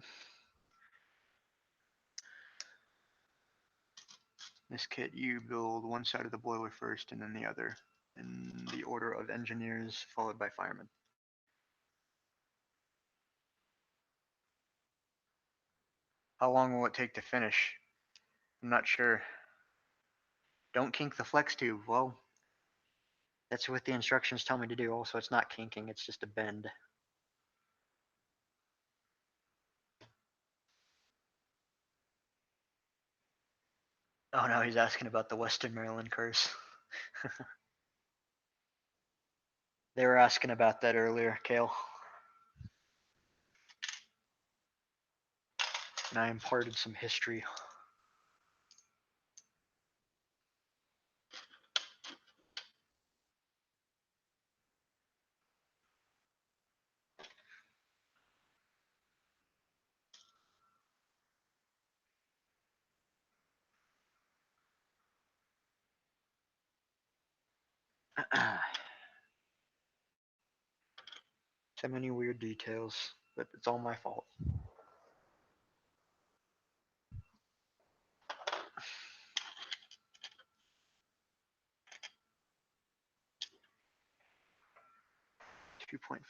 Speaker 2: This kit, you build one side of the boiler first and then the other, in the order of engineers followed by firemen. How long will it take to finish? I'm not sure. Don't kink the flex tube. Well, that's what the instructions tell me to do. Also, it's not kinking, it's just a bend. Oh no, he's asking about the Western Maryland curse. They were asking about that earlier, Cale. And I imparted some history. So many weird details, but it's all my fault.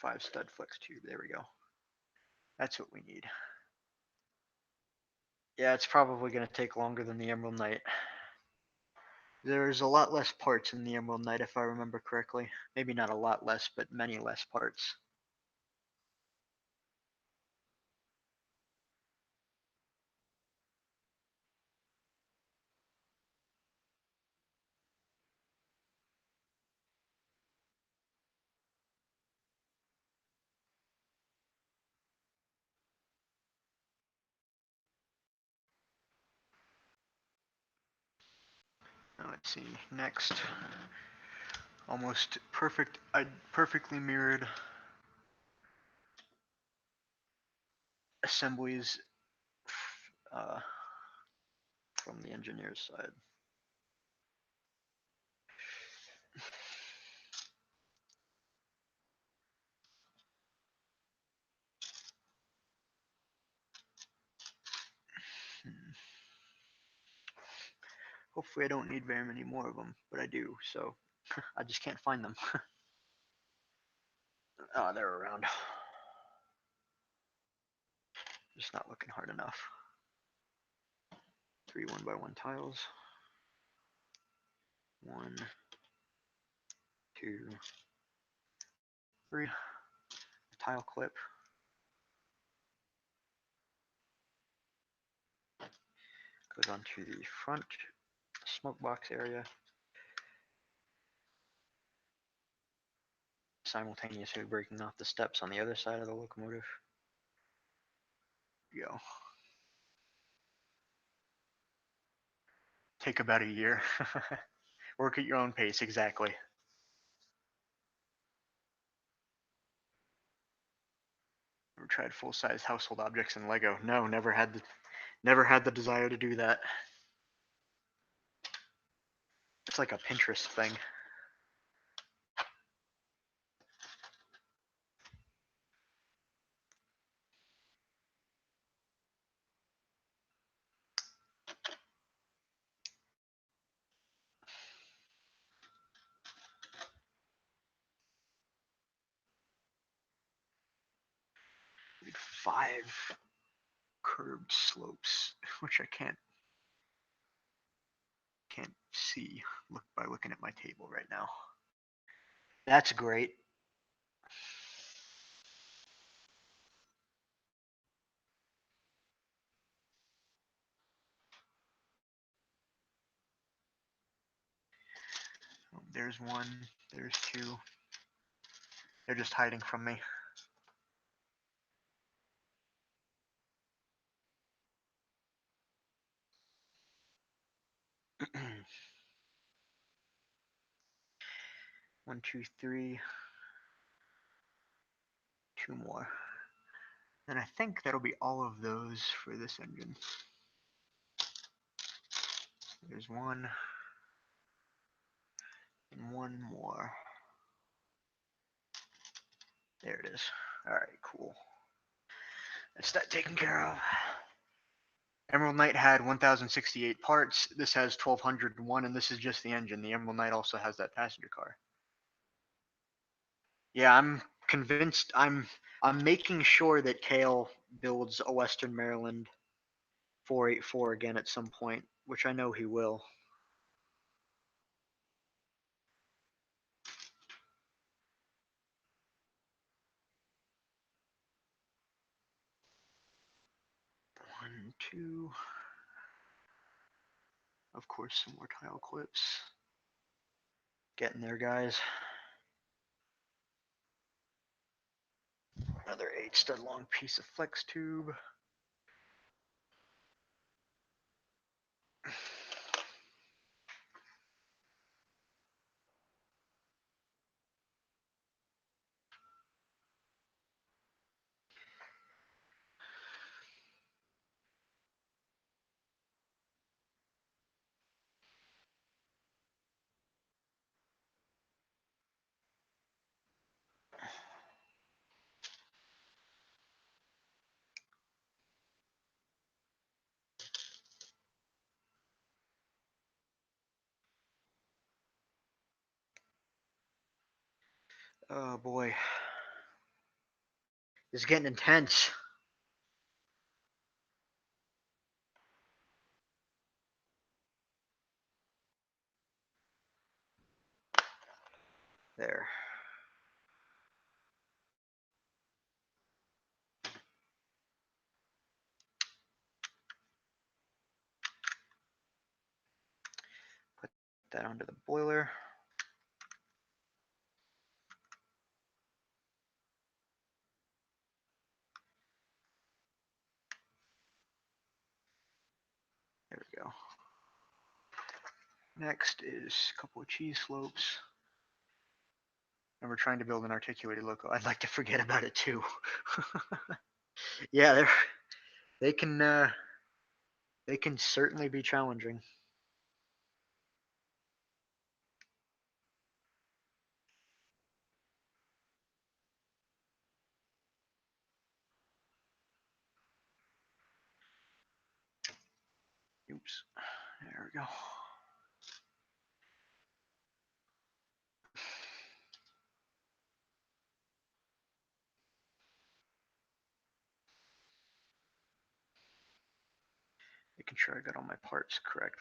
Speaker 2: .5 stud flex tube. There we go. That's what we need. Yeah, it's probably going to take longer than the Emerald Knight. There's a lot less parts in the Emerald Knight, if I remember correctly. Maybe not a lot less, but many less parts. Now let's see. Next, almost perfect, perfectly mirrored assemblies from the engineer's side. Hopefully I don't need very many more of them, but I do, so I just can't find them. Oh, they're around. Just not looking hard enough. 3 1x1 tiles. 1, 2, 3. Tile clip. Goes onto the front smoke box area. Simultaneously breaking off the steps on the other side of the locomotive. Go. Take about a year. Work at your own pace, exactly. Ever tried full-size household objects in Lego? No, never had the desire to do that. It's like a Pinterest thing. Need 5 curved slopes, which I can't see by looking at my table right now. That's great. There's 1, there's 2. They're just hiding from me. One, 2, 3. 2 more. And I think that'll be all of those for this engine. There's 1. And 1 more. There it is. All right, cool. That's that taken care of.
Speaker 1: Emerald Knight had 1,068 parts. This has 1,201, and this is just the engine. The Emerald Knight also has that passenger car. Yeah, I'm convinced. I'm making sure that Cale builds a Western Maryland 484 again at some point, which I know he will. One, two. Of course, some more tile clips. Getting there, guys. Another 8-stud long piece of flex tube. Oh boy. It's getting intense. There. Put that onto the boiler. There we go. Next is a couple of cheese slopes. And we're trying to build an articulated loco. I'd like to forget about it too. Yeah, they can certainly be challenging. Oops. There we go. Making sure I got all my parts correct.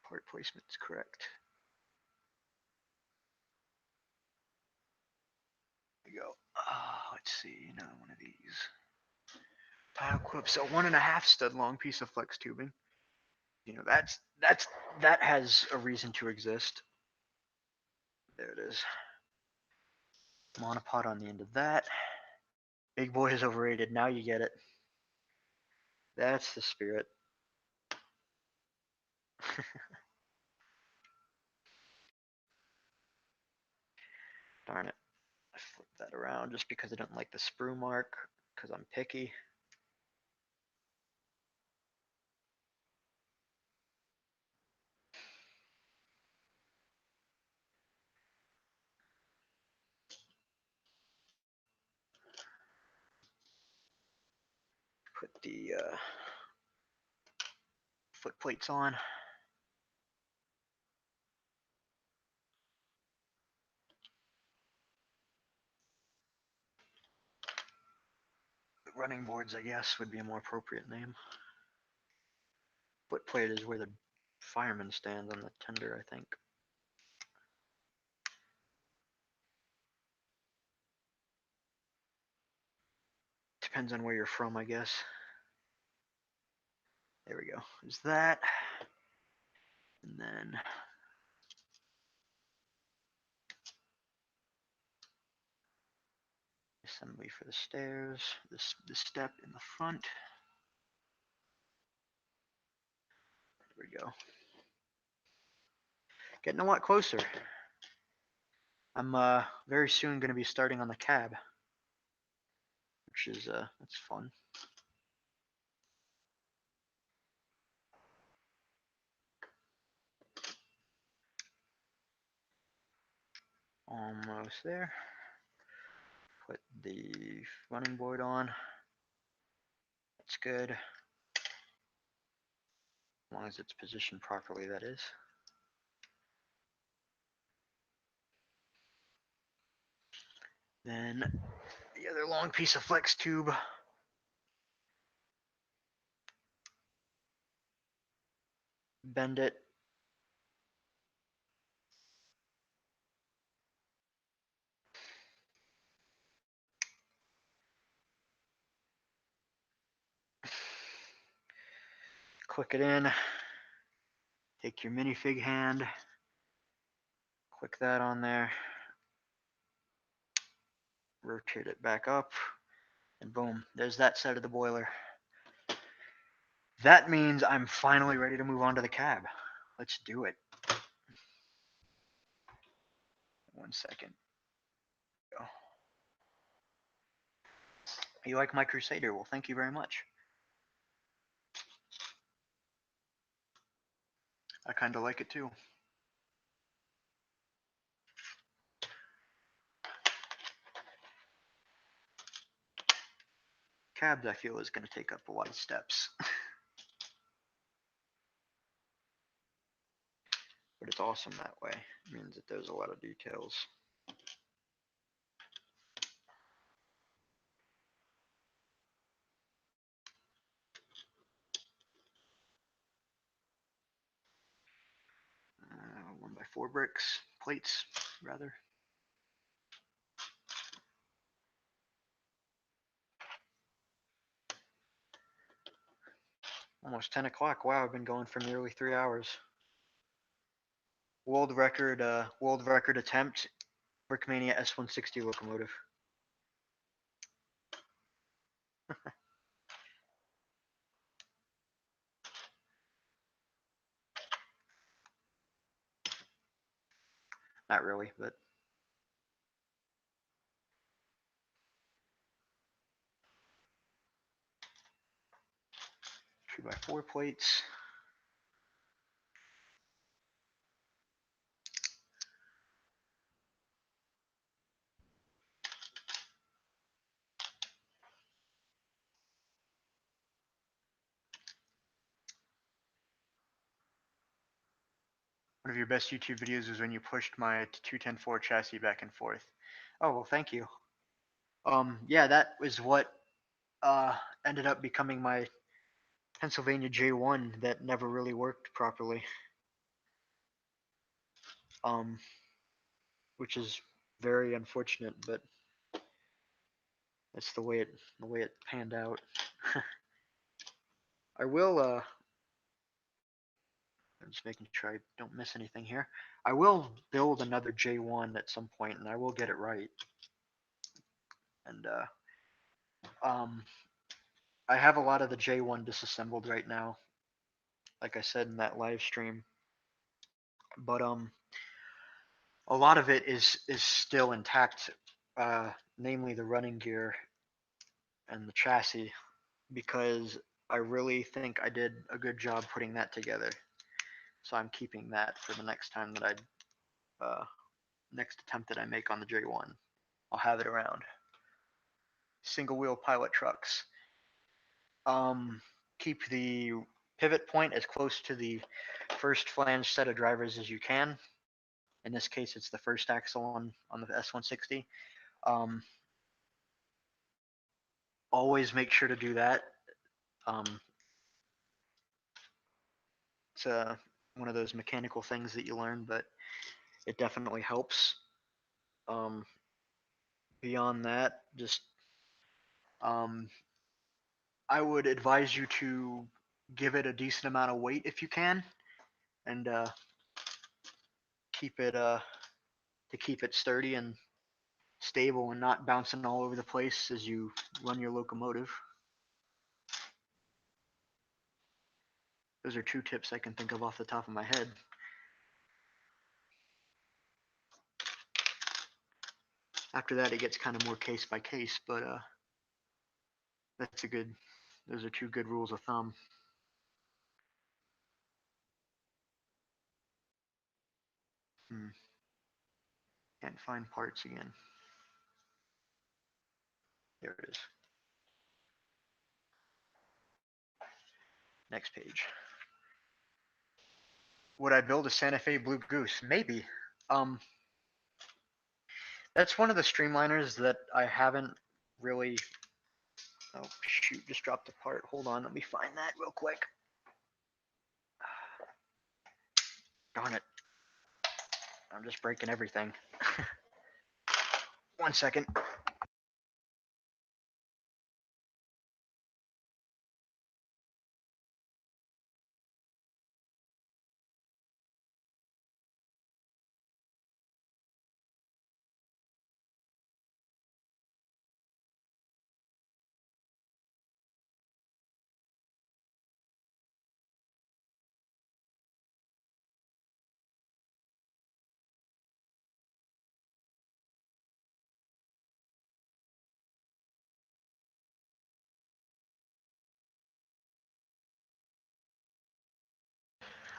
Speaker 1: Part placement's correct. There we go. Let's see, another one of these. Tile clips, a 1.5 stud long piece of flex tubing. You know, that has a reason to exist. There it is. Monopod on the end of that. Big boy is overrated. Now you get it. That's the spirit. Darn it. I flipped that around just because I don't like the sprue mark, because I'm picky. Put the foot plates on. Running boards, I guess, would be a more appropriate name. Foot plate is where the fireman stands on the tender, I think. Depends on where you're from, I guess. There we go. There's that. And then assembly for the stairs. This step in the front. There we go. Getting a lot closer. I'm very soon going to be starting on the cab, which is that's fun. Almost there. Put
Speaker 2: the running board on. That's good. As long as it's positioned properly, that is. Then the other long piece of flex tube. Bend it. Click it in. Take your minifig hand. Click that on there. Rotate it back up. And boom, there's that side of the boiler. That means I'm finally ready to move on to the cab. Let's do it. 1 second. Go. You like my Crusader? Well, thank you very much. I kind of like it too. Cabs, I feel, is going to take up a lot of steps. But it's awesome that way. It means that there's a lot of details. Uh, 1x4 bricks, plates, rather. Almost 10 o'clock. Wow, I've been going for nearly 3 hours. World record attempt, Brickmania S160 locomotive. Not really, but 2x4 plates. One of your best YouTube videos was when you pushed my 210-4 chassis back and forth. Oh, well, thank you. Yeah, that was what ended up becoming my Pennsylvania J1 that never really worked properly. Which is very unfortunate, but that's the way it panned out. I will I'm just making sure I don't miss anything here. I will build another J1 at some point, and I will get it right. And I have a lot of the J1 disassembled right now, like I said in that live stream. But a lot of it is still intact, namely the running gear and the chassis, because I really think I did a good job putting that together. So I'm keeping that for the next time that next attempt that I make on the J1. I'll have it around. Single wheel pilot trucks. Keep the pivot point as close to the first flange set of drivers as you can. In this case, it's the first axle on the S160. Always make sure to do that. It's one of those mechanical things that you learn, but it definitely helps. Beyond that, just I would advise you to give it a decent amount of weight if you can, and keep it sturdy and stable and not bouncing all over the place as you run your locomotive. Those are 2 tips I can think of off the top of my head. After that, it gets kind of more case by case, but those are 2 good rules of thumb. Can't find parts again. There it is. Next page. Would I build a Santa Fe Blue Goose? Maybe. That's one of the streamliners that I haven't really. Oh shoot! Just dropped the part. Hold on, let me find that real quick. Darn it! I'm just breaking everything. 1 second.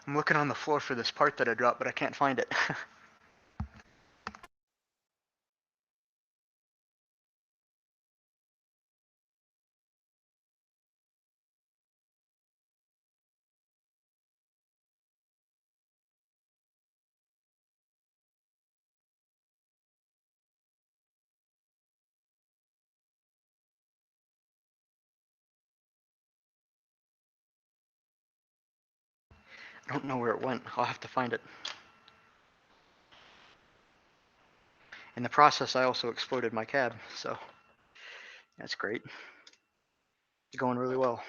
Speaker 2: I'm looking on the floor for this part that I dropped, but I can't find it. I don't know where it went. I'll have to find it. In the process, I also exploded my cab, so that's great. It's going really well.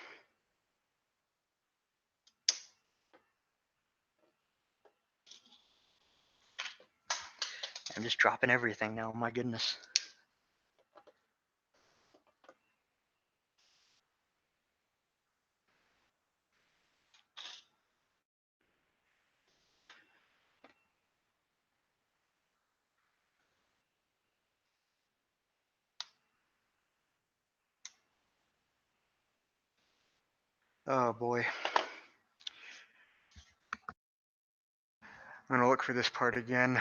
Speaker 2: I'm just dropping everything now. My goodness. Oh boy. I'm gonna look for this part again.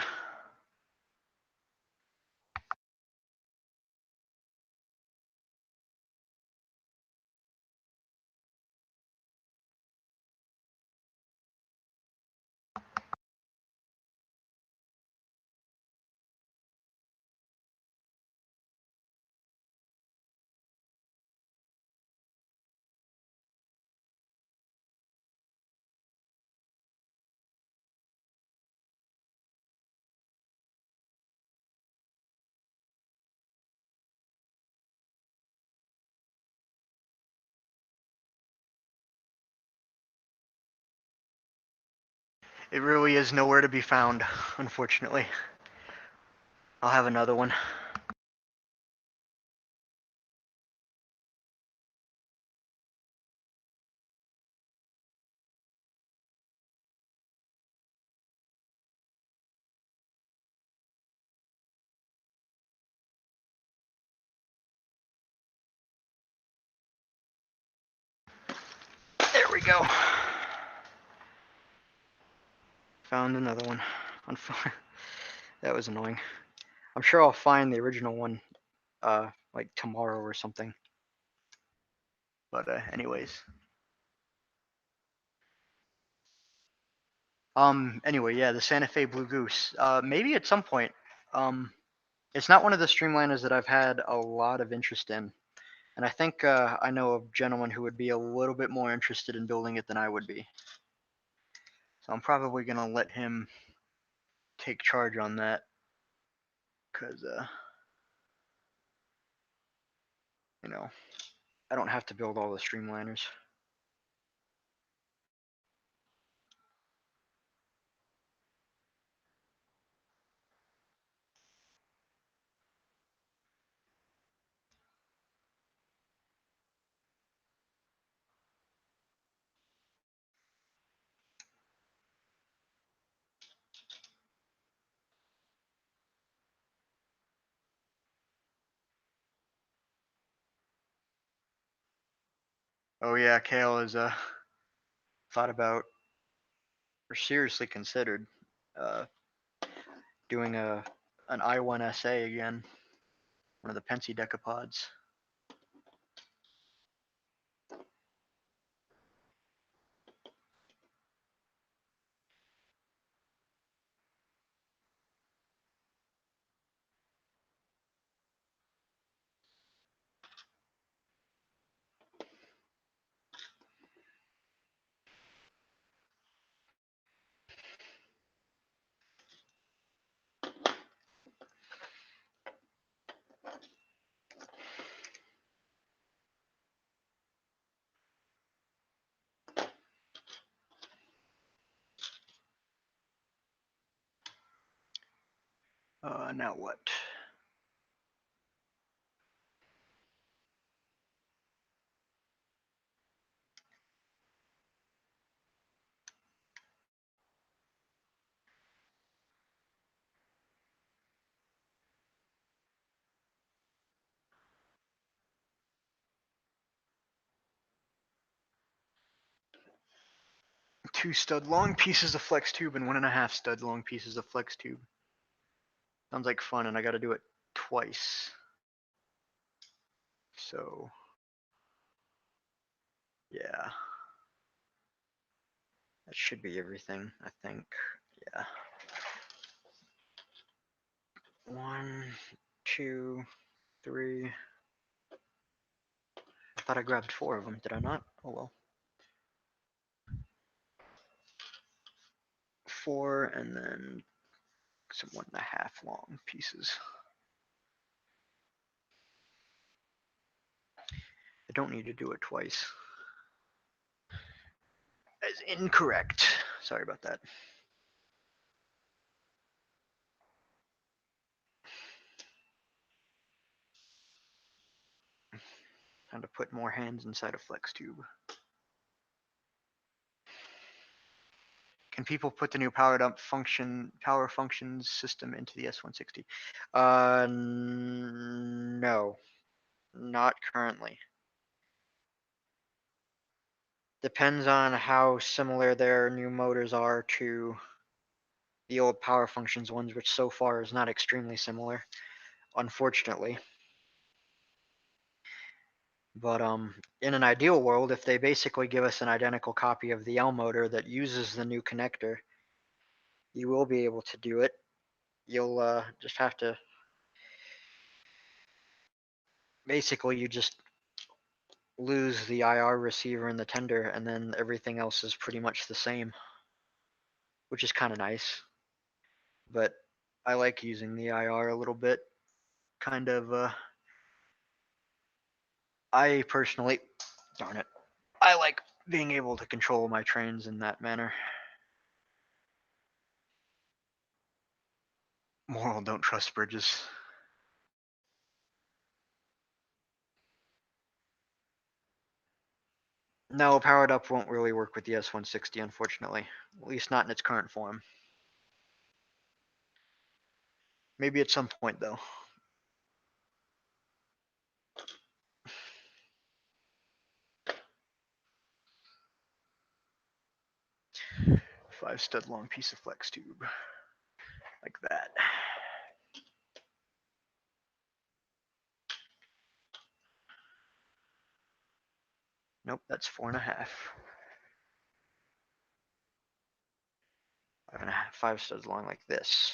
Speaker 2: It really is nowhere to be found, unfortunately. I'll have another one. There we go. Found another one. That was annoying. I'm sure I'll find the original one like tomorrow or something. But anyways. Anyway, yeah, the Santa Fe Blue Goose. Maybe at some point. It's not one of the streamliners that I've had a lot of interest in. And I think I know a gentleman who would be a little bit more interested in building it than I would be. So I'm probably going to let him take charge on that. Because, you know, I don't have to build all the streamliners. Oh yeah, Cale is thought about or seriously considered doing an I1SA again, one of the Pensy decapods. Now what? Two stud long pieces of flex tube and 1.5 stud long pieces of flex tube. Sounds like fun, and I got to do it twice. So, yeah. That should be everything, I think. Yeah. 1, 2, 3. I thought I grabbed 4 of them. Did I not? Oh well. 4 and then some 1.5 long pieces. I don't need to do it twice. That's incorrect. Sorry about that. Time to put more hands inside a flex tube. Can people put the new power functions system into the S160? No, not currently. Depends on how similar their new motors are to the old power functions ones, which so far is not extremely similar, unfortunately. But in an ideal world, if they basically give us an identical copy of the L motor that uses the new connector, you will be able to do it. You'll just have to, basically you just lose the IR receiver and the tender, and then everything else is pretty much the same, which is kind of nice. But I like using the IR a little bit. Kind of, I personally, darn it, I like being able to control my trains in that manner. Moral: don't trust bridges. No, powered up won't really work with the S160, unfortunately. At least not in its current form. Maybe at some point, though. Five stud long piece of flex tube. Like that. Nope, that's 4.5. 5.5, 5 studs long like this.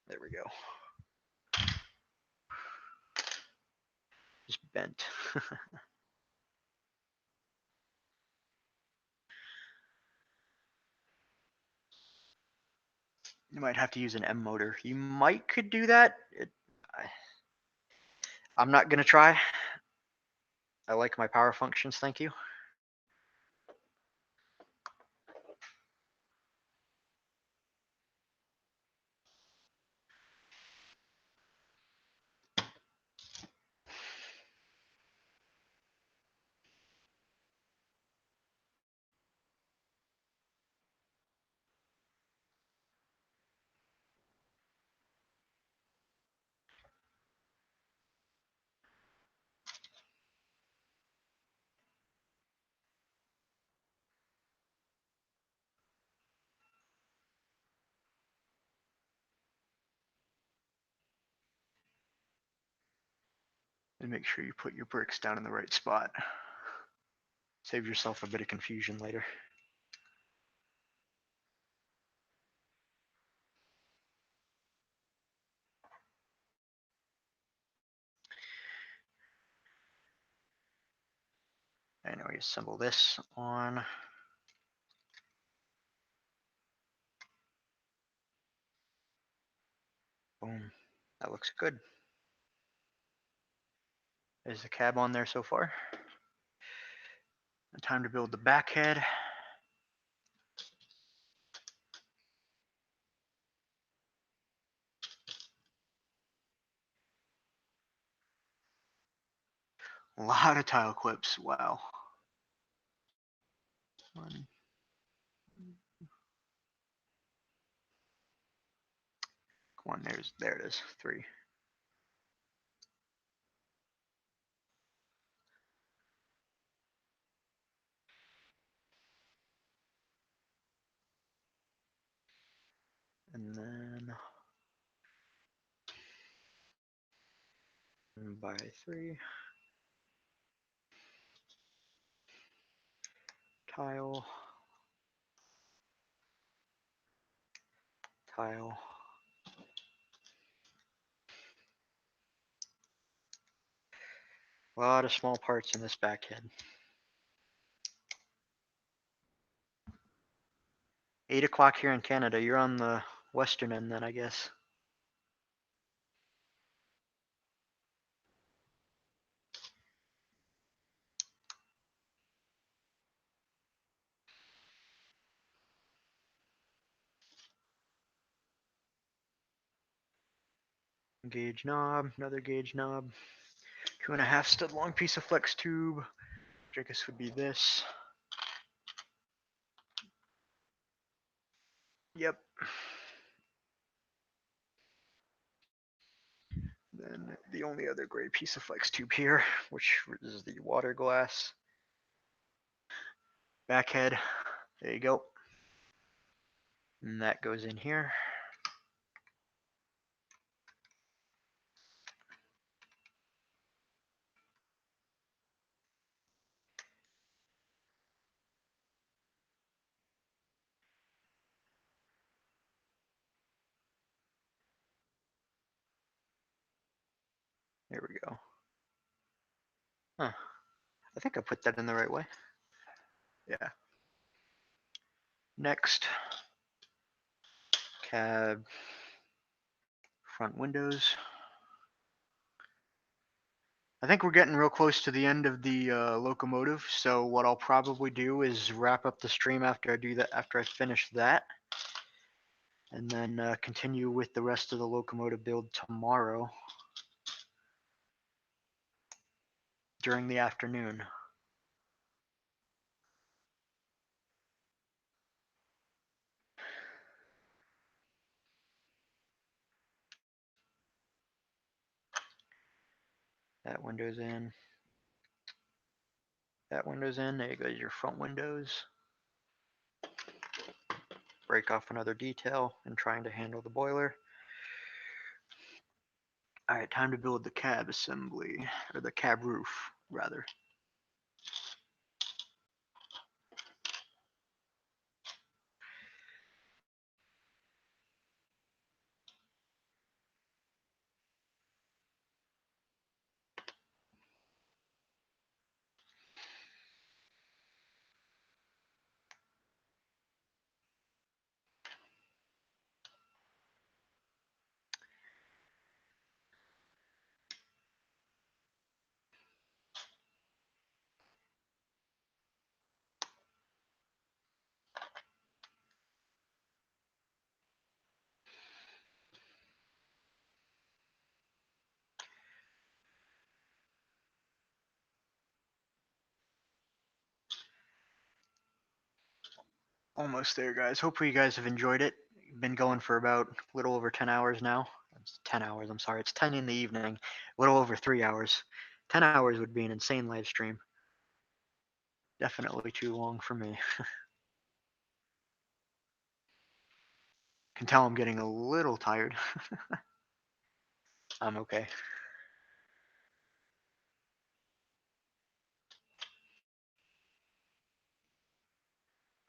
Speaker 2: There we go. Just bent. You might have to use an M motor. You could do that. I'm not gonna try. I like my power functions, thank you. And make sure you put your bricks down in the right spot. Save yourself a bit of confusion later. And now we assemble this on. Boom. That looks good. There's the cab on there so far. Time to build the backhead.
Speaker 1: A lot of tile clips. Wow. One. Come on, there it is. 3. And then by 3. Tile. Tile. A lot of small parts in this backhead. 8 o'clock here in Canada. You're on the western end then, I guess. Gauge knob, another gauge knob. 2.5 stud long piece of flex tube, which I guess would be this. Yep. Then the only other gray piece of flex tube here, which is the water glass. Backhead, there you go. And that goes in here. There we go. Huh. I think I put that in the right way. Yeah. Next, cab front windows. I think we're getting real close to the end of the locomotive, so what I'll probably do is wrap up the stream after I do that, after I finish that, and then continue with the rest of the locomotive build tomorrow during the afternoon. That window's in. That window's in. There goes your front windows. Break off another detail and trying to handle the boiler. All right, time to build the cab assembly, or the cab roof, rather. Almost there, guys. Hopefully you guys have enjoyed it. Been going for about a little over 10 hours now. It's 10 hours, I'm sorry. It's 10 in the evening, a little over 3 hours. 10 hours would be an insane live stream. Definitely too long for me. Can tell I'm getting a little tired. I'm okay.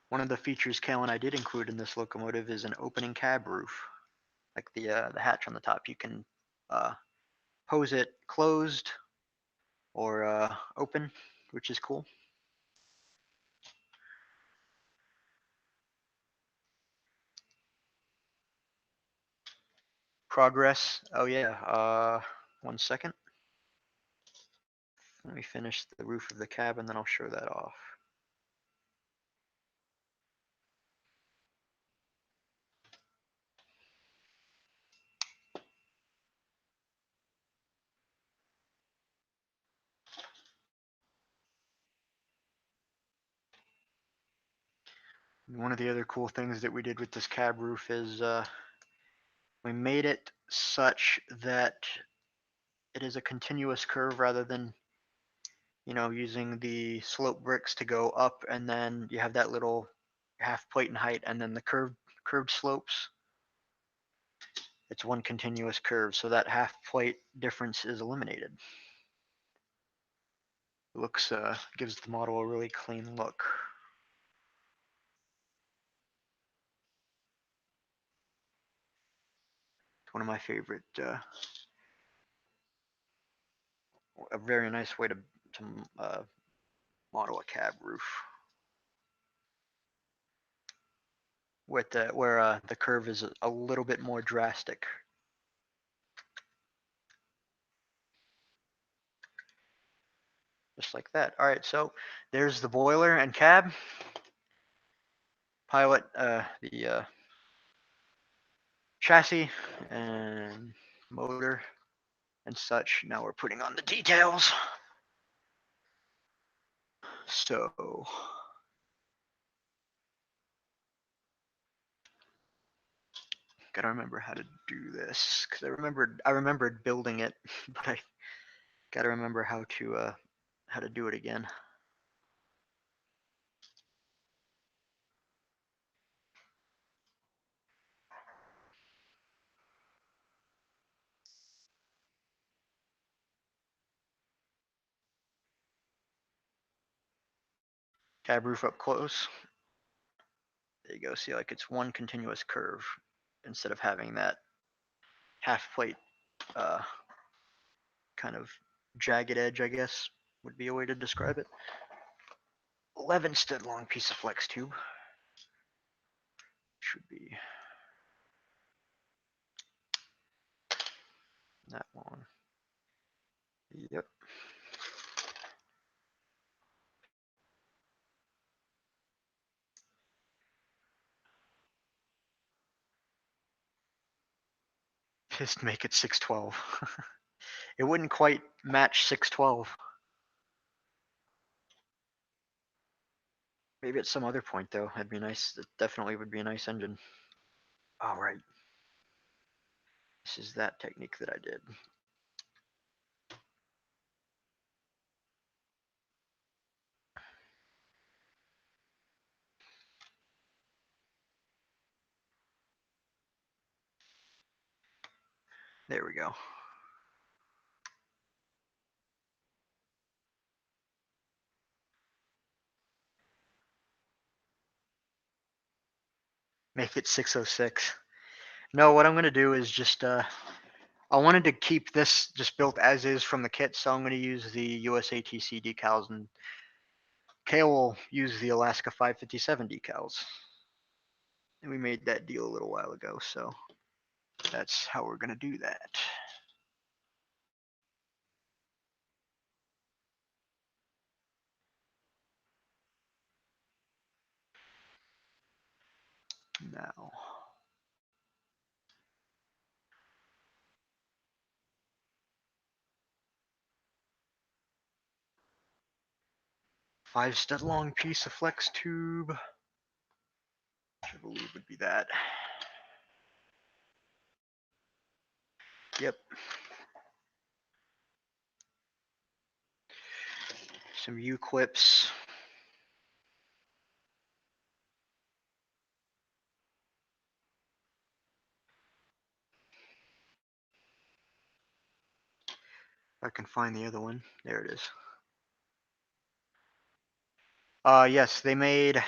Speaker 1: One of the features Cale and I did include in this locomotive is an opening cab roof. Like the hatch on the top, you can hose it closed or open, which is cool. Progress. Oh yeah. 1 second. Let me finish the roof of the cab and then I'll show that off.
Speaker 2: One of the other cool things that we did with this cab roof is we made it such that it is a continuous curve rather than, you know, using the slope bricks to go up, and then you have that little half plate in height and then the curved slopes. It's one continuous curve, so that half plate difference is eliminated. It looks gives the model a really clean look. It's one of my favorite. A very nice way to model a cab roof with where the curve is a little bit more drastic. Just like that. All right, so there's the boiler and cab. Pilot the chassis and motor and such. Now we're putting on the details. So gotta remember how to do this because I remembered building it, but I gotta remember how to do it again. Cab roof up close. There you go. See, like it's one continuous curve instead of having that half plate kind of jagged edge, I guess would be a way to describe it. 11 stud long piece of flex tube. Should be that long. Yep. Just make it 612. It wouldn't quite match 612. Maybe at some other point though, that'd be nice. That definitely would be a nice engine. All right. This is that technique that I did. There we go. Make it 606. No, what I'm gonna do is just I wanted to keep this just built as is from the kit, so I'm gonna use the USATC decals, and Cale will use the Alaska 557 decals. And we made that deal a little while ago, so that's how we're gonna do that. Now, five stud long piece of flex tube, which I believe would be that. Yep. Some U-clips. If I can find the other one. There it is. Yes, they made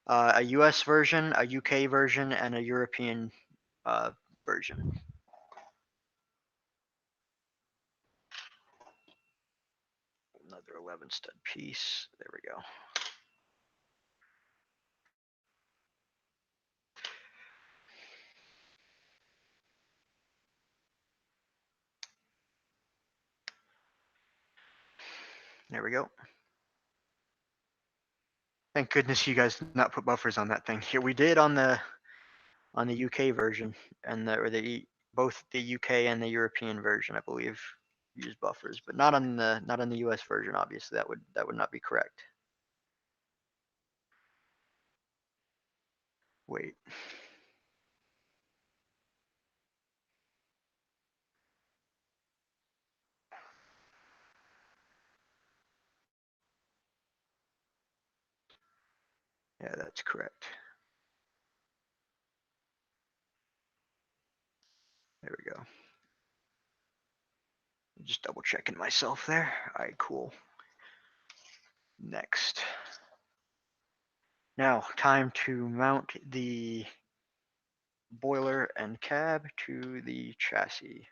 Speaker 2: a US version, a UK version, and a European version. Another 11 stud piece. There we go. There we go. Thank goodness you guys did not put buffers on that thing. Here we did on the UK version, and both the UK and the European version, I believe, use buffers, but not on the US version. Obviously, that would not be correct. Wait. Yeah, that's correct. There we go. Just double checking myself there. All right, cool. Next. Now, time to mount the boiler and cab to the chassis,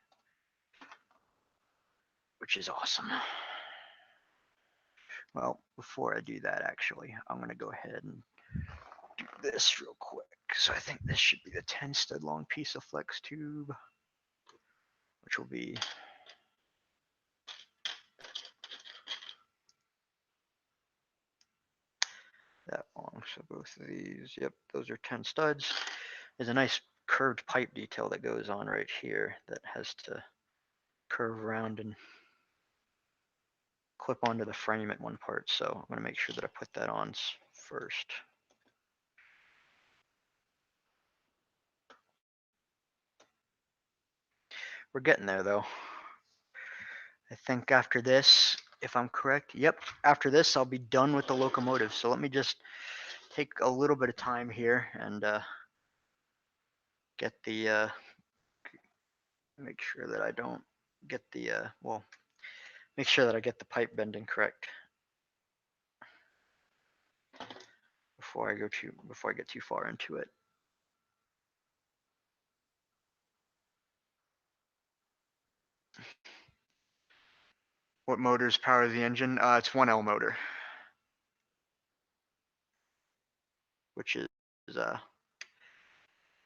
Speaker 2: which is awesome. Well, before I do that, actually, I'm going to go ahead and do this real quick. So I think this should be the 10 stud long piece of flex tube, which will be that long. So both of these, yep, those are 10 studs. There's a nice curved pipe detail that goes on right here that has to curve around and clip onto the frame at one part. So I'm going to make sure that I put that on first. We're getting there though. I think after this, if I'm correct, yep, after this I'll be done with the locomotive. So let me just take a little bit of time here and get the make sure that I don't get the well, make sure that I get the pipe bending correct before I get too far into it.
Speaker 1: What motors power the engine? It's 1L motor.
Speaker 2: Which is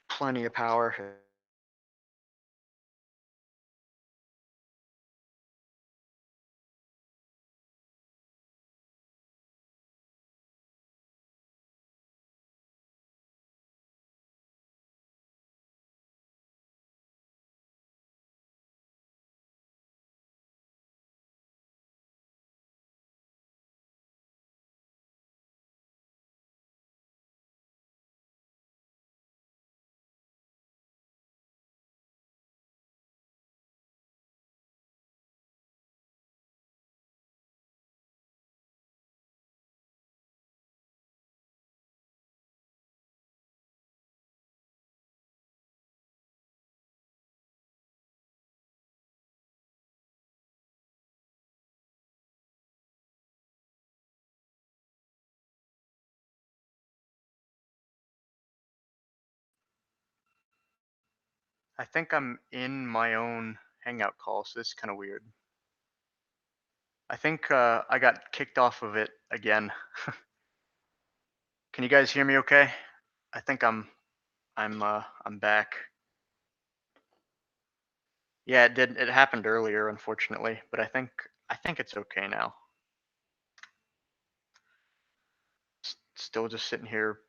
Speaker 2: plenty of power.
Speaker 1: I think I'm in my own Hangout call, so this is kind of weird. I think I got kicked off of it again. Can you guys hear me okay? I think I'm back. Yeah, it did. It happened earlier, unfortunately, but I think it's okay now. Still just sitting here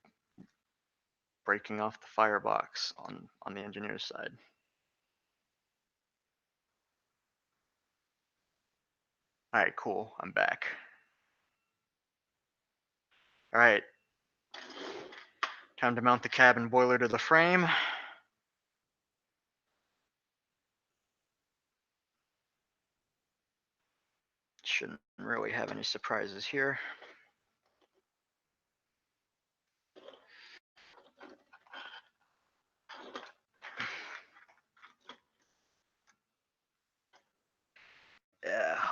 Speaker 1: breaking off the firebox on the engineer's side. All right, cool. I'm back. All right. Time to mount the cabin boiler to the frame. Shouldn't really have any surprises here.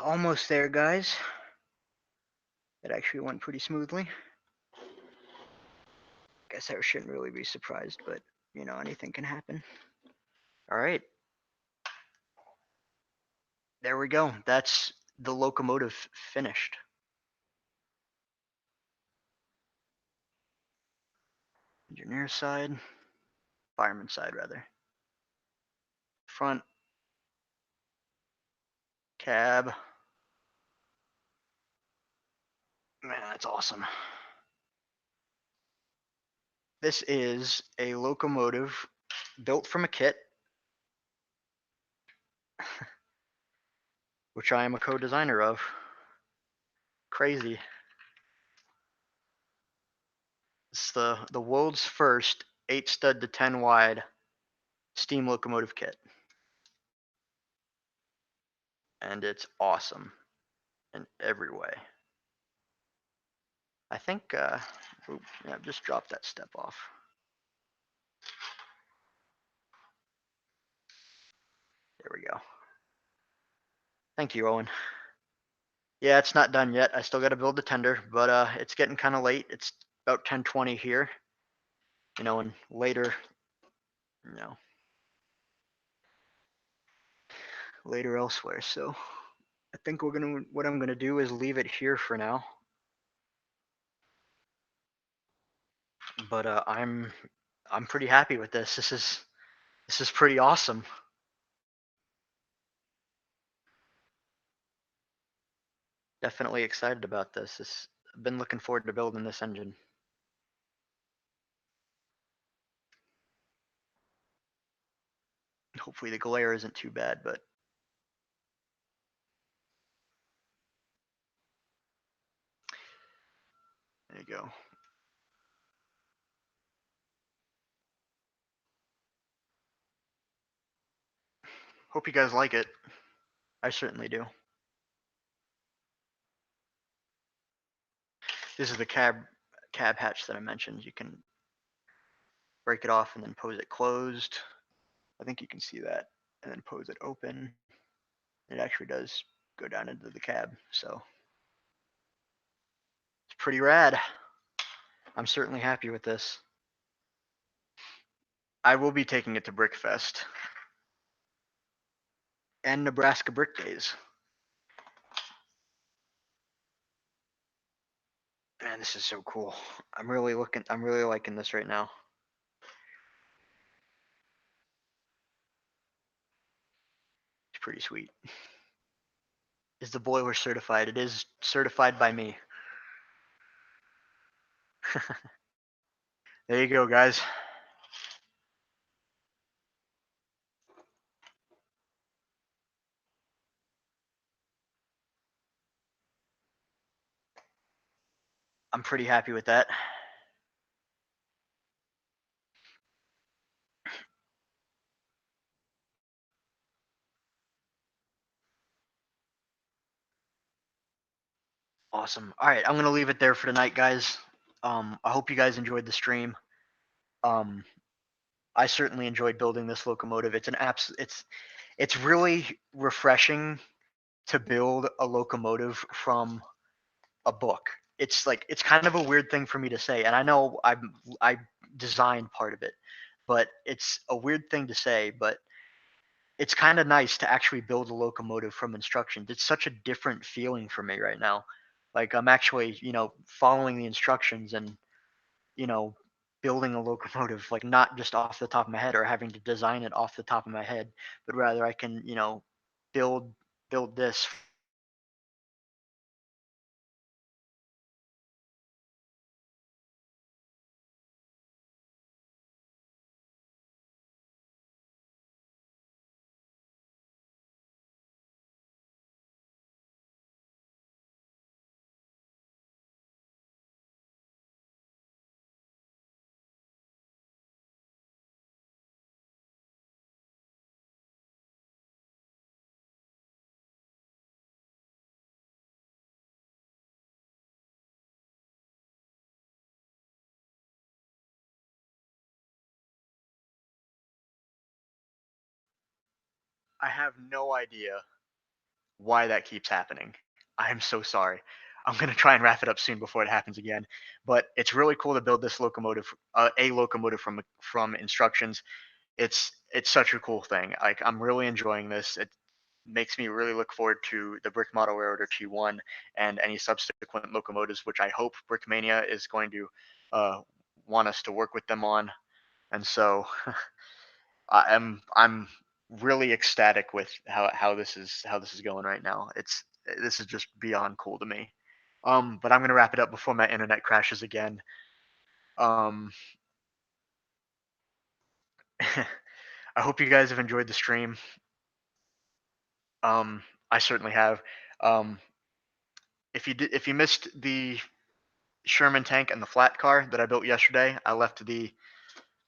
Speaker 1: Almost there, guys. It actually went pretty smoothly. Guess I shouldn't really be surprised, but you know, anything can happen. All right. There we go. That's the locomotive finished. Engineer side, fireman side rather. Front, cab. Man, that's awesome. This is a locomotive built from a kit, which I am a co-designer of. Crazy. It's the world's first
Speaker 2: 8 stud to 10 wide steam locomotive kit. And it's awesome in every way. I think, yeah, just drop that step off. There we go. Thank you, Owen. Yeah, it's not done yet. I still got to build the tender, but it's getting kind of late. It's about 10:20 here, and later, later elsewhere. So I think what I'm gonna do is leave it here for now. But I'm pretty happy with this. This is pretty awesome. Definitely excited about this. I've been looking forward to building this engine. Hopefully the glare isn't too bad, but there you go. Hope you guys like it. I certainly do. This is the cab hatch that I mentioned. You can break it off and then pose it closed. I think you can see that. And then pose it open. It actually does go down into the cab, so it's pretty rad. I'm certainly happy with this. I will be taking it to Brickfest and Nebraska Brick Days. Man, this is so cool. I'm really liking this right now. It's pretty sweet. Is the boiler certified? It is certified by me. There you go, guys. I'm pretty happy with that. Awesome. All right, I'm gonna leave it there for tonight, guys. I hope you guys enjoyed the stream. I certainly enjoyed building this locomotive. It's really refreshing to build a locomotive from a book. It's kind of a weird thing for me to say, and I know I designed part of it, but it's a weird thing to say, but it's kind of nice to actually build a locomotive from instructions. It's such a different feeling for me right now. Like I'm actually, following the instructions and, you know, building a locomotive, like not just off the top of my head or having to design it off the top of my head, but rather I can, build this. I have no idea why that keeps happening. I am so sorry. I'm gonna try and wrap it up soon before it happens again. But it's really cool to build this locomotive, a locomotive from instructions. It's such a cool thing. Like I'm really enjoying this. It makes me really look forward to the Brick Model Railroader T1 and any subsequent locomotives, which I hope Brickmania is going to want us to work with them on. And so I'm really ecstatic with how this is going right now. This is just beyond cool to me. But I'm gonna wrap it up before my internet crashes again. Um, I hope you guys have enjoyed the stream. I certainly have. Um, if you missed the Sherman tank and the flat car that I built yesterday, I left the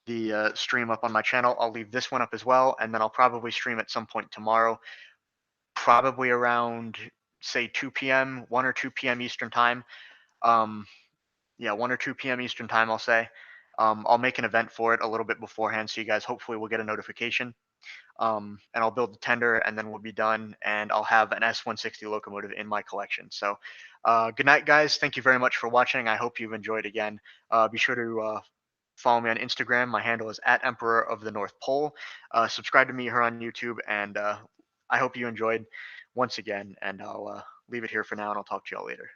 Speaker 1: the stream up on my channel. I'll leave this one up as well, and then I'll probably stream at some point tomorrow, probably around say 2 p.m., 1 or 2 p.m. Eastern time. Yeah, 1 or 2 p.m. Eastern time, I'll say. I'll make an event for it a little bit beforehand, so you guys hopefully will get a notification. And I'll build the tender, and then we'll be done, and I'll have an S160 locomotive in my collection. So good night, guys. Thank you very much for watching. I hope you've enjoyed again. Be sure to follow me on Instagram. My handle is @Emperor of the North Pole. Subscribe to me here on YouTube, and I hope you enjoyed once again, and I'll leave it here for now, and I'll talk to y'all later.